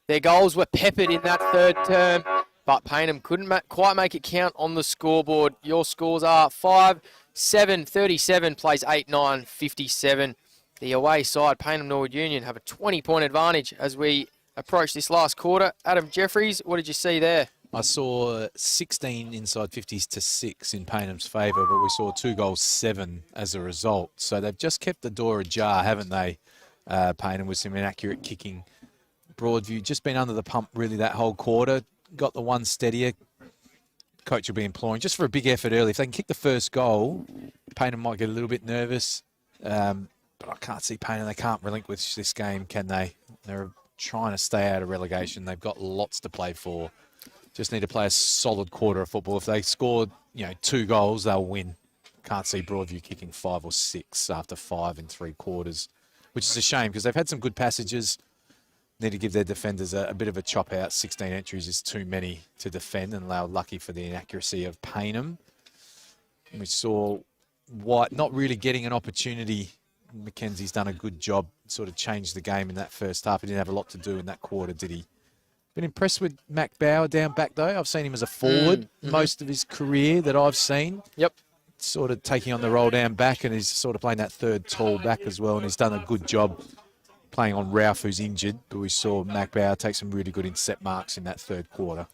Their goals were peppered in that third term, but Payneham couldn't quite make it count on the scoreboard. Your scores are 5-7, 37, plays 8-9, 57. The away side, Payneham Norwood Union, have a 20-point advantage as we approach this last quarter. Adam Jeffries, what did you see there? I saw 16 inside 50s to 6 in Paynham's favour, but we saw 2 goals, 7 as a result. So they've just kept the door ajar, haven't they, Paynham, with some inaccurate kicking. Broadview just been under the pump really that whole quarter. Got the one steadier. Coach will be employing just for a big effort early. If they can kick the first goal, Paynham might get a little bit nervous. But I can't see Paynham. They can't relinquish this game, can they? They're trying to stay out of relegation. They've got lots to play for. Just need to play a solid quarter of football. If they scored, 2 goals, they'll win. Can't see Broadview kicking 5 or 6 after 5 in 3 quarters, which is a shame because they've had some good passages. Need to give their defenders a bit of a chop out. 16 entries is too many to defend, and they were lucky for the inaccuracy of Paynham. We saw White not really getting an opportunity. Mackenzie's done a good job, sort of changed the game in that first half. He didn't have a lot to do in that quarter, did he? Been impressed with Mac Bauer down back, though. I've seen him as a forward most of his career that I've seen. Yep. Sort of taking on the roll down back, and he's sort of playing that third tall back as well, and he's done a good job playing on Ralph, who's injured. But we saw Mac Bauer take some really good intercept marks in that third quarter.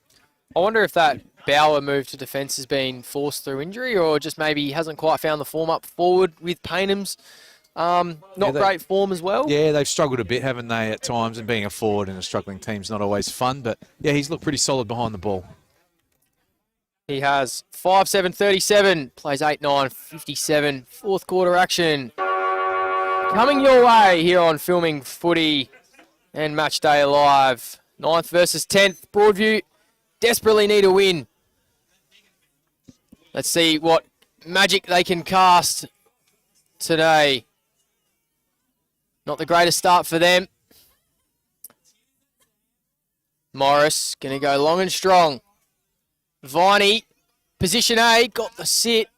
I wonder if that Bauer move to defence has been forced through injury, or just maybe he hasn't quite found the form up forward with Paynham's great form as well. Yeah, they've struggled a bit, haven't they, at times, and being a forward in a struggling team's not always fun, but yeah, he's looked pretty solid behind the ball. He has 5-7, 37, plays 8-9, 57, fourth quarter action. Coming your way here on Filming Footy and Matchday Live. 9th versus 10th, Broadview desperately need a win. Let's see what magic they can cast today. Not the greatest start for them. Morris going to go long and strong. Viney, position A, got the sit.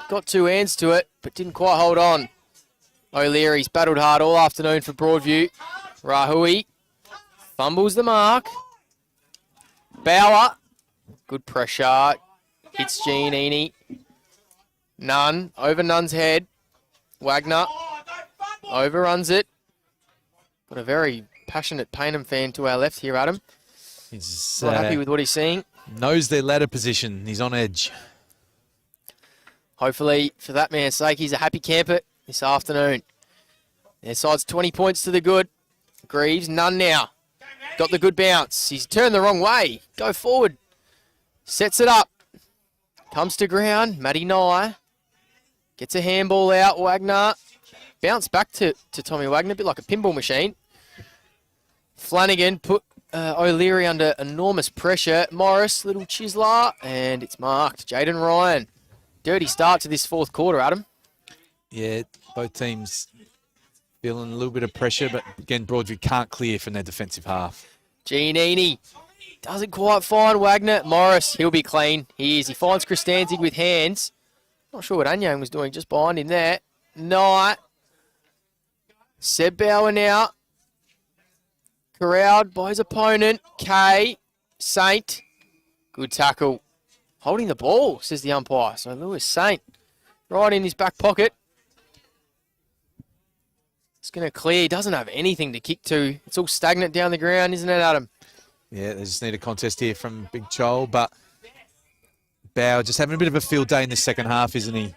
Got 2 hands to it, but didn't quite hold on. O'Leary's battled hard all afternoon for Broadview. Rahui fumbles the mark. Bauer, good pressure. Hits Giannini. Nunn, over Nunn's head. Wagner overruns it. Got a very passionate Paynham fan to our left here, Adam. He's not happy with what he's seeing. Knows their ladder position. He's on edge. Hopefully, for that man's sake, he's a happy camper this afternoon. Their side's 20 points to the good. Greaves, Nunn now. Got the good bounce. He's turned the wrong way. Go forward. Sets it up. Comes to ground. Matty Nye. Gets a handball out. Wagner. Bounce back to Tommy Wagner, a bit like a pinball machine. Flanagan put O'Leary under enormous pressure. Morris, little chiseler, and it's marked. Jaden Ryan. Dirty start to this fourth quarter, Adam. Yeah, both teams feeling a little bit of pressure, but again, Broadview can't clear from their defensive half. Giannini doesn't quite find Wagner. Morris, he'll be clean. He is. He finds Christanzig with hands. Not sure what Anyang was doing just behind him there. Knight. Seb Bauer now. Corralled by his opponent. Kay. Saint. Good tackle. Holding the ball, says the umpire. So Lewis Saint right in his back pocket. It's going to clear. He doesn't have anything to kick to. It's all stagnant down the ground, isn't it, Adam? Yeah, they just need a contest here from Big Joel, but Bauer just having a bit of a field day in the second half, isn't he?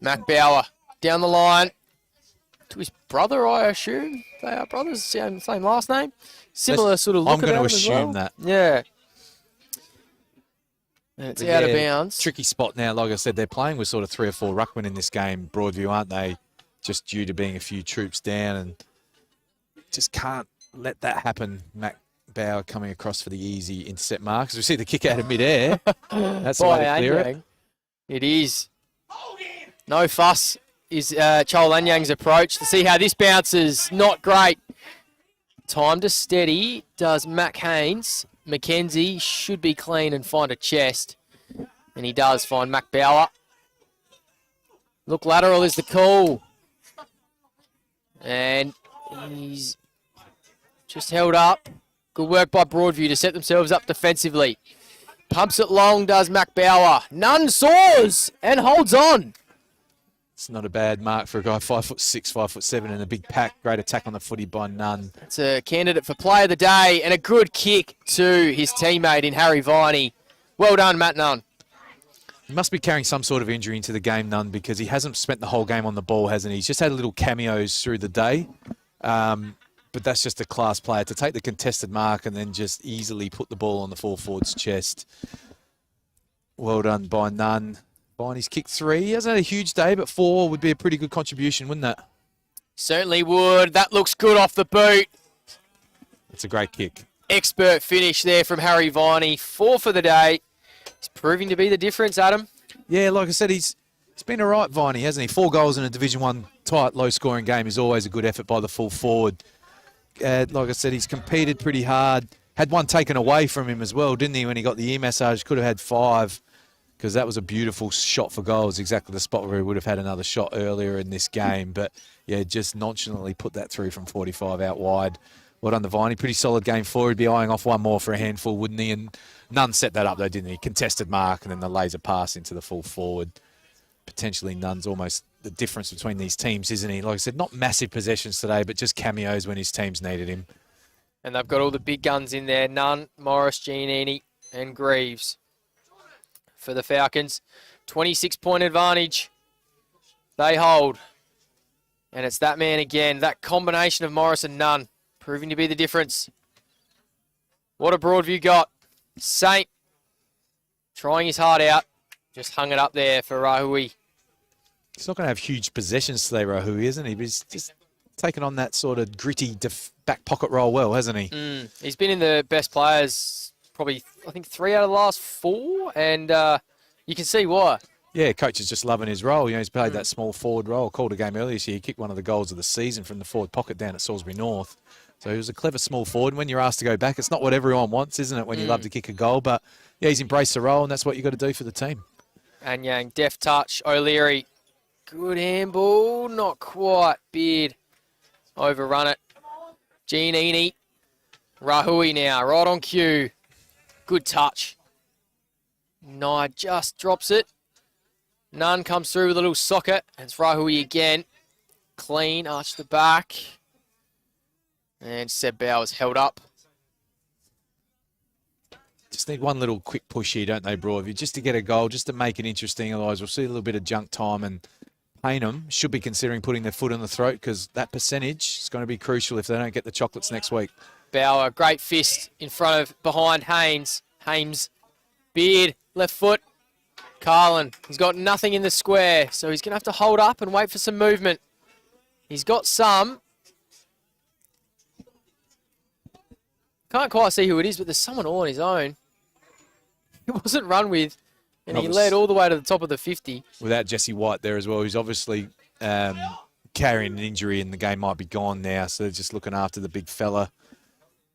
Mac Bauer down the line to his brother, I assume. They are brothers, same last name. Similar sort of look. I'm going to assume that. Yeah. And it's out of bounds. Tricky spot now. Like I said, they're playing with sort of 3 or 4 ruckmen in this game, Broadview, aren't they? Just due to being a few troops down, and just can't let that happen. Mac Bauer coming across for the easy intercept mark. As we see the kick out of midair. That's the way to clear it. It is. No fuss is Chol Anyang's approach. To see how this bounces, not great. Time to steady does Mac Haynes. Mackenzie should be clean and find a chest. And he does find Mac Bauer. Look lateral is the call. And he's just held up. Good work by Broadview to set themselves up defensively. Pumps it long, does Mac Bauer. Nunn soars and holds on. It's not a bad mark for a guy 5'6", 5'7", and a big pack. Great attack on the footy by Nunn. It's a candidate for player of the day and a good kick to his teammate in Harry Viney. Well done, Matt Nunn. He must be carrying some sort of injury into the game, Nunn, because he hasn't spent the whole game on the ball, hasn't he? He's just had little cameos through the day. But that's just a class player to take the contested mark and then just easily put the ball on the full forward's chest. Well done by Nunn. Viney's kicked 3. He hasn't had a huge day, but 4 would be a pretty good contribution, wouldn't it? Certainly would. That looks good off the boot. It's a great kick. Expert finish there from Harry Viney. 4 for the day. He's proving to be the difference, Adam. Yeah, like I said, he's been all right, Viney, hasn't he? 4 goals in a Division 1 tight, low-scoring game is always a good effort by the full forward. Like I said, he's competed pretty hard. Had 1 taken away from him as well, didn't he, when he got the ear massage? Could have had 5, because that was a beautiful shot for goals, exactly the spot where he would have had another shot earlier in this game. But, yeah, just nonchalantly put that through from 45 out wide. Well done to Viney. Pretty solid game forward. He'd be eyeing off 1 more for a handful, wouldn't he? And Nunn set that up, though, didn't he? Contested mark and then the laser pass into the full forward. Potentially Nunn's almost the difference between these teams, isn't he? Like I said, not massive possessions today, but just cameos when his teams needed him. And they've got all the big guns in there. Nunn, Morris, Giannini and Greaves for the Falcons. 26-point advantage. They hold. And it's that man again. That combination of Morris and Nunn proving to be the difference. What a Broadview got. Saint trying his heart out. Just hung it up there for Rahui. He's not going to have huge possessions today, Rahui, isn't he? But he's just taken on that sort of gritty back pocket role well, hasn't he? He's been in the best players probably, I think, 3 out of the last 4. And you can see why. Yeah, coach is just loving his role. You know, he's played that small forward role. Called a game earlier this year. He kicked one of the goals of the season from the forward pocket down at Salisbury North. So he was a clever small forward. When you're asked to go back, it's not what everyone wants, isn't it, when you love to kick a goal? But, yeah, he's embraced the role, and that's what you've got to do for the team. Anyang, deft touch. O'Leary, good handball. Not quite. Beard overrun it. Giannini. Rahui now, right on cue. Good touch. Nye just drops it. Nunn comes through with a little socket. And it's Rahui again. Clean, arch the back. And Seb Bauer's held up. Just need one little quick push here, don't they, Broadview? Just to get a goal, just to make it interesting. Otherwise, we'll see a little bit of junk time. And Payneham should be considering putting their foot on the throat, because that percentage is going to be crucial if they don't get the chocolates next week. Bauer, great fist in front of, behind Haynes. Beard, left foot. Carlin, he's got nothing in the square, so he's going to have to hold up and wait for some movement. He's got some. Can't quite see who it is, but there's someone all on his own. He wasn't run with, and he led all the way to the top of the 50. Without Jesse White there as well, who's obviously carrying an injury and the game might be gone now, so they're just looking after the big fella.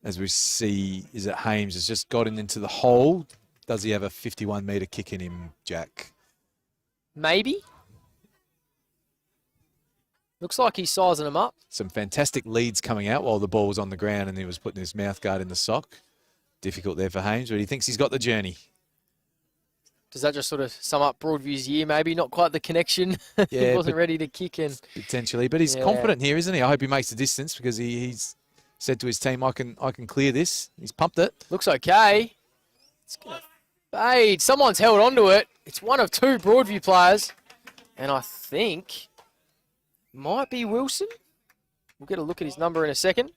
As we see, is it Hames has just gotten into the hole. Does he have a 51-metre kick in him, Jack? Maybe. Looks like he's sizing them up. Some fantastic leads coming out while the ball was on the ground and he was putting his mouth guard in the sock. Difficult there for Hames, but he thinks he's got the journey. Does that just sort of sum up Broadview's year, maybe? Not quite the connection. Yeah, he wasn't ready to kick in. Potentially, but he's confident here, isn't he? I hope he makes the distance because he's said to his team, I can clear this. He's pumped it. Looks okay. It's going to fade. Someone's held onto it. It's one of two Broadview players. And I think might be Wilson. We'll get a look at his number in a second.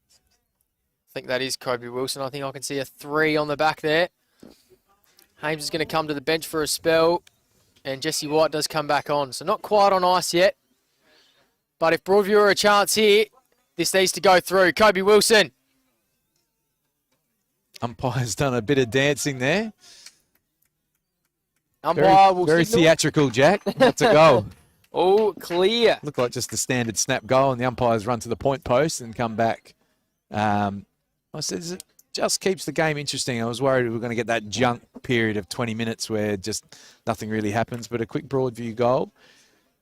I think that is Kobe Wilson. I think I can see a 3 on the back there. Hames is going to come to the bench for a spell. And Jesse White does come back on. So not quite on ice yet. But if Broadview are a chance here, this needs to go through. Kobe Wilson. Umpire's done a bit of dancing there. Umpire will very signal. theatrical, Jack. Not to go. All clear. Looked like just the standard snap goal, and the umpires run to the point post and come back. I said, it just keeps the game interesting. I was worried we were going to get that junk period of 20 minutes where just nothing really happens, but a quick Broadview goal.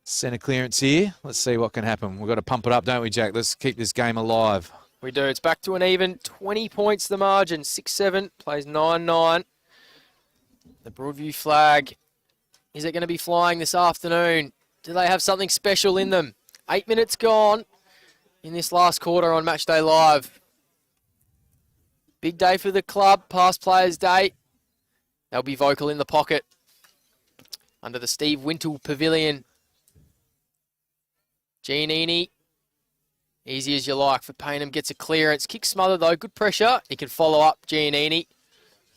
Centre clearance here. Let's see what can happen. We've got to pump it up, don't we, Jack? Let's keep this game alive. We do. It's back to an even. 20 points the margin. 6-7. Plays 9-9. The Broadview flag. Is it going to be flying this afternoon? Do they have something special in them? 8 minutes gone in this last quarter on Matchday Live. Big day for the club. Past Players Day. They'll be vocal in the pocket under the Steve Wintle Pavilion. Giannini. Easy as you like for Payneham. Gets a clearance. Kick smothered though. Good pressure. He can follow up Giannini.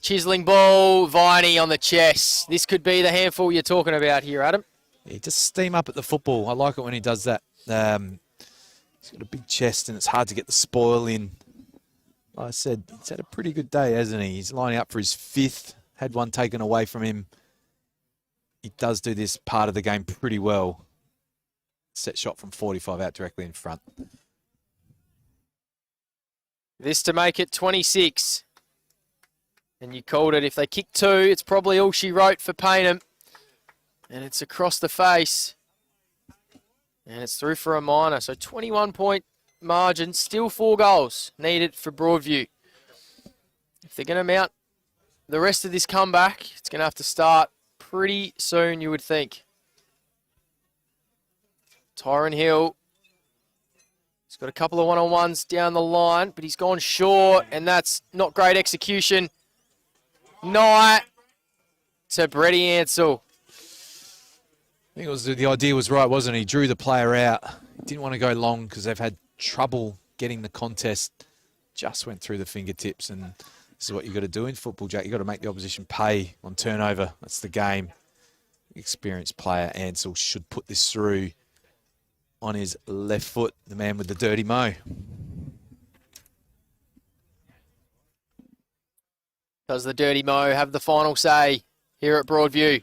Chiseling ball. Viney on the chest. This could be the handful you're talking about here, Adam. Yeah, just steam up at the football. I like it when he does that. He's got a big chest and it's hard to get the spoil in. Like I said, he's had a pretty good day, hasn't he? He's lining up for his 5th. Had one taken away from him. He does do this part of the game pretty well. Set shot from 45 out directly in front. This to make it 26. And you called it. If they kick 2, it's probably all she wrote for Payneham. And it's across the face. And it's through for a minor. So 21-point margin. Still 4 goals needed for Broadview. If they're going to mount the rest of this comeback, it's going to have to start pretty soon, you would think. Tyron Hill. He's got a couple of one-on-ones down the line, but he's gone short, and that's not great execution. Knight to Brady Ansell. I think it was the idea was right, wasn't it? He drew the player out. He didn't want to go long because they've had trouble getting the contest. Just went through the fingertips, and this is what you've got to do in football, Jack. You've got to make the opposition pay on turnover. That's the game. Experienced player Ansell should put this through on his left foot, the man with the dirty mo. Does the dirty mo have the final say here at Broadview?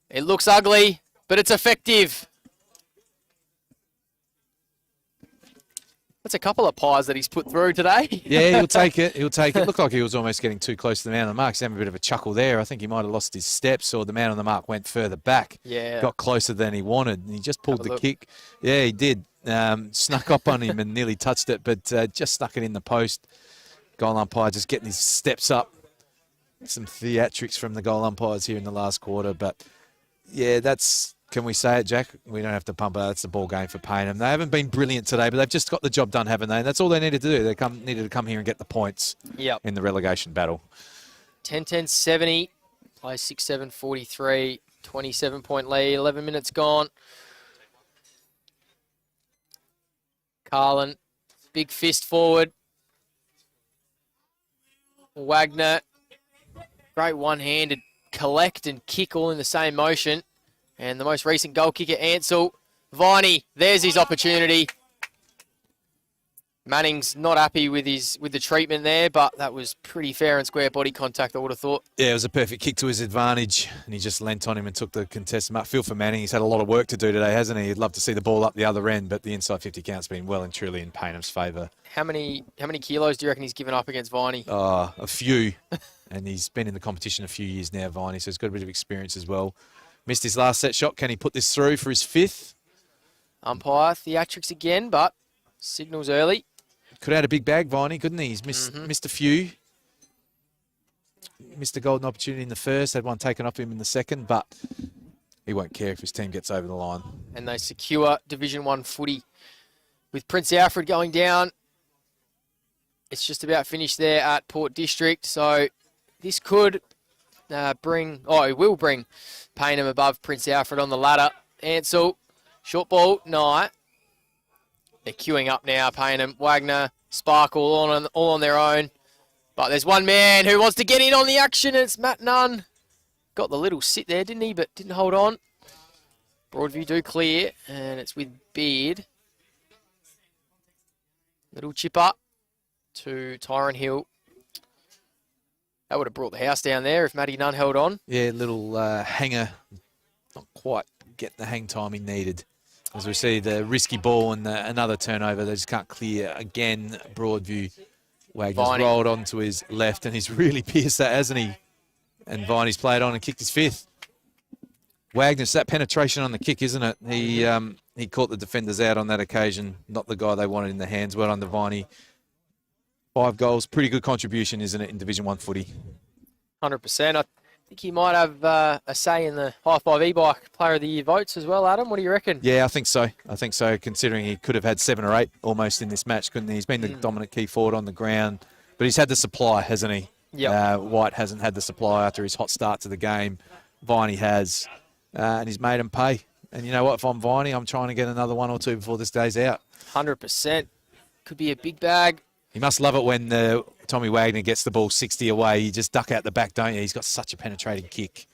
It looks ugly, but it's effective. That's a couple of pies that he's put through today. Yeah, he'll take it. He'll take it. Looked like he was almost getting too close to the man on the mark. He's having a bit of a chuckle there. I think he might have lost his steps, or the man on the mark went further back. Yeah. Got closer than he wanted, and he just pulled the kick. Yeah, he did. Snuck up on him and nearly touched it, but just stuck it in the post. Goal umpire just getting his steps up. Some theatrics from the goal umpires here in the last quarter, but yeah, that's... Can we say it, Jack? We don't have to pump it. That's the ball game for Payneham. They haven't been brilliant today, but they've just got the job done, haven't they? And that's all they needed to do. They needed to come here and get the points in the relegation battle. 10-10-70. Play 6-7-43. 27-point lead. 11 minutes gone. Carlin. Big fist forward. Wagner, great one-handed collect and kick all in the same motion. And the most recent goal kicker, Ansell. Viney, there's his opportunity. Manning's not happy with the treatment there, but that was pretty fair and square body contact, I would have thought. Yeah, it was a perfect kick to his advantage, and he just leant on him and took the contested mark. Feel for Manning. He's had a lot of work to do today, hasn't he? He'd love to see the ball up the other end, but the inside 50 count's been well and truly in Paynham's favour. How many kilos do you reckon he's given up against Viney? A few, and he's been in the competition a few years now, Viney, so he's got a bit of experience as well. Missed his last set shot. Can he put this through for his 5th? Umpire theatrics again, but signals early. Could have had a big bag, Viney, couldn't he? He's missed a few. Missed a golden opportunity in the first, had one taken off him in the second, but he won't care if his team gets over the line. And they secure Division 1 footy. With Prince Alfred going down, it's just about finished there at Port District, so this could it will bring Payneham above Prince Alfred on the ladder. Ansell, short ball, Knight. They're queuing up now, Payneham, Wagner, Sparkle, all on their own. But there's one man who wants to get in on the action, and it's Matt Nunn. Got the little sit there, didn't he? But didn't hold on. Broadview do clear, and it's with Beard. Little chip up to Tyron Hill. That would have brought the house down there if Matty Nunn held on. Yeah, little hanger, not quite getting the hang time he needed. As we see the risky ball and another turnover, they just can't clear again. Broadview. Wagner's rolled onto his left, and he's really pierced that, hasn't he? And Viney's played on and kicked his 5th. Wagner's that penetration on the kick, isn't it? He caught the defenders out on that occasion, not the guy they wanted in the hands. Well under Viney. 5 goals, pretty good contribution, isn't it, in Division 1 footy? 100%. I think he might have a say in the High Five e-bike Player of the Year votes as well, Adam. What do you reckon? Yeah, I think so. Considering he could have had 7 or 8 almost in this match, couldn't he? He's been the dominant key forward on the ground, but he's had the supply, hasn't he? Yeah. White hasn't had the supply after his hot start to the game. Viney has, and he's made him pay. And you know what? If I'm Viney, I'm trying to get another 1 or 2 before this day's out. 100%. Could be a big bag. He must love it when Tommy Wagner gets the ball 60 away. You just duck out the back, don't you? He's got such a penetrating kick.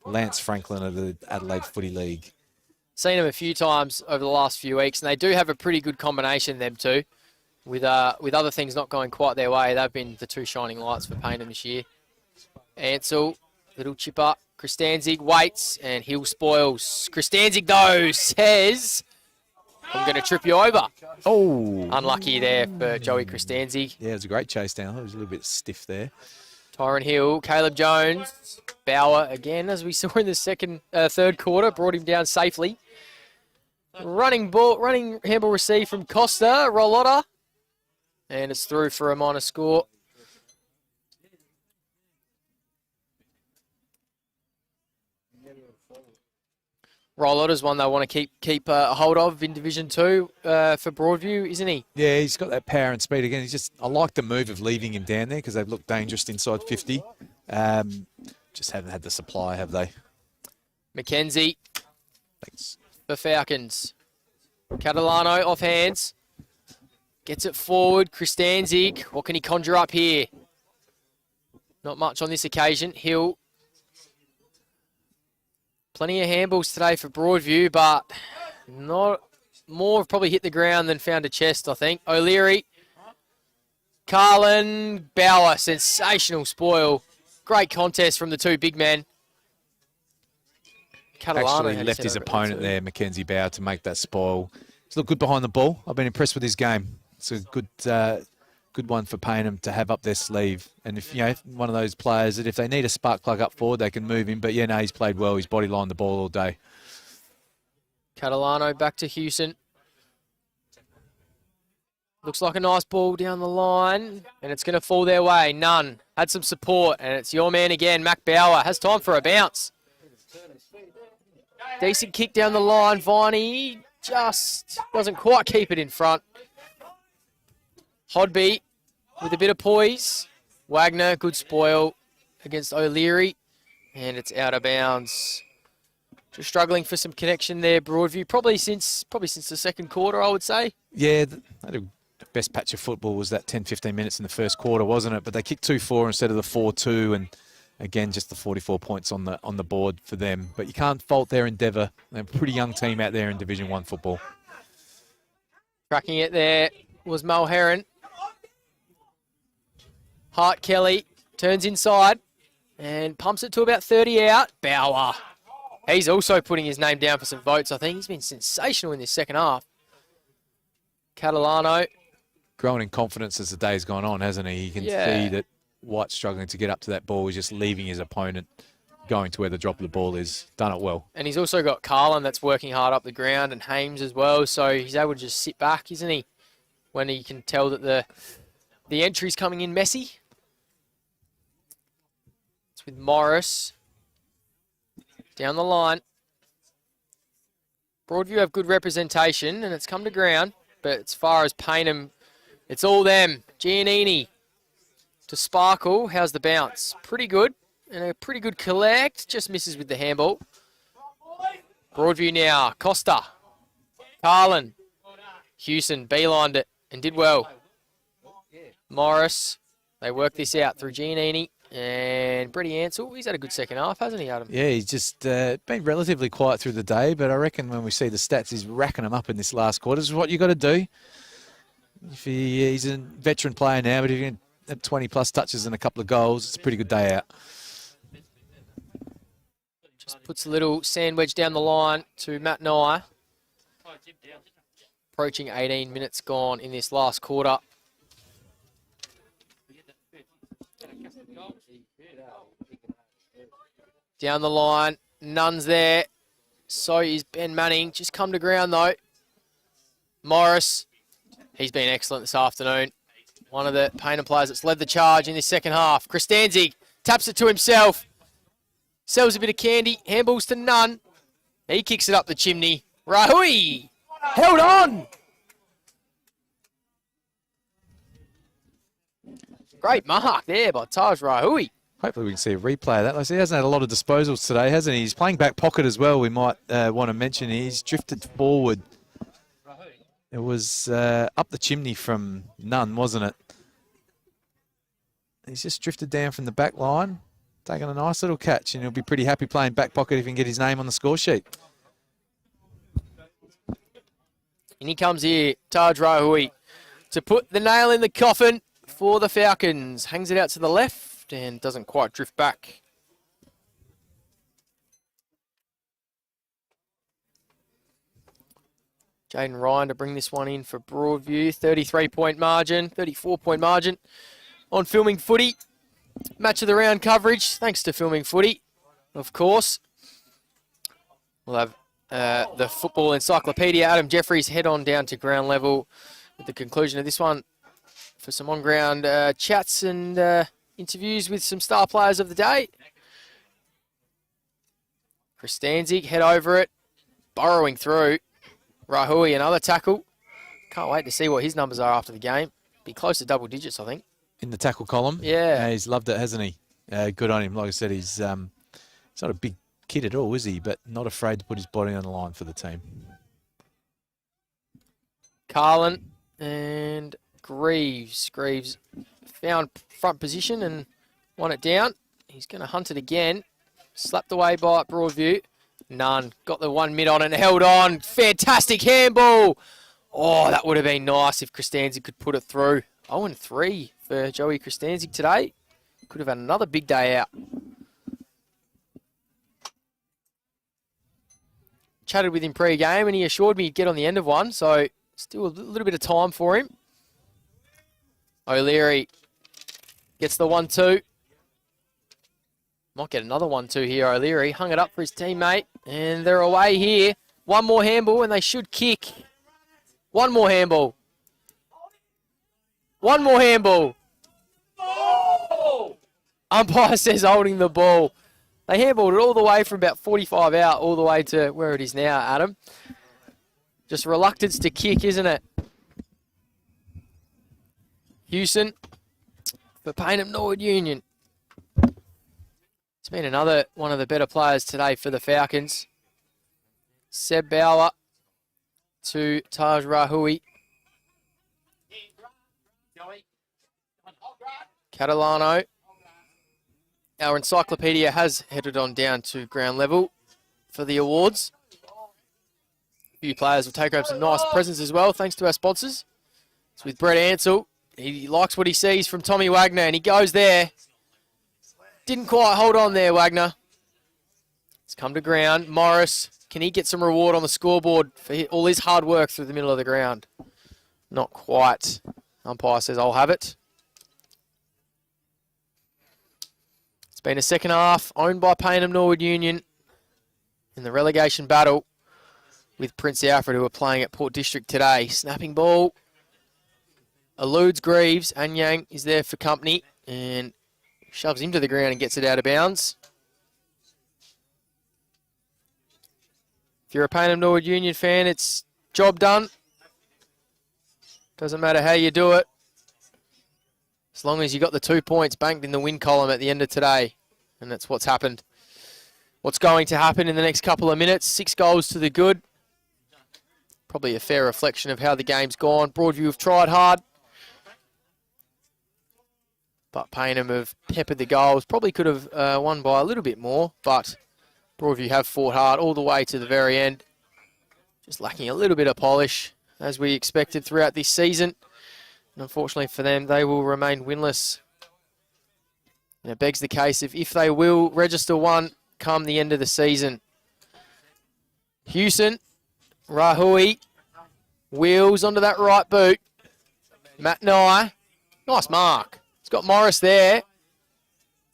Lance Franklin of the Adelaide Footy League. Seen him a few times over the last few weeks, and they do have a pretty good combination, them two. With other things not going quite their way, they've been the 2 shining lights for Payneham this year. Ansell, little chip up. Kristanzig waits, and Hill spoils. Kristanzig, though, says, I'm going to trip you over. Oh. Unlucky there for Joey Kristanzig. Yeah, it was a great chase down. It was a little bit stiff there. Tyron Hill, Caleb Jones, Bauer again, as we saw in the third quarter, brought him down safely. Running handball received from Costa, Rollotta, and it's through for a minor score. Rollotta's one they want to keep a hold of in Division 2 for Broadview, isn't he? Yeah, he's got that power and speed again. I like the move of leaving him down there because they've looked dangerous inside 50. Just haven't had the supply, have they? Mackenzie. Thanks. For Falcons. Catalano off hands. Gets it forward. Kristanzig. What can he conjure up here? Not much on this occasion. Hill. Plenty of handballs today for Broadview, but not more have probably hit the ground than found a chest, I think. O'Leary, Carlin, Bauer, sensational spoil. Great contest from the 2 big men. Catalano actually left his opponent there, Mackenzie Bauer, to make that spoil. He's looked good behind the ball. I've been impressed with his game. It's a good one for Payneham to have up their sleeve. And if one of those players that if they need a spark plug up forward, they can move him. But yeah, no, he's played well. He's body lined the ball all day. Catalano back to Hewson. Looks like a nice ball down the line, and it's going to fall their way. Nunn had some support, and it's your man again, Mac Bauer. Has time for a bounce. Decent kick down the line. Viney just doesn't quite keep it in front. Hodby with a bit of poise. Wagner, good spoil against O'Leary. And it's out of bounds. Just struggling for some connection there, Broadview. Probably since the second quarter, I would say. Yeah, they had a best patch of football was that 10-15 minutes in the first quarter, wasn't it? But they kicked 2-4 instead of the 4-2, and again, just the 44 points on the board for them. But you can't fault their endeavour. They're a pretty young team out there in Division 1 football. Tracking it there was Mo Heron. Hart Kelly turns inside and pumps it to about 30 out. Bauer. He's also putting his name down for some votes, I think. He's been sensational in this second half. Catalano. Growing in confidence as the day's gone on, hasn't he? He can see that White's struggling to get up to that ball. He's just leaving his opponent going to where the drop of the ball is. Done it well. And he's also got Carlin that's working hard up the ground, and Hames as well. So he's able to just sit back, isn't he? When he can tell that the entry's coming in messy. It's with Morris. Down the line. Broadview have good representation, and it's come to ground. But as far as Payneham, it's all them. Giannini to Sparkle. How's the bounce? Pretty good. And a pretty good collect. Just misses with the handball. Broadview now. Costa. Carlin. Hewson beelined it and did well. Morris. They work this out through Giannini. And Brady Ansell, he's had a good second half, hasn't he, Adam? Yeah, he's just been relatively quiet through the day, but I reckon when we see the stats, he's racking them up in this last quarter. This is what you got to do. If he's a veteran player now, but if you can have 20-plus touches and a couple of goals, it's a pretty good day out. Just puts a little sand wedge down the line to Matt Nye. Approaching 18 minutes gone in this last quarter. Down the line, none's there. So is Ben Manning. Just come to ground though. Morris, he's been excellent this afternoon. One of the Payneham players that's led the charge in this second half. Kristanzig taps it to himself. Sells a bit of candy. Handballs to Nunn. He kicks it up the chimney. Rahui held on. Great mark there by Taj Rahui. Hopefully we can see a replay of that. Like, he hasn't had a lot of disposals today, hasn't he? He's playing back pocket as well, we might want to mention. He's drifted forward. It was up the chimney from Nunn, wasn't it? He's just drifted down from the back line, taking a nice little catch, and he'll be pretty happy playing back pocket if he can get his name on the score sheet. And he comes here, Taj Rahui, to put the nail in the coffin for the Falcons. Hangs it out to the left and doesn't quite drift back. Jaden Ryan to bring this one in for Broadview. 33-point margin, 34-point margin on Filming Footy. Match of the round coverage, thanks to Filming Footy, of course. We'll have the Football Encyclopedia, Adam Jeffries, head on down to ground level at the conclusion of this one for some on-ground chats and interviews with some star players of the day. Kristanzig, head over it, burrowing through. Rahui, another tackle. Can't wait to see what his numbers are after the game. Be close to double digits, I think. In the tackle column? Yeah. He's loved it, hasn't he? Good on him. Like I said, he's not a big kid at all, is he? But not afraid to put his body on the line for the team. Carlin and Greaves. Greaves found front position and won it down. He's going to hunt it again. Slapped away by Broadview. None. Got the 1 mid on and held on. Fantastic handball. Oh, that would have been nice if Kristanzig could put it through. 0-3 for Joey Kristanzig today. Could have had another big day out. Chatted with him pre-game and he assured me he'd get on the end of one, so still a little bit of time for him. O'Leary gets the 1-2. Might get another 1-2 here, O'Leary. Hung it up for his teammate, and they're away here. One more handball, and they should kick. One more handball. One more handball. Umpire says holding the ball. They handballed it all the way from about 45 out, all the way to where it is now, Adam. Just reluctance to kick, isn't it? Hewson for Payneham Norwood Union. It's been another one of the better players today for the Falcons. Seb Bauer to Taj Rahui. Catalano. Our encyclopedia has headed on down to ground level for the awards. A few players will take home some nice presents as well, thanks to our sponsors. It's with Brett Ansell. He likes what he sees from Tommy Wagner, and he goes there. Didn't quite hold on there, Wagner. It's come to ground. Morris, can he get some reward on the scoreboard for all his hard work through the middle of the ground? Not quite. Umpire says, I'll have it. It's been a second half owned by Payneham Norwood Union in the relegation battle with Prince Alfred, who are playing at Port District today. Snapping ball. Eludes Greaves. Anyang is there for company and shoves him to the ground and gets it out of bounds. If you're a Payneham Norwood Union fan, it's job done. Doesn't matter how you do it, as long as you got the 2 points banked in the win column at the end of today. And that's what's happened. What's going to happen in the next couple of minutes? 6 goals to the good. Probably a fair reflection of how the game's gone. Broadview have tried hard, but Payneham have peppered the goals. Probably could have won by a little bit more, but Broadview have fought hard all the way to the very end. Just lacking a little bit of polish, as we expected throughout this season. And unfortunately for them, they will remain winless. And it begs the case if they will register one come the end of the season. Hewson, Rahui, wheels onto that right boot. Matt Nye, nice mark. It's got Morris there,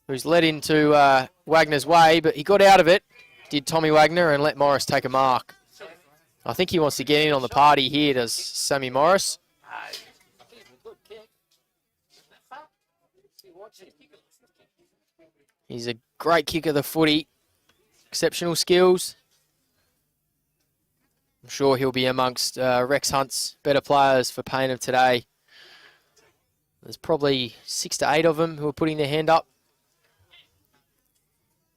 who's led into Wagner's way, but he got out of it, did Tommy Wagner, and let Morris take a mark. I think he wants to get in on the party here, does Sammy Morris. He's a great kicker of the footy. Exceptional skills. I'm sure he'll be amongst Rex Hunt's better players for Payneham today. There's probably 6 to 8 of them who are putting their hand up.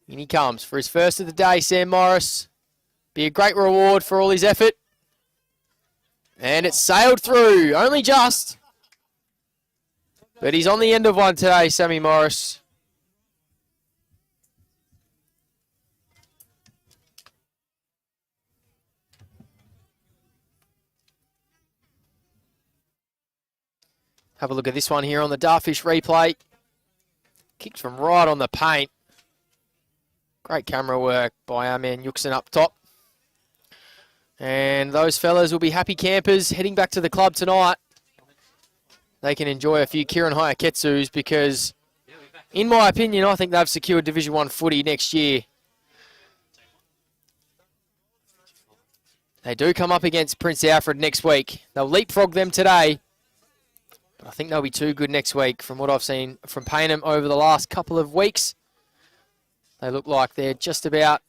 In he comes for his first of the day, Sam Morris. Be a great reward for all his effort. And it's sailed through, only just. But he's on the end of one today, Sammy Morris. Have a look at this one here on the Darfish replay. Kicked from right on the paint. Great camera work by our man Yuxin up top. And those fellas will be happy campers heading back to the club tonight. They can enjoy a few Kieran Hayaketsus because, in my opinion, I think they've secured Division 1 footy next year. They do come up against Prince Alfred next week. They'll leapfrog them today. But I think they'll be too good next week from what I've seen from Payneham over the last couple of weeks. They look like they're just about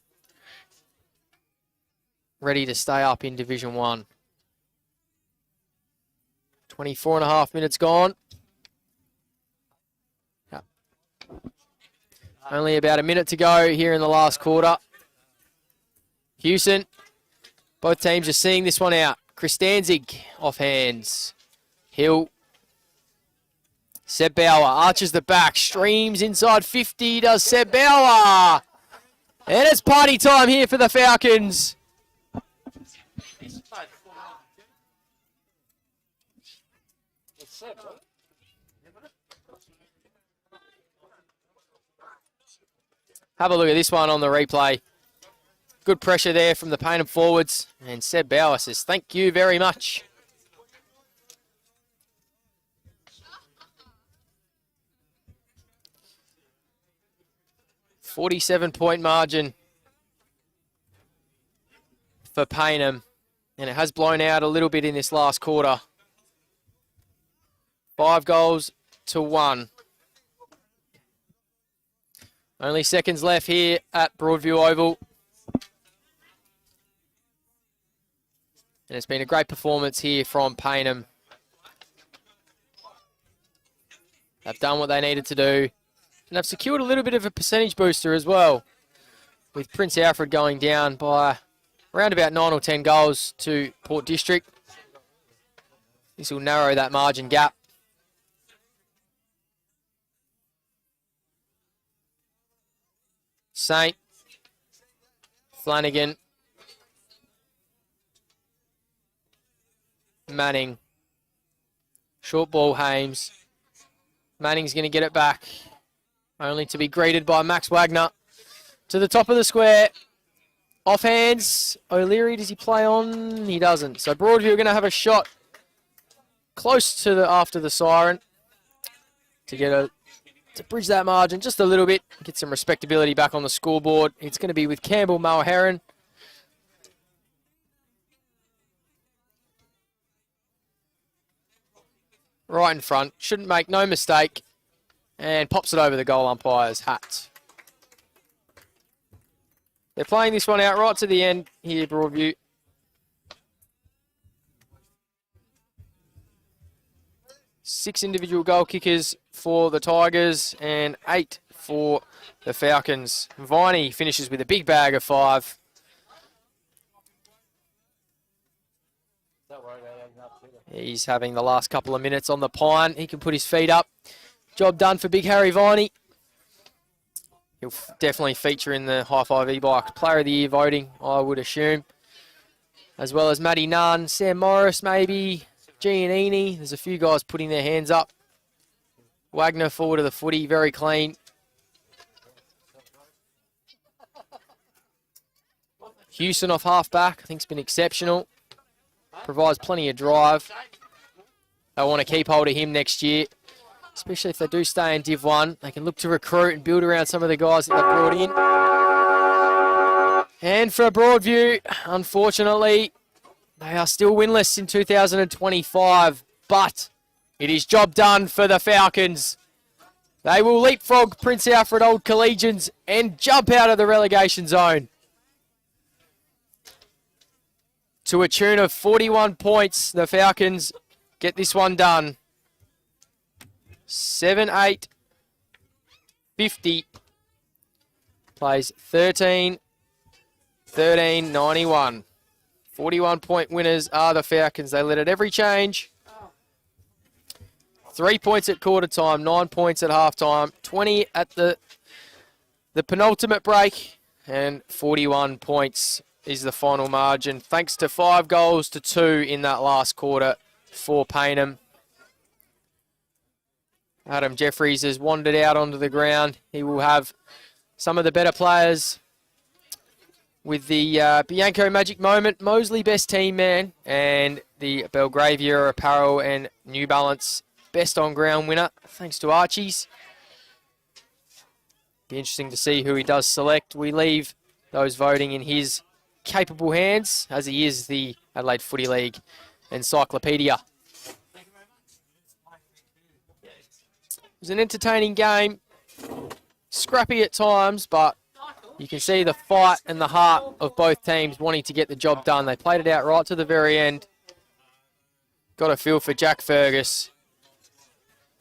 ready to stay up in Division 1. 24 and a half minutes gone. Yep. Only about a minute to go here in the last quarter. Hewson. Both teams are seeing this one out. Chris Danzig off hands. Hill. Seb Bauer arches the back. Streams inside 50. Does Seb Bauer. And it's party time here for the Falcons. Have a look at this one on the replay. Good pressure there from the Payneham forwards. And Seb Bauer says, thank you very much. .47 margin for Payneham. And it has blown out a little bit in this last quarter. 5 goals to 1. Only seconds left here at Broadview Oval. And it's been a great performance here from Payneham. They've done what they needed to do. And they've secured a little bit of a percentage booster as well, with Prince Alfred going down by around about 9 or 10 goals to Port District. This will narrow that margin gap. Saint. Flanagan. Manning. Short ball, Hames. Manning's going to get it back. Only to be greeted by Max Wagner. To the top of the square. Off hands. O'Leary, does he play on? He doesn't. So Broadview are going to have a shot close to the after the siren to bridge that margin just a little bit, get some respectability back on the scoreboard. It's going to be with Campbell Mulherron. Right in front, shouldn't make no mistake, and pops it over the goal umpire's hat. They're playing this one out right to the end here, Broadview. Six individual goal kickers for the Tigers and 8 for the Falcons. Viney finishes with a big bag of 5. He's having the last couple of minutes on the pine. He can put his feet up. Job done for Big Harry Viney. He'll definitely feature in the High Five E-Bike Player of the Year voting, I would assume. As well as Matty Nunn, Sam Morris maybe, Giannini. There's a few guys putting their hands up. Wagner forward of the footy, very clean. Houston off half-back, I think has been exceptional. Provides plenty of drive. They want to keep hold of him next year, especially if they do stay in Div 1. They can look to recruit and build around some of the guys that they brought in. And for Broadview, unfortunately, they are still winless in 2025, but it is job done for the Falcons. They will leapfrog Prince Alfred Old Collegians and jump out of the relegation zone. To a tune of 41 points, the Falcons get this one done. 7-8, 50. Plays 13, 13, 91. 41-point winners are the Falcons. They led at every change. 3 points at quarter time, 9 points at half time, 20 at the penultimate break, and 41 points is the final margin, thanks to 5 goals to 2 in that last quarter for Payneham. Adam Jeffries has wandered out onto the ground. He will have some of the better players with the Bianco Magic Moment, Mosley Best Team Man, and the Belgravia Apparel and New Balance Best On Ground winner, thanks to Archie's. Be interesting to see who he does select. We leave those voting in his capable hands, as he is the Adelaide Footy League encyclopedia. It was an entertaining game, scrappy at times, but you can see the fight and the heart of both teams wanting to get the job done. They played it out right to the very end. Got a feel for Jack Fergus.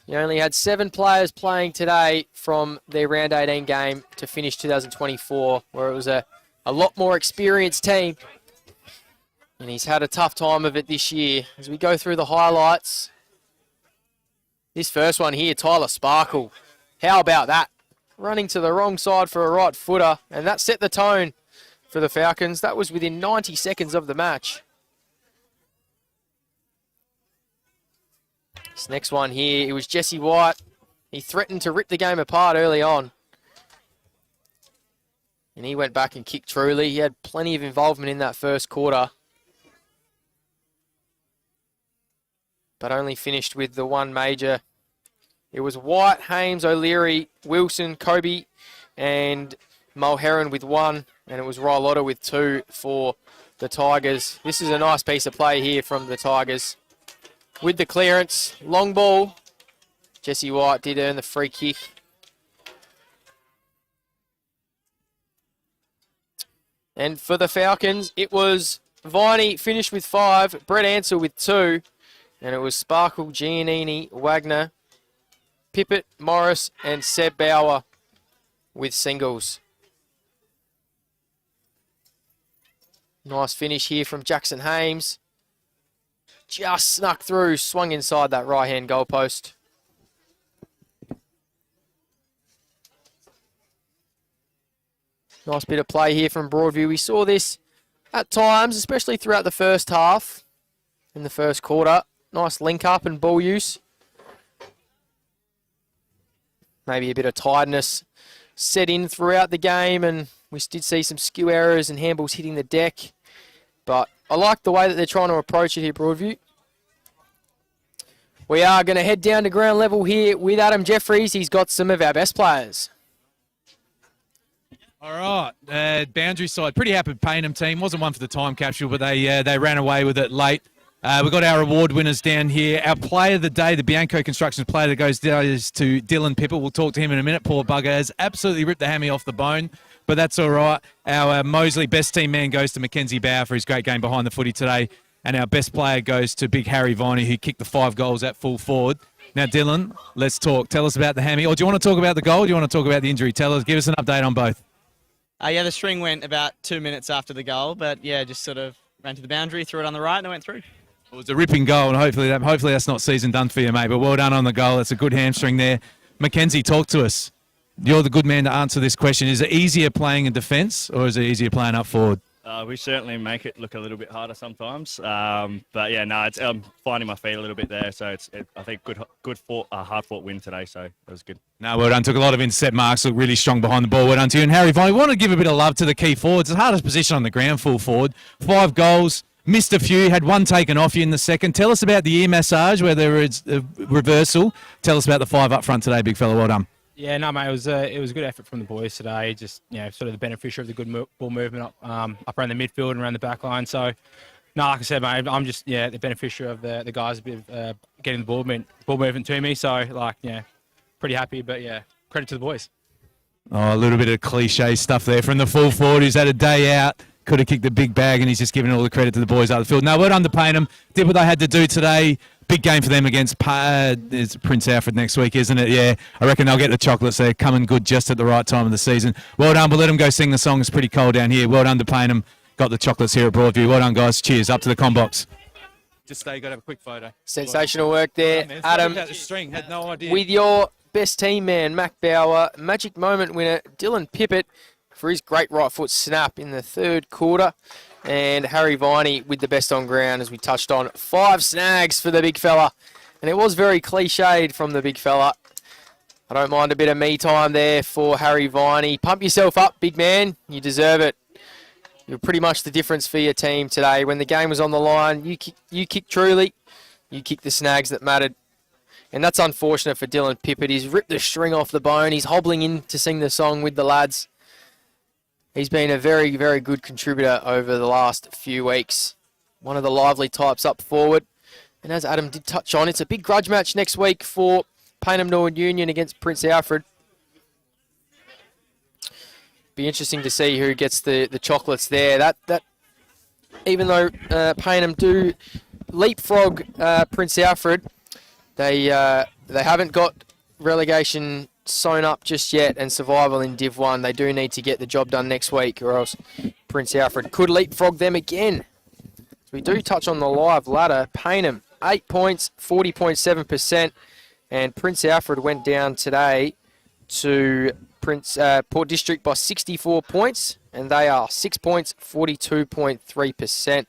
He only had 7 players playing today from their round 18 game to finish 2024, where it was a lot more experienced team. And he's had a tough time of it this year. As we go through the highlights, this first one here, Tyler Sparkle. How about that? Running to the wrong side for a right footer, and that set the tone for the Falcons. That was within 90 seconds of the match. This next one here, it was Jesse White. He threatened to rip the game apart early on. And he went back and kicked truly. He had plenty of involvement in that first quarter, but only finished with the one major. It was White, Hames, O'Leary, Wilson, Kobe, and Mulherron with 1, and it was Rylotta with 2 for the Tigers. This is a nice piece of play here from the Tigers. With the clearance, long ball. Jesse White did earn the free kick. And for the Falcons, it was Viney finished with 5, Brett Ansell with 2, and it was Sparkle, Giannini, Wagner, Pippett, Morris, and Seb Bauer with singles. Nice finish here from Jackson Hames. Just snuck through, swung inside that right-hand goalpost. Nice bit of play here from Broadview. We saw this at times, especially throughout the first half, in the first quarter. Nice link up and ball use. Maybe a bit of tiredness set in throughout the game, and we did see some skill errors and handballs hitting the deck. But I like the way that they're trying to approach it here, Broadview. We are going to head down to ground level here with Adam Jeffries. He's got some of our best players. All right, boundary side. Pretty happy Payneham team. Wasn't one for the time capsule, but they ran away with it late. We've got our award winners down here. Our player of the day, the Bianco Constructions player that goes down, is to Dylan Pippert. We'll talk to him in a minute. Poor bugger has absolutely ripped the hammy off the bone, but that's all right. Our Moseley best team man goes to Mackenzie Bauer for his great game behind the footy today. And our best player goes to big Harry Viney, who kicked the 5 goals at full forward. Now, Dylan, let's talk. Tell us about the hammy. Or do you want to talk about the goal? Or do you want to talk about the injury? Give us an update on both. The string went about 2 minutes after the goal, but just sort of ran to the boundary, threw it on the right, and it went through. It was a ripping goal, and hopefully that's not season done for you, mate. But well done on the goal. It's a good hamstring there. Mackenzie, talk to us. You're the good man to answer this question. Is it easier playing in defence, or is it easier playing up forward? We certainly make it look a little bit harder sometimes, I'm finding my feet a little bit there. So I think hard fought win today. So it was good. No, well done. Took a lot of intercept marks. Looked really strong behind the ball. Well done to you. And Harry Viney, we want to give a bit of love to the key forwards. It's the hardest position on the ground, full forward. 5 goals, missed a few, had 1 taken off you in the second. Tell us about the ear massage, whether it's a reversal. Tell us about the 5 up front today, big fella. Well done. Yeah, no, mate, it was a good effort from the boys today. Just, sort of the beneficiary of the good ball movement up around the midfield and around the back line. So, no, like I said, mate, I'm just, the beneficiary of the guys a bit of getting the ball movement to me. So, pretty happy, but, credit to the boys. Oh, a little bit of cliche stuff there from the full forward who's had a day out. Could have kicked the big bag, and he's just giving all the credit to the boys out of the field. No, well done to Payneham. Did what they had to do today. Big game for them against Prince Alfred next week, isn't it? Yeah, I reckon they'll get the chocolates. They're coming good just at the right time of the season. Well done, but let them go sing the song. It's pretty cold down here. Well done to Payneham. Got the chocolates here at Broadview. Well done, guys. Cheers. Up to the combox. Just stay. Got to have a quick photo. Sensational work there, Adam. The string. Had no idea. With your best team man, Mac Bauer, magic moment winner, Dylan Pippert, for his great right foot snap in the 3rd quarter. And Harry Viney with the best on ground, as we touched on. 5 snags for the big fella. And it was very cliched from the big fella. I don't mind a bit of me time there for Harry Viney. Pump yourself up, big man. You deserve it. You're pretty much the difference for your team today. When the game was on the line, you kicked truly. You kicked the snags that mattered. And that's unfortunate for Dylan Pippert. He's ripped the string off the bone. He's hobbling in to sing the song with the lads. He's been a very, very good contributor over the last few weeks. One of the lively types up forward. And as Adam did touch on, it's a big grudge match next week for Payneham Northern Union against Prince Alfred. Be interesting to see who gets the chocolates there. That even though Payneham do leapfrog Prince Alfred, they haven't got relegation sewn up just yet and survival in Div 1. They do need to get the job done next week, or else Prince Alfred could leapfrog them again. So we do touch on the live ladder. Payneham, 8 points, 40.7%, and Prince Alfred went down today to Port District by 64 points, and they are 6 points, 42.3%.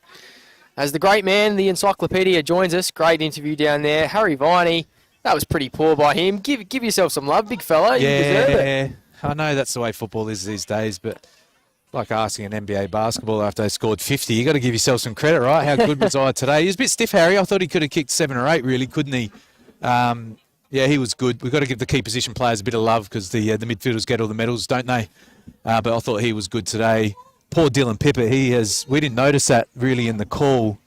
As the great man, the encyclopedia, joins us, great interview down there. Harry Viney, that was pretty poor by him. Give yourself some love, big fella. You deserve it. I know that's the way football is these days, but like asking an NBA basketball after they scored 50, you got to give yourself some credit, right? How good was I today? He was a bit stiff, Harry. I thought he could have kicked 7 or 8, really, couldn't he? He was good. We've got to give the key position players a bit of love because the midfielders get all the medals, don't they? But I thought he was good today. Poor Dylan Pippert, we didn't notice that really in the call.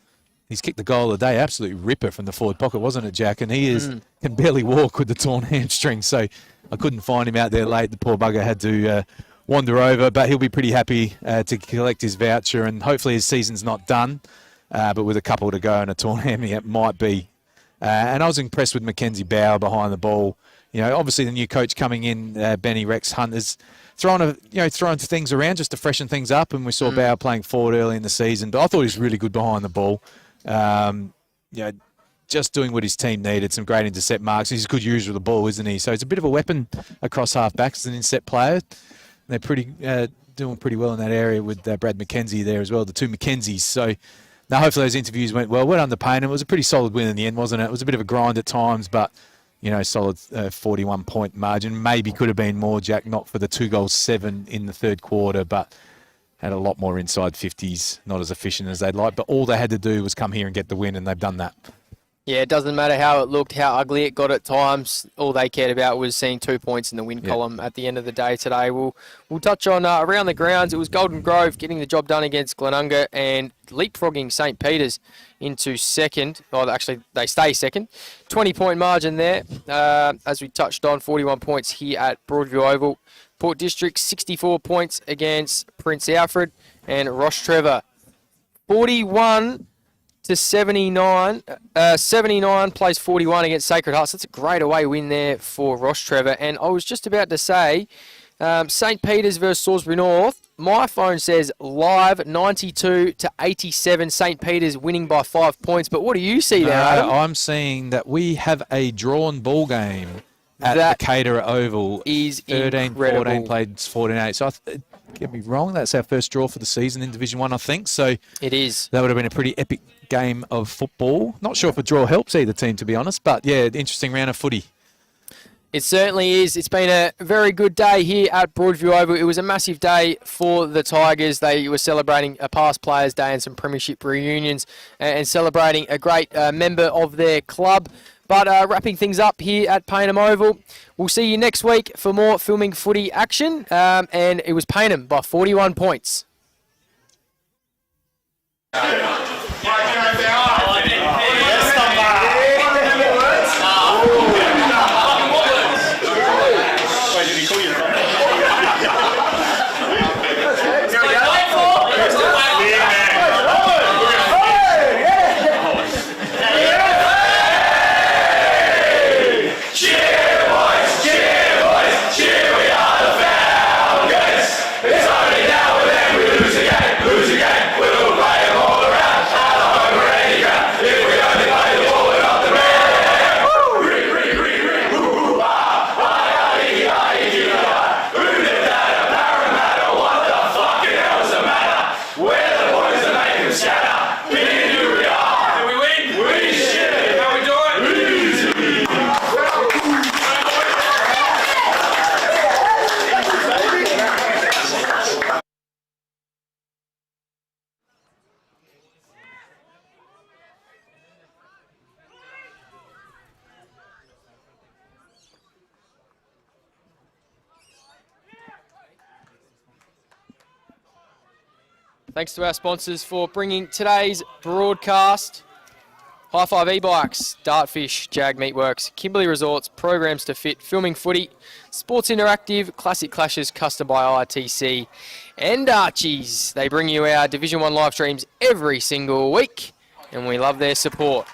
He's kicked the goal of the day, absolute ripper from the forward pocket, wasn't it, Jack? And he can barely walk with the torn hamstring, so I couldn't find him out there late. The poor bugger had to wander over, but he'll be pretty happy to collect his voucher, and hopefully his season's not done, but with a couple to go and a torn hammy, it might be. And I was impressed with Mackenzie Bauer behind the ball. Obviously the new coach coming in, Benny Rex Hunt, is throwing things around just to freshen things up, and we saw Bauer playing forward early in the season, but I thought he was really good behind the ball. Just doing what his team needed, some great intercept marks. He's a good user of the ball, isn't he? So he's a bit of a weapon across half backs as an intercept player. They're pretty doing pretty well in that area with Brad McKenzie there as well, the two McKenzies. So now hopefully those interviews went well. Well done to Payneham. It was a pretty solid win in the end, wasn't it? It was a bit of a grind at times, but, solid 41-point margin. Maybe could have been more, Jack, not for the 2 goals, 7 in the third quarter, but had a lot more inside 50s, not as efficient as they'd like. But all they had to do was come here and get the win, and they've done that. Yeah, it doesn't matter how it looked, how ugly it got at times. All they cared about was seeing 2 points in the win column at the end of the day today. We'll touch on around the grounds. It was Golden Grove getting the job done against Glenunga and leapfrogging St. Peter's into second. Well, actually, they stay second. 20-point margin there. As we touched on, 41 points here at Broadview Oval. Port District, 64 points against Prince Alfred. And Ross Trevor, 41 to 79. 79 plays 41 against Sacred Hearts. That's a great away win there for Ross Trevor. And I was just about to say, St. Peter's versus Salisbury North. My phone says live 92 to 87. St. Peter's winning by 5 points. But what do you see there, Adam? I'm seeing that we have a drawn ball game at the Caterer Oval. Is 13-14 played 14-8. So get me wrong, that's our first draw for the season in Division 1, I think. So it is. That would have been a pretty epic game of football. Not sure if a draw helps either team, to be honest, but yeah, interesting round of footy. It certainly is. It's been a very good day here at Broadview Oval. It was a massive day for the Tigers. They were celebrating a past Players' Day and some premiership reunions and celebrating a great member of their club. But wrapping things up here at Payneham Oval, we'll see you next week for more filming footy action. And it was Payneham by 41 points. Thanks to our sponsors for bringing today's broadcast. High Five E-Bikes, Dartfish, Jag Meatworks, Kimberley Resorts, Programs to Fit, Filming Footy, Sports Interactive, Classic Clashes, Custom by ITC, and Archie's. They bring you our Division 1 live streams every single week, and we love their support.